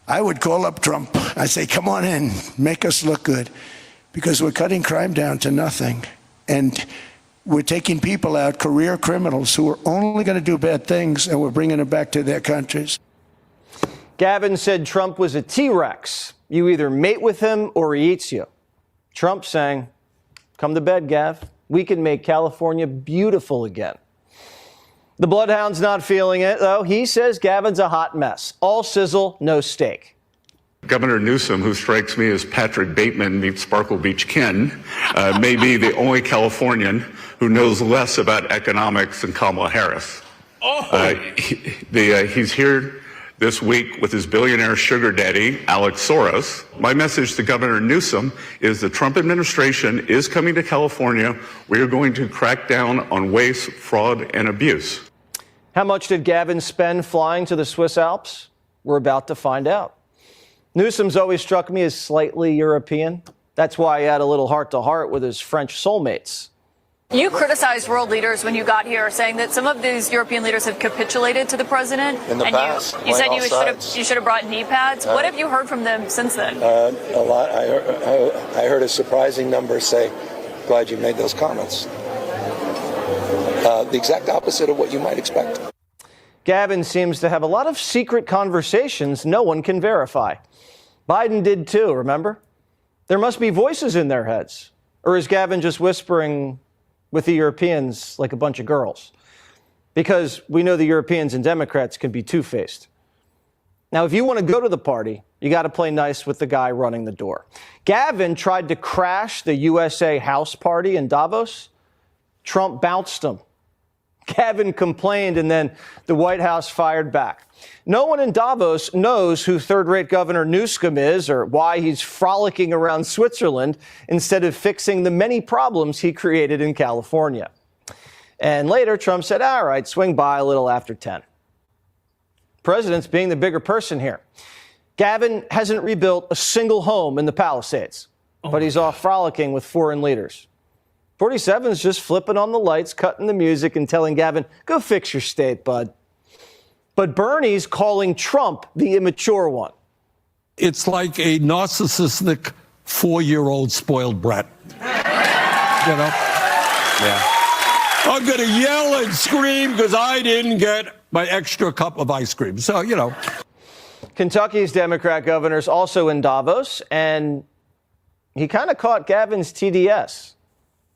I would call up Trump. I'd say, come on in, make us look good, because we're cutting crime down to nothing. And we're taking people out, career criminals who are only going to do bad things, and we're bringing them back to their countries. Gavin said Trump was a T-Rex. You either mate with him or he eats you. Trump saying, come to bed, Gav. We can make California beautiful again. The Bloodhound's not feeling it, though. He says Gavin's a hot mess. All sizzle, no steak. Governor Newsom, who strikes me as Patrick Bateman meets Sparkle Beach Ken, may be the only Californian who knows less about economics than Kamala Harris. He's here this week with his billionaire sugar daddy, Alex Soros. My message to Governor Newsom is the Trump administration is coming to California. We are going to crack down on waste, fraud, and abuse. How much did Gavin spend flying to the Swiss Alps? We're about to find out. Newsom's always struck me as slightly European. That's why he had a little heart-to-heart with his French soulmates. You criticized world leaders when you got here, saying that some of these European leaders have capitulated to the president. In the past. You said you should have brought knee pads. What have you heard from them since then? A lot. I heard a surprising number say, glad you made those comments. The exact opposite of what you might expect. Gavin seems to have a lot of secret conversations no one can verify. Biden did too, remember? There must be voices in their heads. Or is Gavin just whispering with the Europeans like a bunch of girls? Because we know the Europeans and Democrats can be two-faced. Now, if you want to go to the party, you got to play nice with the guy running the door. Gavin tried to crash the USA House party in Davos. Trump bounced him. Gavin complained, and then the White House fired back. No one in Davos knows who third-rate Governor Newsom is or why he's frolicking around Switzerland instead of fixing the many problems he created in California. And later, Trump said, all right, swing by a little after 10. President's being the bigger person here. Gavin hasn't rebuilt a single home in the Palisades, but he's off frolicking with foreign leaders. 47's just flipping on the lights, cutting the music, and telling Gavin, go fix your state, bud. But Bernie's calling Trump the immature one. It's like a narcissistic 4-year-old spoiled brat. You know? Yeah. I'm going to yell and scream because I didn't get my extra cup of ice cream. So, you know. Kentucky's Democrat governor's also in Davos, and he kind of caught Gavin's TDS.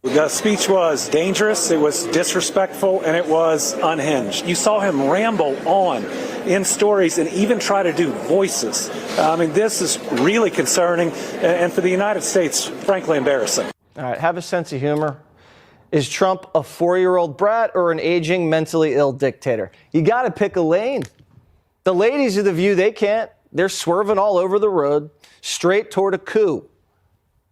The speech was dangerous, it was disrespectful, and it was unhinged. You saw him ramble on in stories and even try to do voices. I mean, this is really concerning, and for the United States, frankly, embarrassing. All right, have a sense of humor. Is Trump a 4-year-old brat or an aging, mentally ill dictator? You got to pick a lane. The ladies of the view, they can't. They're swerving all over the road, straight toward a coup.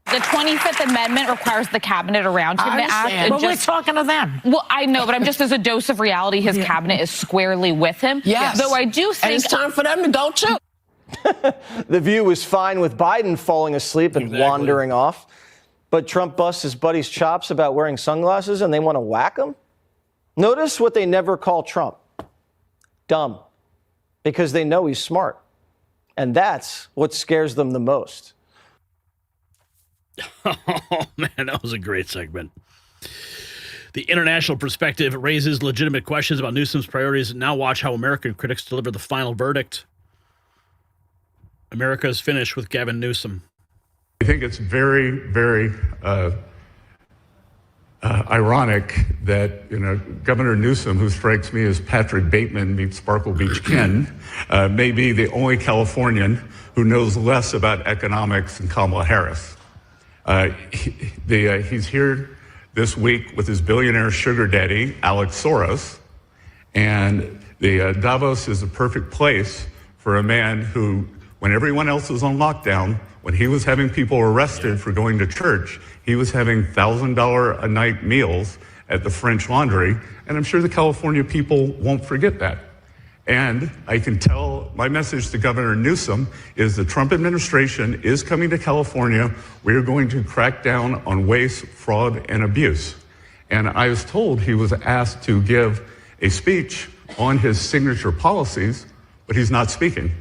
The 25th Amendment requires the cabinet around him to act. But we're talking to them. Well, I know, but I'm just as a dose of reality, his cabinet is squarely with him. Yes. Though I do think... And it's time for them to go, too. The View was fine with Biden falling asleep and wandering off. But Trump busts his buddy's chops about wearing sunglasses and they want to whack him? Notice what they never call Trump. Dumb. Because they know he's smart. And that's what scares them the most. Oh, man, that was a great segment. The international perspective raises legitimate questions about Newsom's priorities. Now watch how American critics deliver the final verdict. America is finished with Gavin Newsom. I think it's very, very ironic that, Governor Newsom, who strikes me as Patrick Bateman meets Sparkle Beach Ken, may be the only Californian who knows less about economics than Kamala Harris. He's here this week with his billionaire sugar daddy, Alex Soros, and Davos is a perfect place for a man who, when everyone else was on lockdown, when he was having people arrested for going to church, he was having $1,000 a night meals at the French Laundry, and I'm sure the California people won't forget that. And I can tell my message to Governor Newsom is the Trump administration is coming to California. We are going to crack down on waste, fraud, and abuse. And I was told he was asked to give a speech on his signature policies, but he's not speaking.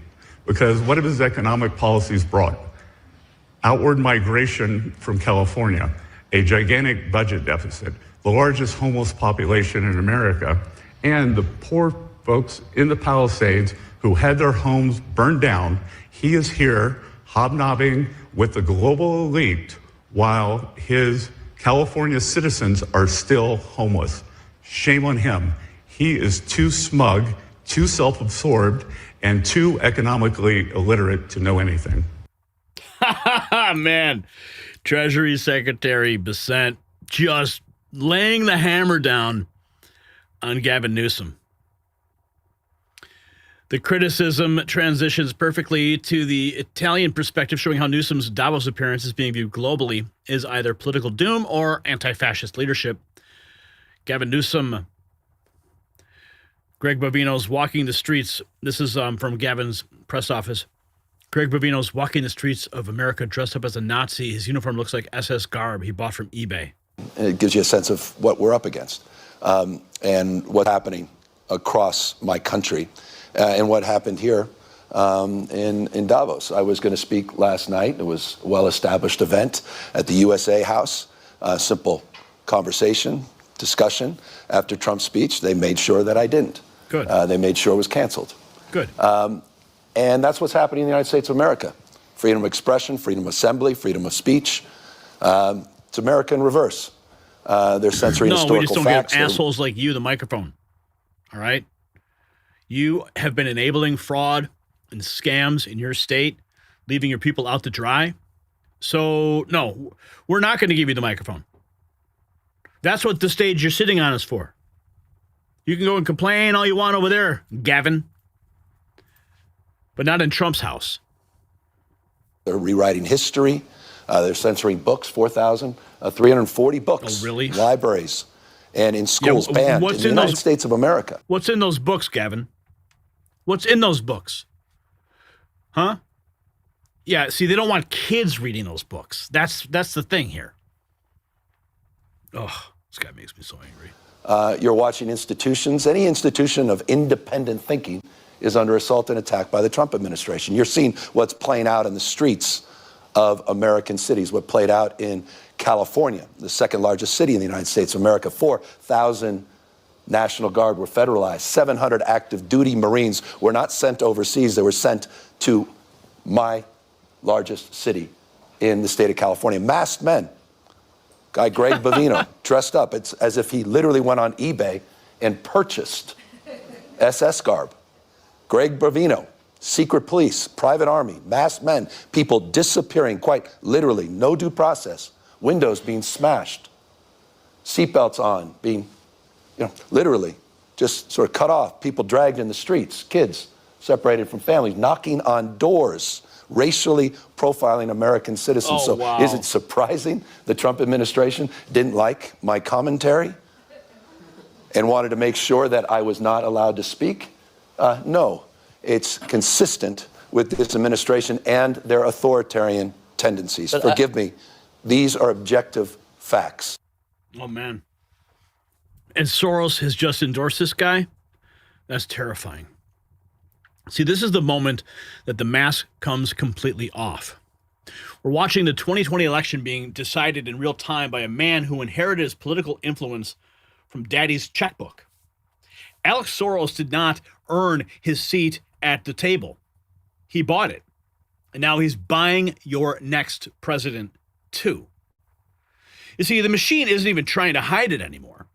Because what have his economic policies brought? Outward migration from California, a gigantic budget deficit, the largest homeless population in America, and the poor folks in the Palisades who had their homes burned down. He is here hobnobbing with the global elite while his California citizens are still homeless. Shame on him. He is too smug, too self-absorbed, and too economically illiterate to know anything. Man, Treasury Secretary Bissett just laying the hammer down on Gavin Newsom. The criticism transitions perfectly to the Italian perspective, showing how Newsom's Davos appearance is being viewed globally is either political doom or anti-fascist leadership. Gavin Newsom, Greg Bovino's walking the streets. This is from Gavin's press office. Greg Bovino's walking the streets of America dressed up as a Nazi. His uniform looks like SS garb he bought from eBay. It gives you a sense of what we're up against and what's happening across my country and what happened here in Davos. I was going to speak last night. It was a well-established event at the USA House. Simple conversation, discussion. After Trump's speech, they made sure that I didn't. Good. They made sure it was canceled. Good. And that's what's happening in the United States of America. Freedom of expression, freedom of assembly, freedom of speech. It's America in reverse. They're censoring historical facts. No, we just don't give assholes like you the microphone. All right? You have been enabling fraud and scams in your state, leaving your people out to dry. So, no, we're not going to give you the microphone. That's what the stage you're sitting on is for. You can go and complain all you want over there, Gavin. But not in Trump's house. They're rewriting history. They're censoring books, 4,340 books. Oh, really? Libraries and in schools banned in the United States of America. What's in those books, Gavin? What's in those books? Huh? Yeah, see, they don't want kids reading those books. That's the thing here. Oh, this guy makes me so angry. You're watching institutions. Any institution of independent thinking is under assault and attack by the Trump administration. You're seeing what's playing out in the streets of American cities, what played out in California, the second largest city in the United States of America. 4,000 National Guard were federalized. 700 active duty Marines were not sent overseas. They were sent to my largest city in the state of California. Masked men. Guy Greg Bovino, dressed up. It's as if he literally went on eBay and purchased SS garb. Greg Bovino, secret police, private army, masked men, people disappearing, quite literally, no due process, windows being smashed, seatbelts on, being, literally just sort of cut off, people dragged in the streets, kids separated from families, knocking on doors, racially profiling American citizens. Oh, wow. Is it surprising the Trump administration didn't like my commentary and wanted to make sure that I was not allowed to speak? No, it's consistent with this administration and their authoritarian tendencies. But forgive me, these are objective facts. Oh, man. And Soros has just endorsed this guy? That's terrifying. See, this is the moment that the mask comes completely off. We're watching the 2020 election being decided in real time by a man who inherited his political influence from daddy's checkbook. Alex Soros did not earn his seat at the table. He bought it. And now he's buying your next president, too. You see, the machine isn't even trying to hide it anymore.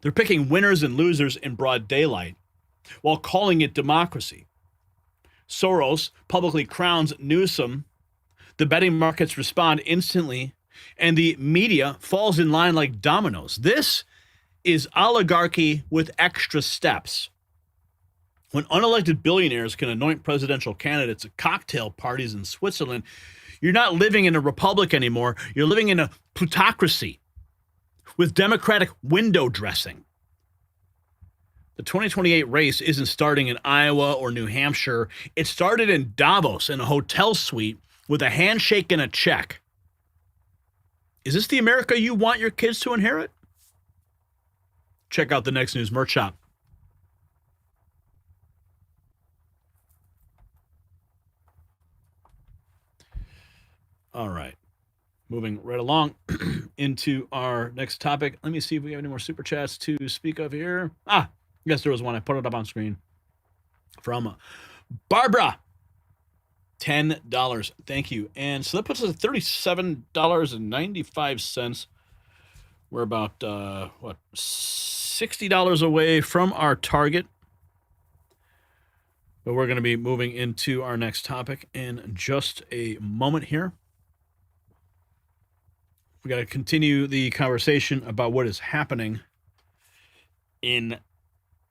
They're picking winners and losers in broad daylight while calling it democracy. Soros publicly crowns Newsom. The betting markets respond instantly, and the media falls in line like dominoes. This is oligarchy with extra steps. When unelected billionaires can anoint presidential candidates at cocktail parties in Switzerland, you're not living in a republic anymore. You're living in a plutocracy with democratic window dressing. The 2028 race isn't starting in Iowa or New Hampshire. It started in Davos in a hotel suite with a handshake and a check. Is this the America you want your kids to inherit? Check out the Next News merch shop. All right. Moving right along into our next topic. Let me see if we have any more super chats to speak of here. Yes, there was one. I put it up on screen from Barbara. $10. Thank you. And so that puts us at $37.95. We're about, $60 away from our target. But we're going to be moving into our next topic in just a moment here. We got to continue the conversation about what is happening in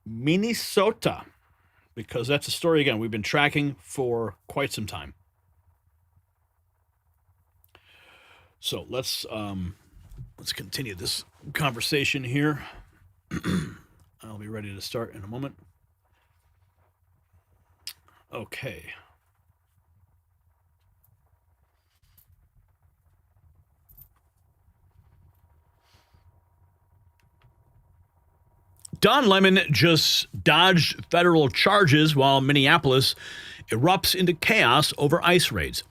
Minnesota, because that's a story, again, we've been tracking for quite some time. So let's continue this conversation here. I'll be ready to start in a moment. Okay. Don Lemon just dodged federal charges while Minneapolis erupts into chaos over ICE raids.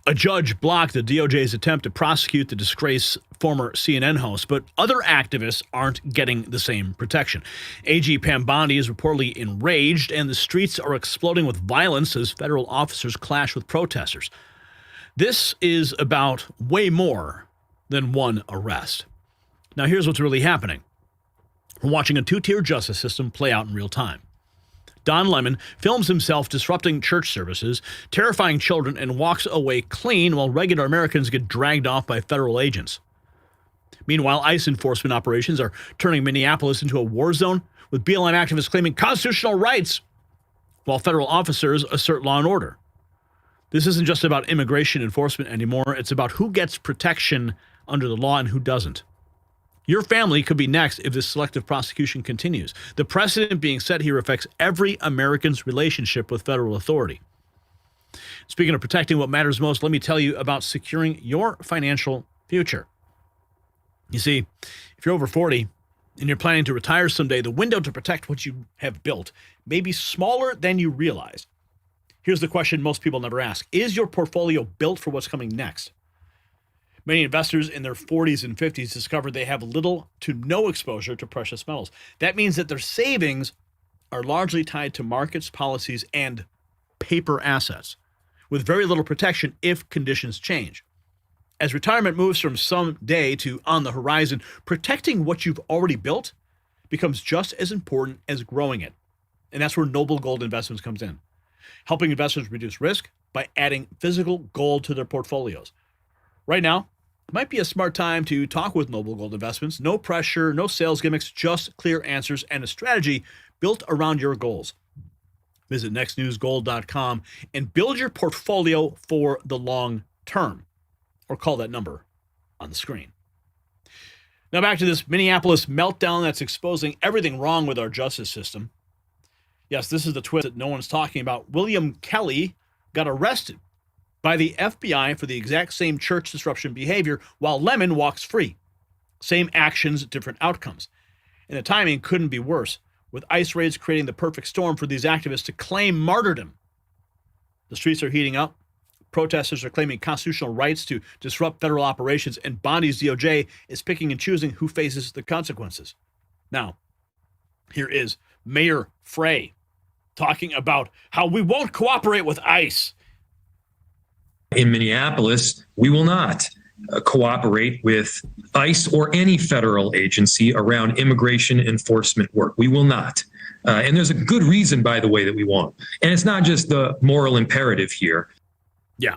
A judge blocked the DOJ's attempt to prosecute the disgraced former CNN host, but other activists aren't getting the same protection. AG Pam Bondi is reportedly enraged, and the streets are exploding with violence as federal officers clash with protesters. This is about way more than one arrest. Now, here's what's really happening. We're watching a two-tier justice system play out in real time. Don Lemon films himself disrupting church services, terrifying children, and walks away clean while regular Americans get dragged off by federal agents. Meanwhile, ICE enforcement operations are turning Minneapolis into a war zone, with BLM activists claiming constitutional rights, while federal officers assert law and order. This isn't just about immigration enforcement anymore. It's about who gets protection under the law and who doesn't. Your family could be next if this selective prosecution continues. The precedent being set here affects every American's relationship with federal authority. Speaking of protecting what matters most, let me tell you about securing your financial future. You see, if you're over 40 and you're planning to retire someday, the window to protect what you have built may be smaller than you realize. Here's the question most people never ask. Is your portfolio built for what's coming next? Many investors in their 40s and 50s discovered they have little to no exposure to precious metals. That means that their savings are largely tied to markets, policies, and paper assets, with very little protection if conditions change. As retirement moves from someday to on the horizon, protecting what you've already built becomes just as important as growing it. And that's where Noble Gold Investments comes in, helping investors reduce risk by adding physical gold to their portfolios. Right now, it might be a smart time to talk with Noble Gold Investments. No pressure, no sales gimmicks, just clear answers and a strategy built around your goals. Visit nextnewsgold.com and build your portfolio for the long term, or call that number on the screen. Now back to this Minneapolis meltdown that's exposing everything wrong with our justice system. Yes, this is the twist that no one's talking about. William Kelly got arrested by the FBI for the exact same church disruption behavior, while Lemon walks free. Same actions, different outcomes. And the timing couldn't be worse, with ICE raids creating the perfect storm for these activists to claim martyrdom. The streets are heating up. Protesters are claiming constitutional rights to disrupt federal operations, and Bondi's DOJ is picking and choosing who faces the consequences. Now, here is Mayor Frey talking about how we won't cooperate with ICE. In Minneapolis, we will not cooperate with ICE or any federal agency around immigration enforcement work. We will not. And there's a good reason, by the way, that we won't. And it's not just the moral imperative here. Yeah.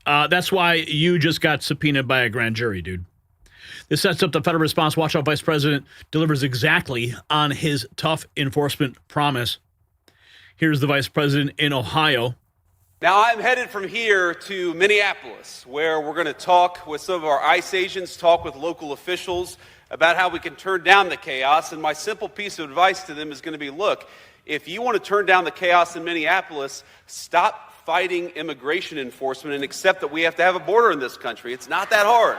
That's why you just got subpoenaed by a grand jury, dude. This sets up the federal response. Watch out, Vice President delivers exactly on his tough enforcement promise. Here's the Vice President in Ohio. Now, I'm headed from here to Minneapolis, where we're going to talk with some of our ICE agents, talk with local officials about how we can turn down the chaos. And my simple piece of advice to them is going to be, look, if you want to turn down the chaos in Minneapolis, stop fighting immigration enforcement and accept that we have to have a border in this country. It's not that hard.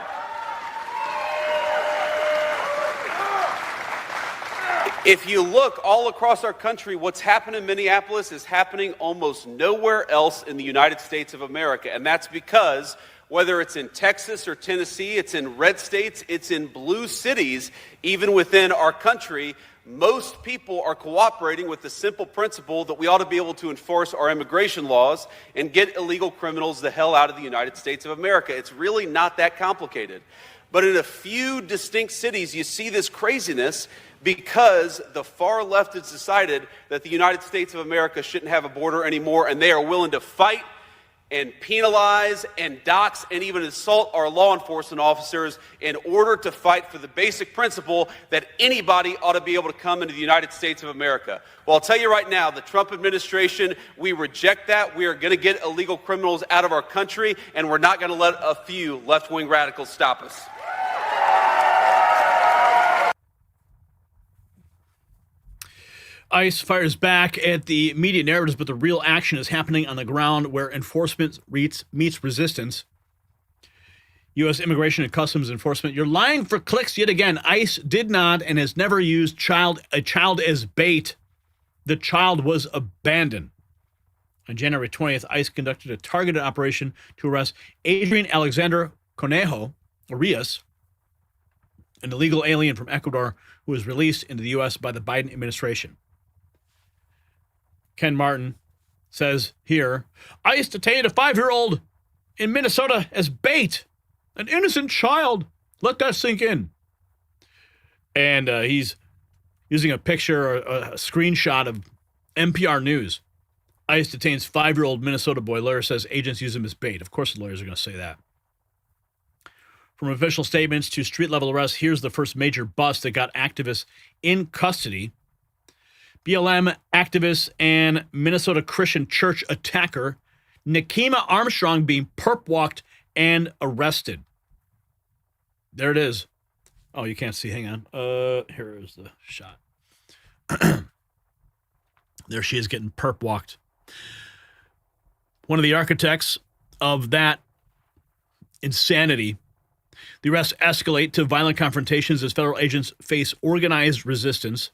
If you look all across our country, what's happened in Minneapolis is happening almost nowhere else in the United States of America. And that's because Whether it's in Texas or Tennessee, it's in red states, it's in blue cities, even within our country, most people are cooperating with the simple principle that we ought to be able to enforce our immigration laws and get illegal criminals the hell out of the United States of America. It's really not that complicated. But in a few distinct cities, you see this craziness because the far left has decided that the United States of America shouldn't have a border anymore, and they are willing to fight and penalize and dox and even assault our law enforcement officers in order to fight for the basic principle that anybody ought to be able to come into the United States of America. Well, I'll tell you right now, the Trump administration, we reject that. We are going to get illegal criminals out of our country, and we're not going to let a few left-wing radicals stop us. ICE fires back at the media narratives, but the real action is happening on the ground where enforcement meets resistance. U.S. Immigration and Customs Enforcement, you're lying for clicks yet again. ICE did not and has never used a child as bait. The child was abandoned. On January 20th, ICE conducted a targeted operation to arrest Adrian Alexander Conejo Arias, an illegal alien from Ecuador who was released into the U.S. by the Biden administration. Ken Martin says here, ICE detained a 5-year-old in Minnesota as bait. An innocent child. Let that sink in. And he's using a picture, a screenshot of NPR News. ICE detains 5-year-old Minnesota boy. Lawyer says agents use him as bait. Of course the lawyers are going to say that. From official statements to street-level arrests, here's the first major bust that got activists in custody. BLM activist and Minnesota Christian Church attacker Nekima Armstrong being perp-walked and arrested. There it is. Oh, you can't see. Hang on. Here is the shot. There she is getting perp-walked. One of the architects of that insanity. The arrests escalate to violent confrontations as federal agents face organized resistance.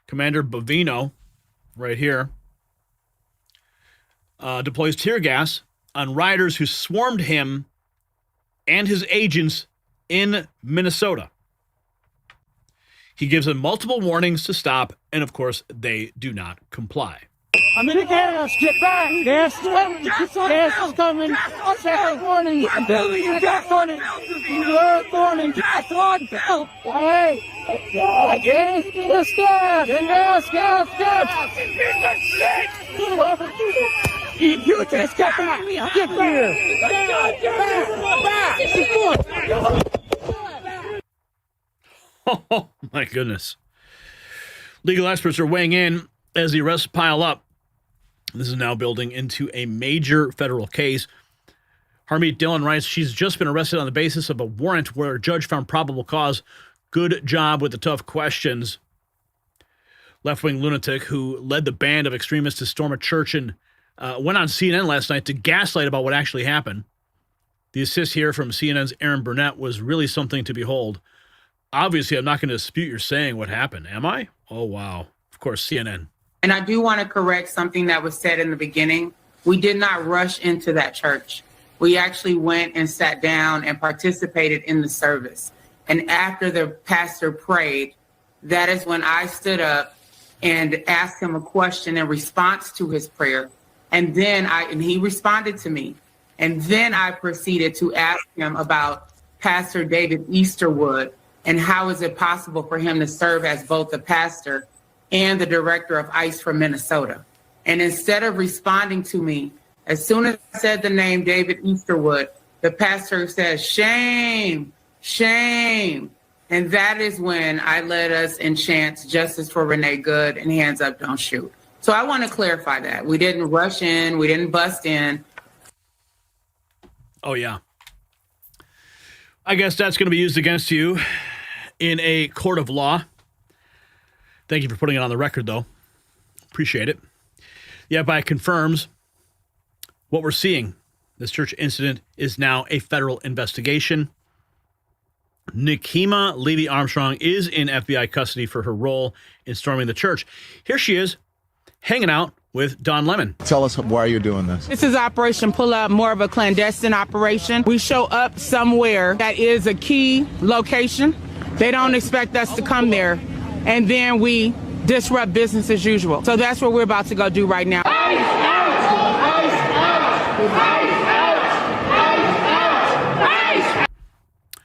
Commander Bovino, right here, deploys tear gas on rioters who swarmed him and his agents in Minnesota. He gives them multiple warnings to stop, and of course, they do not comply. I'm in the gas. Get back. Gas is coming. Gas is coming. Second warning. I'm telling you, gas warning. Third warning. Gas on. Help. Hey. Gas. Gas. Gas. Gas. Gas. You just get back. Get back. Oh, my goodness. Legal experts are weighing in as the arrests pile up. This is now building into a major federal case. Harmeet Dillon writes, she's just been arrested on the basis of a warrant where a judge found probable cause. Good job with the tough questions. Left-wing lunatic who led the band of extremists to storm a church and went on CNN last night to gaslight about what actually happened. The assist here from CNN's Aaron Burnett was really something to behold. Obviously, I'm not going to dispute your saying what happened, am I? Oh, wow. Of course, CNN. And I do want to correct something that was said in the beginning. We did not rush into that church. We actually went and sat down and participated in the service. And after the pastor prayed, that is when I stood up and asked him a question in response to his prayer. And then he responded to me. And then I proceeded to ask him about Pastor David Easterwood and how is it possible for him to serve as both the pastor and the director of ICE for Minnesota. And instead of responding to me, as soon as I said the name David Easterwood, the pastor says, shame, shame. And that is when I led us in chants, justice for Renee Good and hands up, don't shoot. So I want to clarify that. We didn't rush in. We didn't bust in. Oh, yeah. I guess that's going to be used against you in a court of law. Thank you for putting it on the record, though. Appreciate it. The FBI confirms what we're seeing. This church incident is now a federal investigation. Nekima Levy Armstrong is in FBI custody for her role in storming the church. Here she is, hanging out with Don Lemon. Tell us why you're doing this. This is Operation Pull Up, more of a clandestine operation. We show up somewhere that is a key location. They don't expect us to come there, and then we disrupt business as usual. So that's what we're about to go do right now.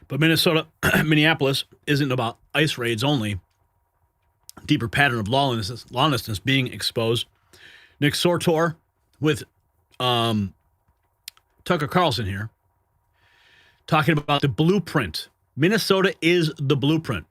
But Minneapolis isn't about ICE raids only. Deeper pattern of lawlessness being exposed. Nick Sortor with Tucker Carlson here, talking about the blueprint. Minnesota is the blueprint.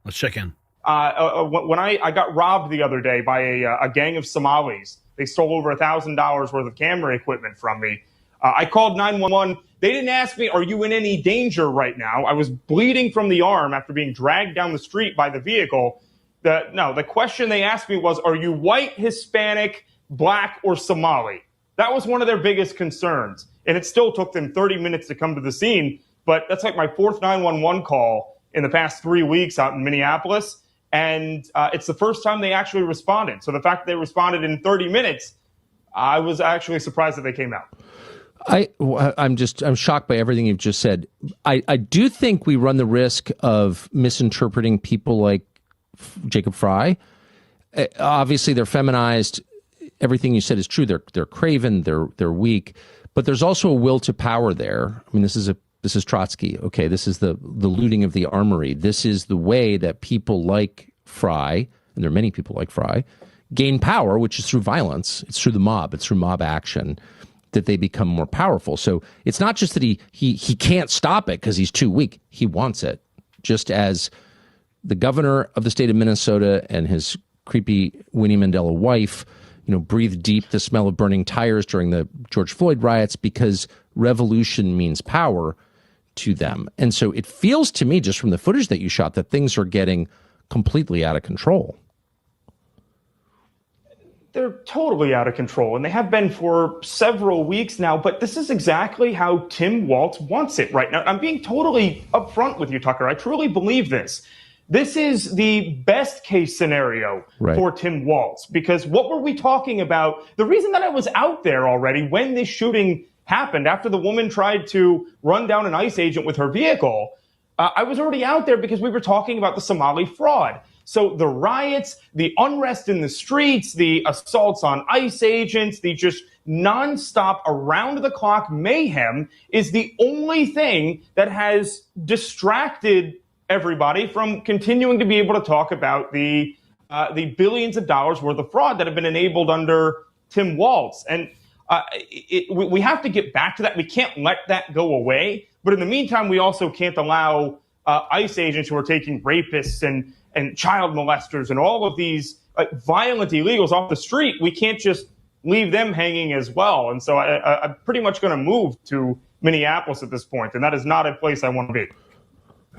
Let's check in. When I got robbed the other day by a gang of Somalis, they stole over $1,000 worth of camera equipment from me. I called 911. They didn't ask me, are you in any danger right now? I was bleeding from the arm after being dragged down the street by the vehicle. The question they asked me was, are you white, Hispanic, black, or Somali? That was one of their biggest concerns. And it still took them 30 minutes to come to the scene. But that's like my fourth 911 call in the past 3 weeks out in Minneapolis. And it's the first time they actually responded. So the fact that they responded in 30 minutes, I was actually surprised that they came out. I'm shocked by everything you've just said. I do think we run the risk of misinterpreting people like Jacob Fry. Obviously, they're feminized. Everything you said is true. They're craven. They're weak. But there's also a will to power there. I mean, this is Trotsky. Okay, this is the looting of the armory. This is the way that people like Fry, and there are many people like Fry, gain power, which is through violence. It's through the mob. It's through mob action that they become more powerful. So it's not just that he can't stop it because he's too weak. He wants it. Just as the governor of the state of Minnesota and his creepy Winnie Mandela wife, breathed deep the smell of burning tires during the George Floyd riots because revolution means power to them. And so it feels to me, just from the footage that you shot, that things are getting completely out of control. They're totally out of control, and they have been for several weeks now, but this is exactly how Tim Walz wants it right now. I'm being totally upfront with you, Tucker. I truly believe this. This is the best case scenario for Tim Walz, because what were we talking about? The reason that I was out there already when this shooting happened, after the woman tried to run down an ICE agent with her vehicle, I was already out there because we were talking about the Somali fraud. So the riots, the unrest in the streets, the assaults on ICE agents, the just nonstop around-the-clock mayhem is the only thing that has distracted everybody from continuing to be able to talk about the billions of dollars worth of fraud that have been enabled under Tim Walz. And we have to get back to that. We can't let that go away. But in the meantime, we also can't allow ICE agents who are taking rapists and child molesters and all of these violent illegals off the street. We can't just leave them hanging as well. And so I'm pretty much going to move to Minneapolis at this point, and that is not a place I want to be.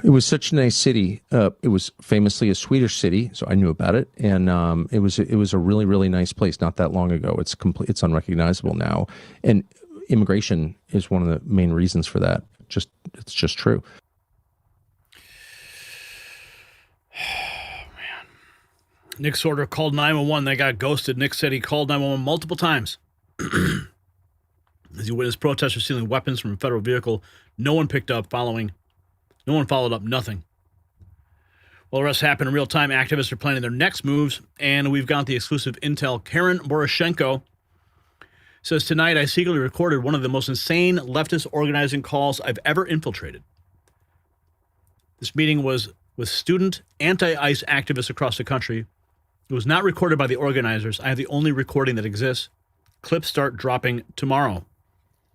It was such a nice city. It was famously a Swedish city, so I knew about it, and it was a really, really nice place not that long ago. It's unrecognizable now, and immigration is one of the main reasons for that. It's just true. Man. Nick Sortor called 911. They got ghosted. Nick said he called 911 multiple times. As he witnessed protesters stealing weapons from a federal vehicle, no one picked up No one followed up, nothing. Well, the rest happened in real time. Activists are planning their next moves, and we've got the exclusive intel. Karen Boroshenko says, tonight I secretly recorded one of the most insane leftist organizing calls I've ever infiltrated. This meeting was with student anti-ICE activists across the country. It was not recorded by the organizers. I have the only recording that exists. Clips start dropping tomorrow.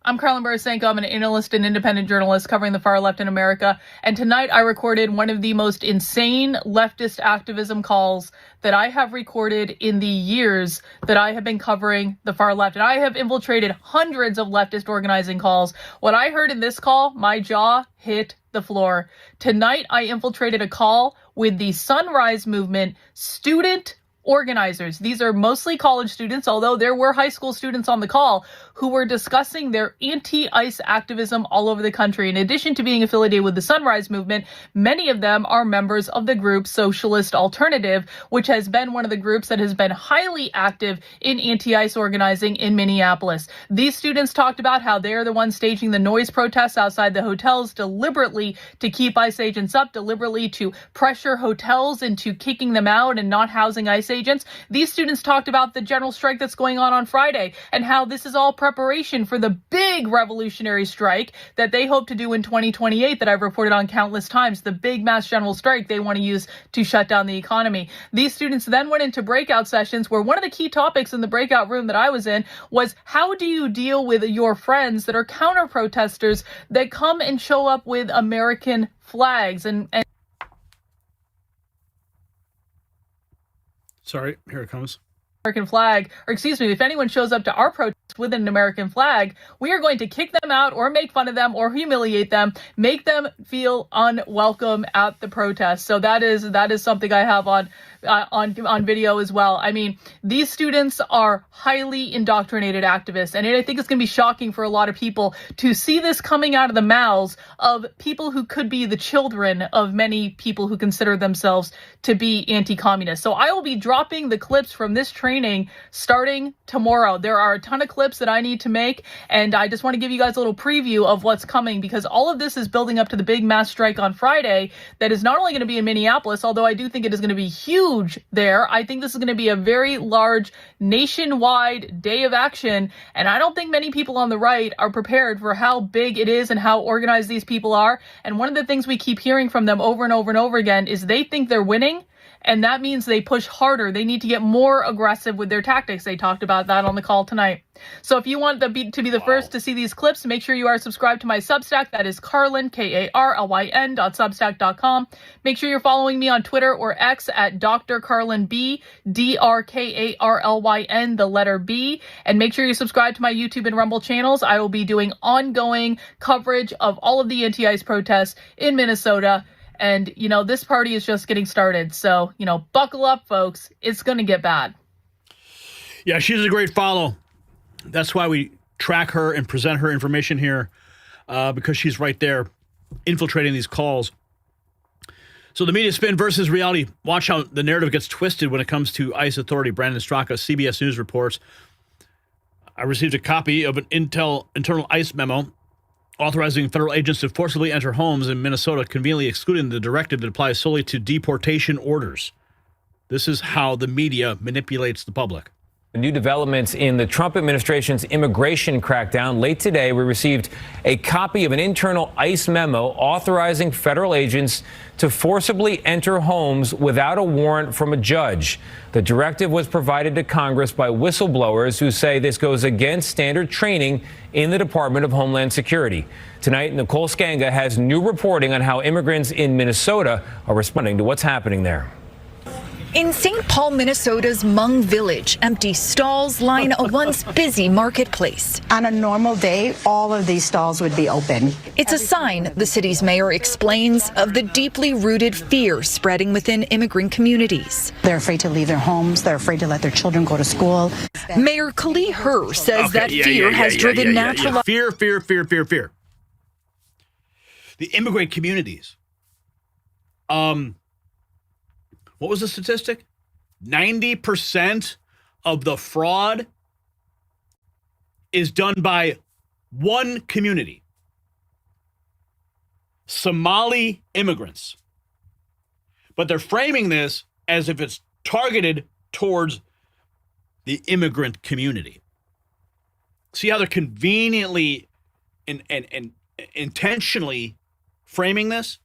I'm Carlin Barasenko. I'm an analyst and independent journalist covering the far left in America. And tonight I recorded one of the most insane leftist activism calls that I have recorded in the years that I have been covering the far left. And I have infiltrated hundreds of leftist organizing calls. What I heard in this call, my jaw hit the floor. Tonight I infiltrated a call with the Sunrise Movement student organizers. These are mostly college students, although there were high school students on the call, who were discussing their anti-ICE activism all over the country. In addition to being affiliated with the Sunrise Movement, many of them are members of the group Socialist Alternative, which has been one of the groups that has been highly active in anti-ICE organizing in Minneapolis. These students talked about how they're the ones staging the noise protests outside the hotels deliberately to keep ICE agents up, deliberately to pressure hotels into kicking them out and not housing ICE agents. These students talked about the general strike that's going on Friday and how this is all preparation for the big revolutionary strike that they hope to do in 2028 that I've reported on countless times, the big mass general strike they want to use to shut down the economy. These students then went into breakout sessions where one of the key topics in the breakout room that I was in was how do you deal with your friends that are counter protesters that come and show up with American flags and Sorry, here it comes. American flag, or excuse me, if anyone shows up to our protest with an American flag, we are going to kick them out or make fun of them or humiliate them, make them feel unwelcome at the protest. So that is something I have on video as well. I mean, these students are highly indoctrinated activists, and I think it's going to be shocking for a lot of people to see this coming out of the mouths of people who could be the children of many people who consider themselves to be anti-communist. So I will be dropping the clips from this training starting tomorrow. There are a ton of clips that I need to make, and I just want to give you guys a little preview of what's coming, because all of this is building up to the big mass strike on Friday that is not only going to be in Minneapolis, although I do think it is going to be huge there. I think this is going to be a very large nationwide day of action, and I don't think many people on the right are prepared for how big it is and how organized these people are. And one of the things we keep hearing from them over and over and over again is they think they're winning, and that means they push harder. They need to get more aggressive with their tactics. They talked about that on the call tonight. So if you want to be the first to see these clips, make sure you are subscribed to my Substack. That is Carlin, KARLYN.substack.com. Make sure you're following me on Twitter or X at Dr. Carlin B, DRKARLYN, the letter B. And make sure you subscribe to my YouTube and Rumble channels. I will be doing ongoing coverage of all of the anti-ICE protests in Minnesota. And, you know, this party is just getting started. So, you know, buckle up, folks. It's going to get bad. Yeah, she's a great follow. That's why we track her and present her information here, because she's right there infiltrating these calls. So the media spin versus reality. Watch how the narrative gets twisted when it comes to ICE authority. Brandon Straka, CBS News reports. I received a copy of an internal ICE memo authorizing federal agents to forcibly enter homes in Minnesota, conveniently excluding the directive that applies solely to deportation orders. This is how the media manipulates the public. New developments in the Trump administration's immigration crackdown. Late today, we received a copy of an internal ICE memo authorizing federal agents to forcibly enter homes without a warrant from a judge. The directive was provided to Congress by whistleblowers who say this goes against standard training in the Department of Homeland Security. Tonight, Nicole Skanga has new reporting on how immigrants in Minnesota are responding to what's happening there. In St. Paul, Minnesota's Hmong Village, empty stalls line a once busy marketplace. On a normal day, all of these stalls would be open. It's a sign, the city's mayor explains, of the deeply rooted fear spreading within immigrant communities. They're afraid to leave their homes. They're afraid to let their children go to school. Mayor Kali Her says fear has driven natural... Fear. The immigrant communities. What was the statistic? 90% of the fraud is done by one community. Somali immigrants. But they're framing this as if it's targeted towards the immigrant community. See how they're conveniently and intentionally framing this?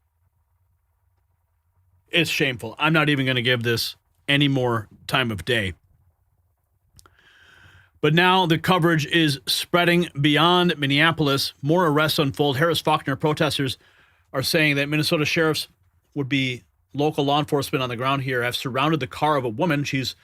It's shameful. I'm not even going to give this any more time of day. But now the coverage is spreading beyond Minneapolis. More arrests unfold. Harris Faulkner protesters are saying that Minnesota sheriffs would be local law enforcement on the ground here have surrounded the car of a woman. She's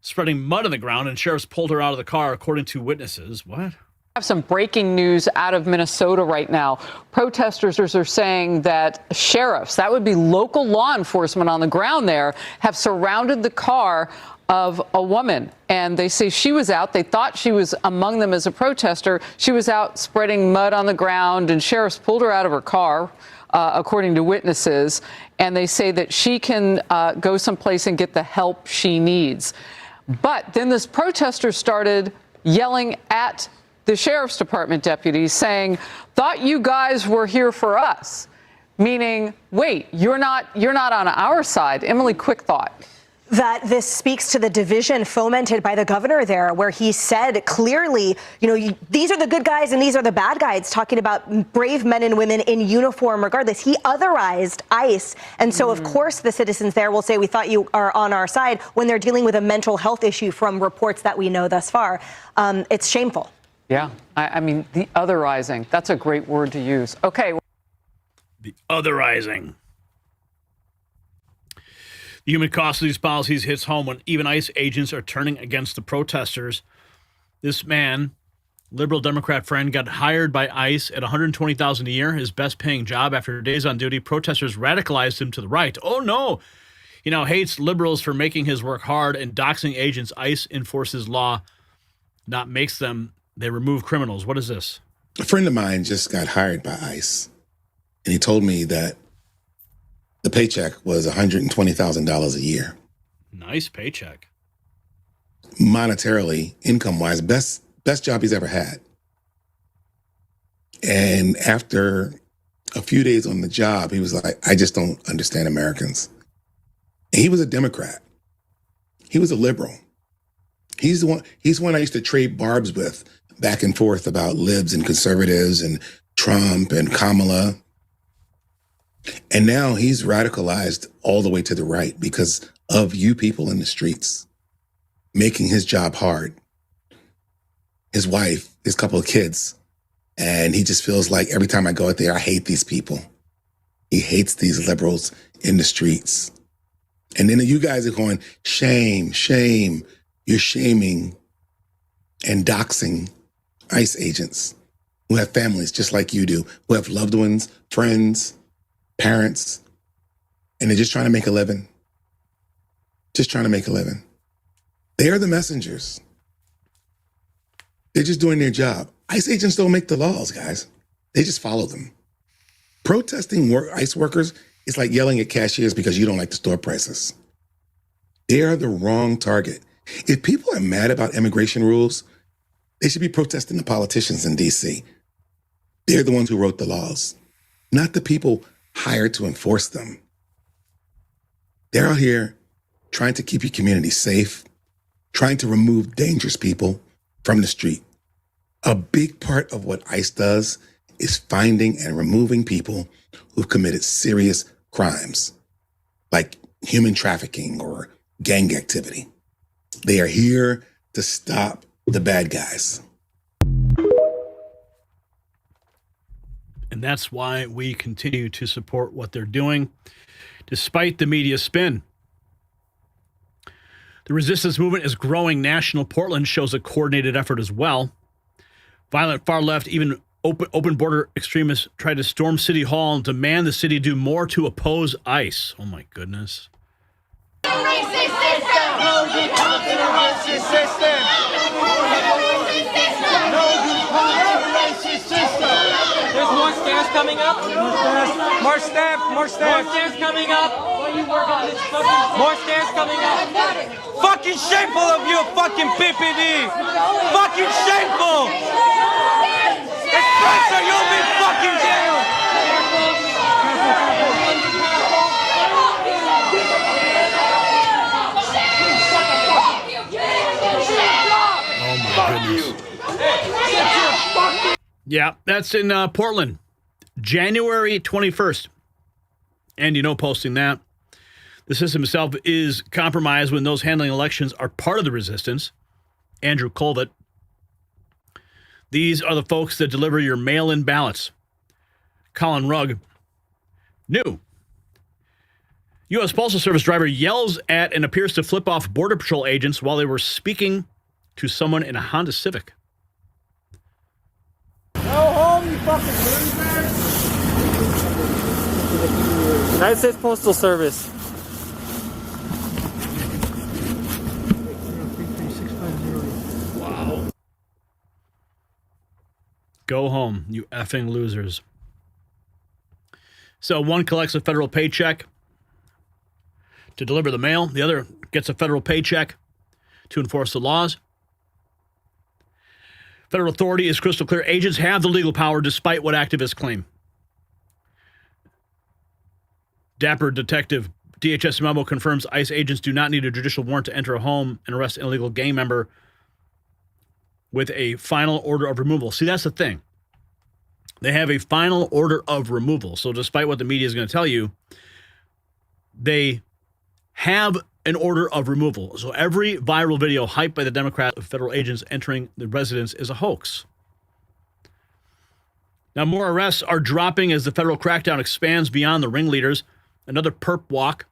spreading mud on the ground, and sheriffs pulled her out of the car, according to witnesses. What? Have some breaking news out of Minnesota right now. Protesters are saying that sheriffs, that would be local law enforcement on the ground there, have surrounded the car of a woman. And they say she was out. They thought she was among them as a protester. She was out spreading mud on the ground, and sheriffs pulled her out of her car, according to witnesses. And they say that she can go someplace and get the help she needs. But then this protester started yelling at the sheriff's department deputies, saying, "Thought you guys were here for us." Meaning, wait, you're not on our side. Emily, quick thought. That this speaks to the division fomented by the governor there, where he said clearly, these are the good guys and these are the bad guys, talking about brave men and women in uniform regardless. He otherized ICE. And so, of course, the citizens there will say, we thought you are on our side, when they're dealing with a mental health issue from reports that we know thus far. It's shameful. Yeah, I mean, the otherizing, that's a great word to use. Okay. The otherizing. The human cost of these policies hits home when even ICE agents are turning against the protesters. This man, liberal Democrat friend, got hired by ICE at $120,000 a year, his best-paying job. After days on duty, protesters radicalized him to the right. Oh, no. Hates liberals for making his work hard and doxing agents. ICE enforces law, not makes them. They remove criminals. What is this? A friend of mine just got hired by ICE, and he told me that the paycheck was $120,000 a year. Nice paycheck. Monetarily, income-wise, best job he's ever had. And after a few days on the job, he was like, I just don't understand Americans. And he was a Democrat. He was a liberal. He's the one I used to trade barbs with back and forth about libs and conservatives and Trump and Kamala. And now he's radicalized all the way to the right because of you people in the streets, making his job hard. His wife, his couple of kids. And he just feels like every time I go out there, I hate these people. He hates these liberals in the streets. And then you guys are going, shame, shame. You're shaming and doxing ICE agents who have families just like you do, who have loved ones, friends, parents, and they're just trying to make a living. Just trying to make a living. They are the messengers. They're just doing their job. ICE agents don't make the laws, guys. They just follow them. Protesting ICE workers is like yelling at cashiers because you don't like the store prices. They are the wrong target. If people are mad about immigration rules, they should be protesting the politicians in D.C. They're the ones who wrote the laws, not the people hired to enforce them. They're out here trying to keep your community safe, trying to remove dangerous people from the street. A big part of what ICE does is finding and removing people who've committed serious crimes, like human trafficking or gang activity. They are here to stop the bad guys. And that's why we continue to support what they're doing, despite the media spin. The resistance movement is growing national. Portland shows a coordinated effort as well. Violent far left, even open border extremists tried to storm City Hall and demand the city do more to oppose ICE. Oh, my goodness. Racist system! No good cop in a racist system! No good cop in a racist system! There's more stairs coming up. More stairs coming up. More stairs coming up. Fucking shameful of you, fucking PPD. Fucking shameful. Espresso, you'll be fucking jailed. Oh my goodness. Yeah, that's in Portland, January 21st. And posting that. The system itself is compromised when those handling elections are part of the resistance. Andrew Colvett. These are the folks that deliver your mail-in ballots. Colin Rugg. New. U.S. Postal Service driver yells at and appears to flip off Border Patrol agents while they were speaking to someone in a Honda Civic. Go home, you fucking losers! United States Postal Service. Go home, you effing losers. So one collects a federal paycheck to deliver the mail. The other gets a federal paycheck to enforce the laws. Federal authority is crystal clear. Agents have the legal power despite what activists claim. Dapper Detective DHS memo confirms ICE agents do not need a judicial warrant to enter a home and arrest an illegal gang member with a final order of removal. See, that's the thing. They have a final order of removal. So despite what the media is going to tell you, they have an order of removal. So every viral video hyped by the Democrat of federal agents entering the residence is a hoax. Now, more arrests are dropping as the federal crackdown expands beyond the ringleaders. Another perp walk.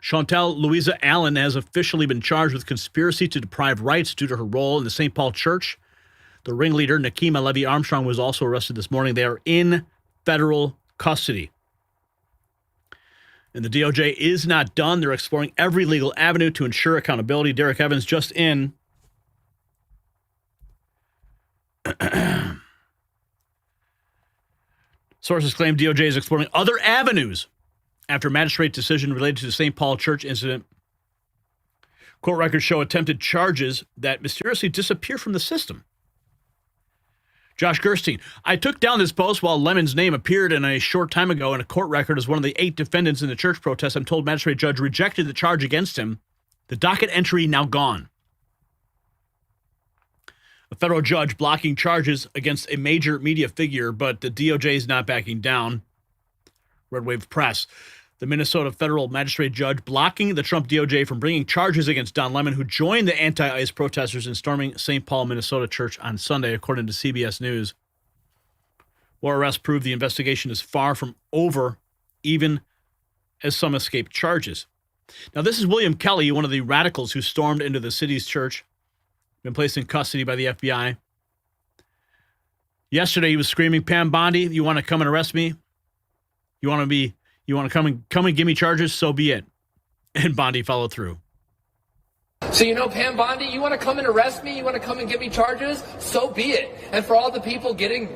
Chantel Louisa Allen has officially been charged with conspiracy to deprive rights due to her role in the St. Paul Church. The ringleader, Nakima Levy Armstrong, was also arrested this morning. They are in federal custody. And the DOJ is not done. They're exploring every legal avenue to ensure accountability. Derek Evans just in. Sources claim DOJ is exploring other avenues after magistrate decision related to the St. Paul Church incident. Court records show attempted charges that mysteriously disappear from the system. Josh Gerstein, I took down this post while Lemon's name appeared in a short time ago in a court record as one of the 8 defendants in the church protest. I'm told magistrate judge rejected the charge against him. The docket entry now gone. A federal judge blocking charges against a major media figure, but the DOJ is not backing down. Red Wave Press. The Minnesota federal magistrate judge blocking the Trump DOJ from bringing charges against Don Lemon, who joined the anti-ICE protesters in storming St. Paul, Minnesota church on Sunday, according to CBS News. More arrests prove the investigation is far from over, even as some escape charges. Now, this is William Kelly, one of the radicals who stormed into the city's church, been placed in custody by the FBI. Yesterday, he was screaming, "Pam Bondi, you want to come and arrest me? You want to come and give me charges? So be it." And Bondi followed through. So, Pam Bondi, you want to come and arrest me? You want to come and give me charges? So be it. And for all the people giving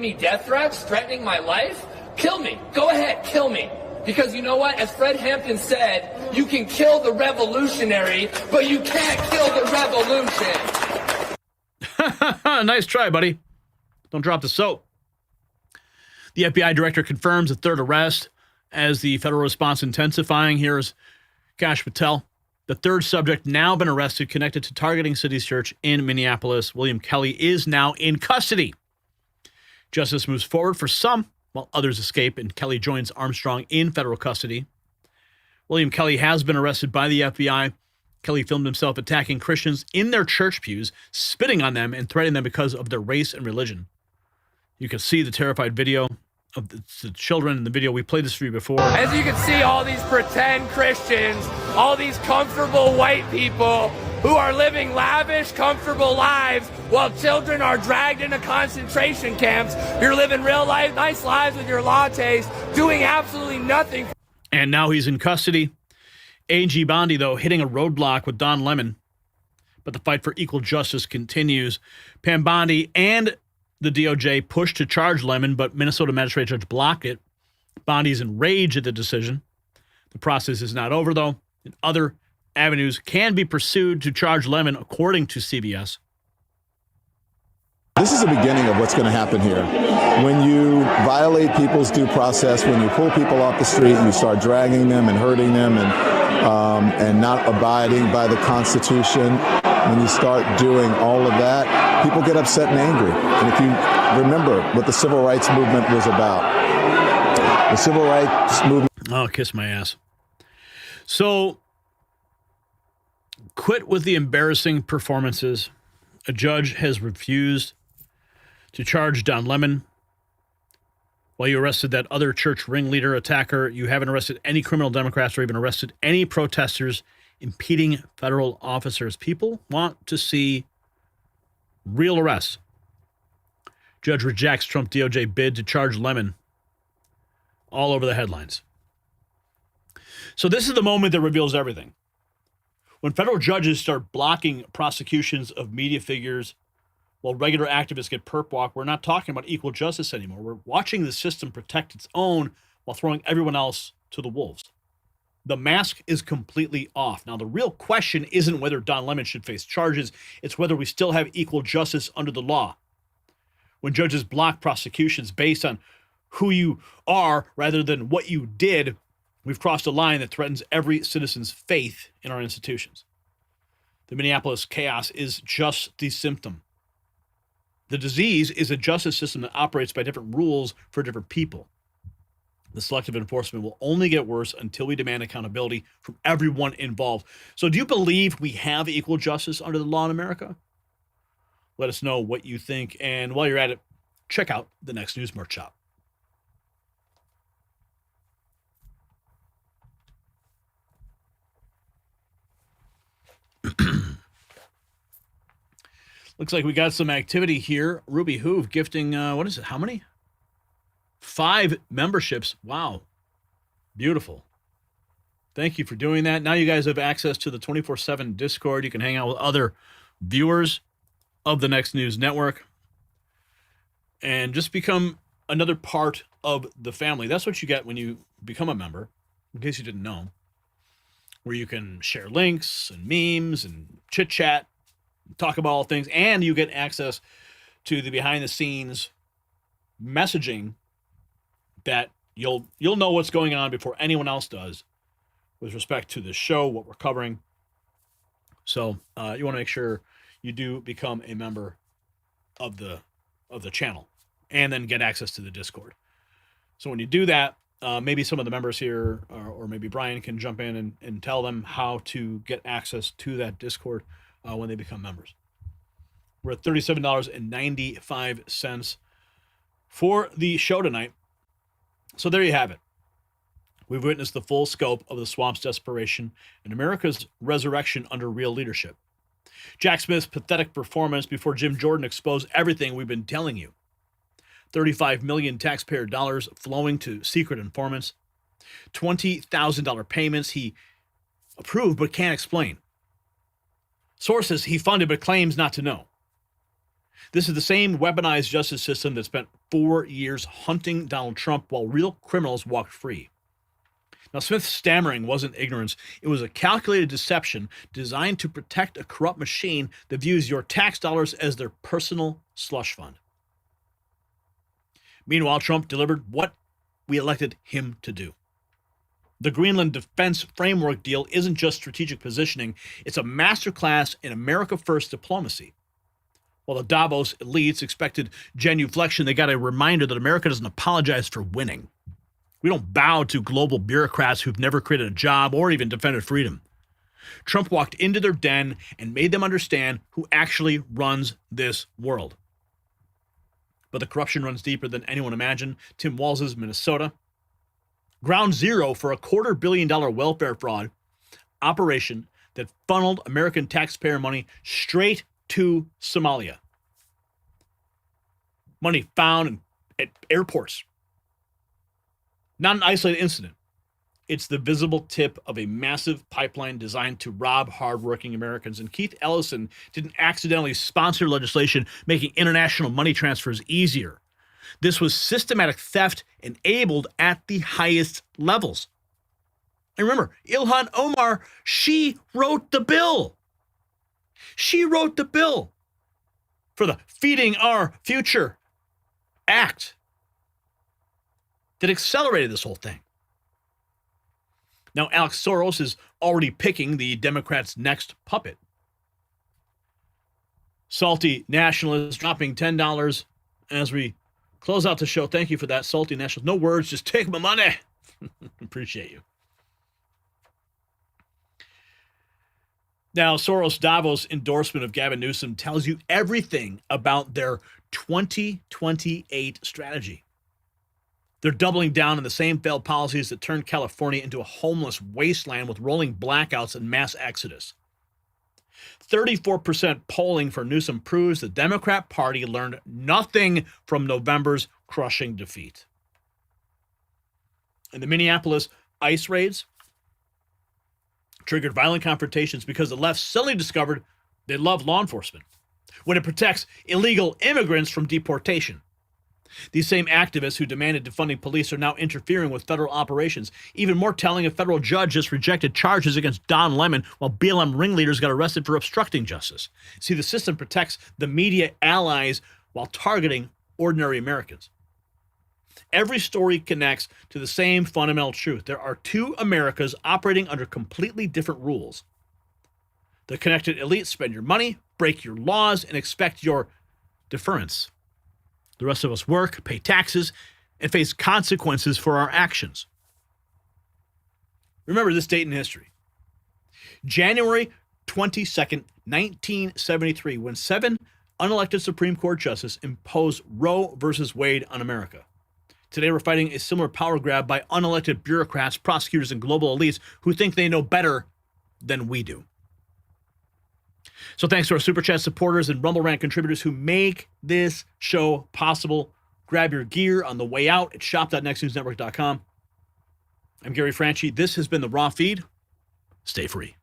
me death threats, threatening my life, kill me. Go ahead, kill me. Because you know what? As Fred Hampton said, you can kill the revolutionary, but you can't kill the revolution. Nice try, buddy. Don't drop the soap. The FBI director confirms a third arrest as the federal response intensifying. Here's Kash Patel. The third subject now been arrested connected to targeting City's Church in Minneapolis. William Kelly is now in custody. Justice moves forward for some, while others escape, and Kelly joins Armstrong in federal custody. William Kelly has been arrested by the FBI. Kelly filmed himself attacking Christians in their church pews, spitting on them and threatening them because of their race and religion. You can see the terrified video of the children in the video. We played this for you before. As you can see, all these pretend Christians, all these comfortable white people who are living lavish, comfortable lives while children are dragged into concentration camps. You're living real life, nice lives with your lattes, doing absolutely nothing. And now he's in custody. A.G. Bondi, though, hitting a roadblock with Don Lemon. But the fight for equal justice continues. Pam Bondi and the DOJ pushed to charge Lemon, but Minnesota magistrate judge blocked it. Bondi's enraged at the decision. The process is not over, though, and other avenues can be pursued to charge Lemon, according to CBS. This is the beginning of what's going to happen here. When you violate people's due process, when you pull people off the street and you start dragging them and hurting them and not abiding by the Constitution, when you start doing all of that, people get upset and angry. And if you remember what the civil rights movement was about, the civil rights movement... Oh, kiss my ass. So, quit with the embarrassing performances. A judge has refused to charge Don Lemon. While you arrested that other church ringleader attacker, you haven't arrested any criminal Democrats or even arrested any protesters impeding federal officers. People want to see real arrests. Judge rejects Trump DOJ bid to charge Lemon. All over the headlines. So this is the moment that reveals everything. When federal judges start blocking prosecutions of media figures while regular activists get perp walk, we're not talking about equal justice anymore. We're watching the system protect its own while throwing everyone else to the wolves. The mask is completely off. Now, the real question isn't whether Don Lemon should face charges. It's whether we still have equal justice under the law. When judges block prosecutions based on who you are rather than what you did, we've crossed a line that threatens every citizen's faith in our institutions. The Minneapolis chaos is just the symptom. The disease is a justice system that operates by different rules for different people. The selective enforcement will only get worse until we demand accountability from everyone involved. So do you believe we have equal justice under the law in America? Let us know what you think. And while you're at it, check out the next News Mart shop. Looks like we got some activity here. Ruby Hoove gifting, what is it? How many? 5 memberships. Wow. Beautiful. Thank you for doing that. Now you guys have access to the 24/7 Discord. You can hang out with other viewers of the Next News Network and just become another part of the family. That's what you get when you become a member, in case you didn't know, where you can share links and memes and chit chat, talk about all things, and you get access to the behind the scenes messaging that you'll know what's going on before anyone else does with respect to the show, what we're covering. So you want to make sure you do become a member of the channel and then get access to the Discord. So when you do that, maybe some of the members here or maybe Brian can jump in and tell them how to get access to that Discord when they become members. We're at $37.95 for the show tonight. So there you have it. We've witnessed the full scope of the swamp's desperation and America's resurrection under real leadership. Jack Smith's pathetic performance before Jim Jordan exposed everything we've been telling you. $35 million taxpayer dollars flowing to secret informants. $20,000 payments he approved but can't explain. Sources he funded but claims not to know. This is the same weaponized justice system that spent 4 years hunting Donald Trump while real criminals walked free. Now, Smith's stammering wasn't ignorance. It was a calculated deception designed to protect a corrupt machine that views your tax dollars as their personal slush fund. Meanwhile, Trump delivered what we elected him to do. The Greenland Defense Framework deal isn't just strategic positioning. It's a masterclass in America First diplomacy. While the Davos elites expected genuflection, they got a reminder that America doesn't apologize for winning. We don't bow to global bureaucrats who've never created a job or even defended freedom. Trump walked into their den and made them understand who actually runs this world. But the corruption runs deeper than anyone imagined. Tim Walz's Minnesota. Ground zero for a $250 million welfare fraud operation that funneled American taxpayer money straight to Somalia. Money found at airports. Not an isolated incident. It's the visible tip of a massive pipeline designed to rob hardworking Americans. And Keith Ellison didn't accidentally sponsor legislation making international money transfers easier. This was systematic theft enabled at the highest levels. And remember, Ilhan Omar, she wrote the bill. She wrote the bill for the Feeding Our Future Act that accelerated this whole thing. Now, Alex Soros is already picking the Democrats' next puppet. Salty Nationalist dropping $10 as we close out the show. Thank you for that, Salty Nationalist. No words, just take my money. Appreciate you. Now, Soros' Davos endorsement of Gavin Newsom tells you everything about their 2028 strategy. They're doubling down on the same failed policies that turned California into a homeless wasteland with rolling blackouts and mass exodus. 34% polling for Newsom proves the Democrat Party learned nothing from November's crushing defeat. In the Minneapolis ICE raids, triggered violent confrontations because the left suddenly discovered they love law enforcement. when it protects illegal immigrants from deportation. These same activists who demanded defunding police are now interfering with federal operations. Even more telling, a federal judge just rejected charges against Don Lemon while BLM ringleaders got arrested for obstructing justice. See, the system protects the media allies while targeting ordinary Americans. Every story connects to the same fundamental truth. There are two Americas operating under completely different rules. The connected elites spend your money, break your laws, and expect your deference. The rest of us work, pay taxes, and face consequences for our actions. Remember this date in history. January 22nd, 1973, when 7 unelected Supreme Court justices imposed Roe versus Wade on America. Today we're fighting a similar power grab by unelected bureaucrats, prosecutors, and global elites who think they know better than we do. So thanks to our Super Chat supporters and Rumble Rant contributors who make this show possible. Grab your gear on the way out at shop.nextnewsnetwork.com. I'm Gary Franchi. This has been The Raw Feed. Stay free.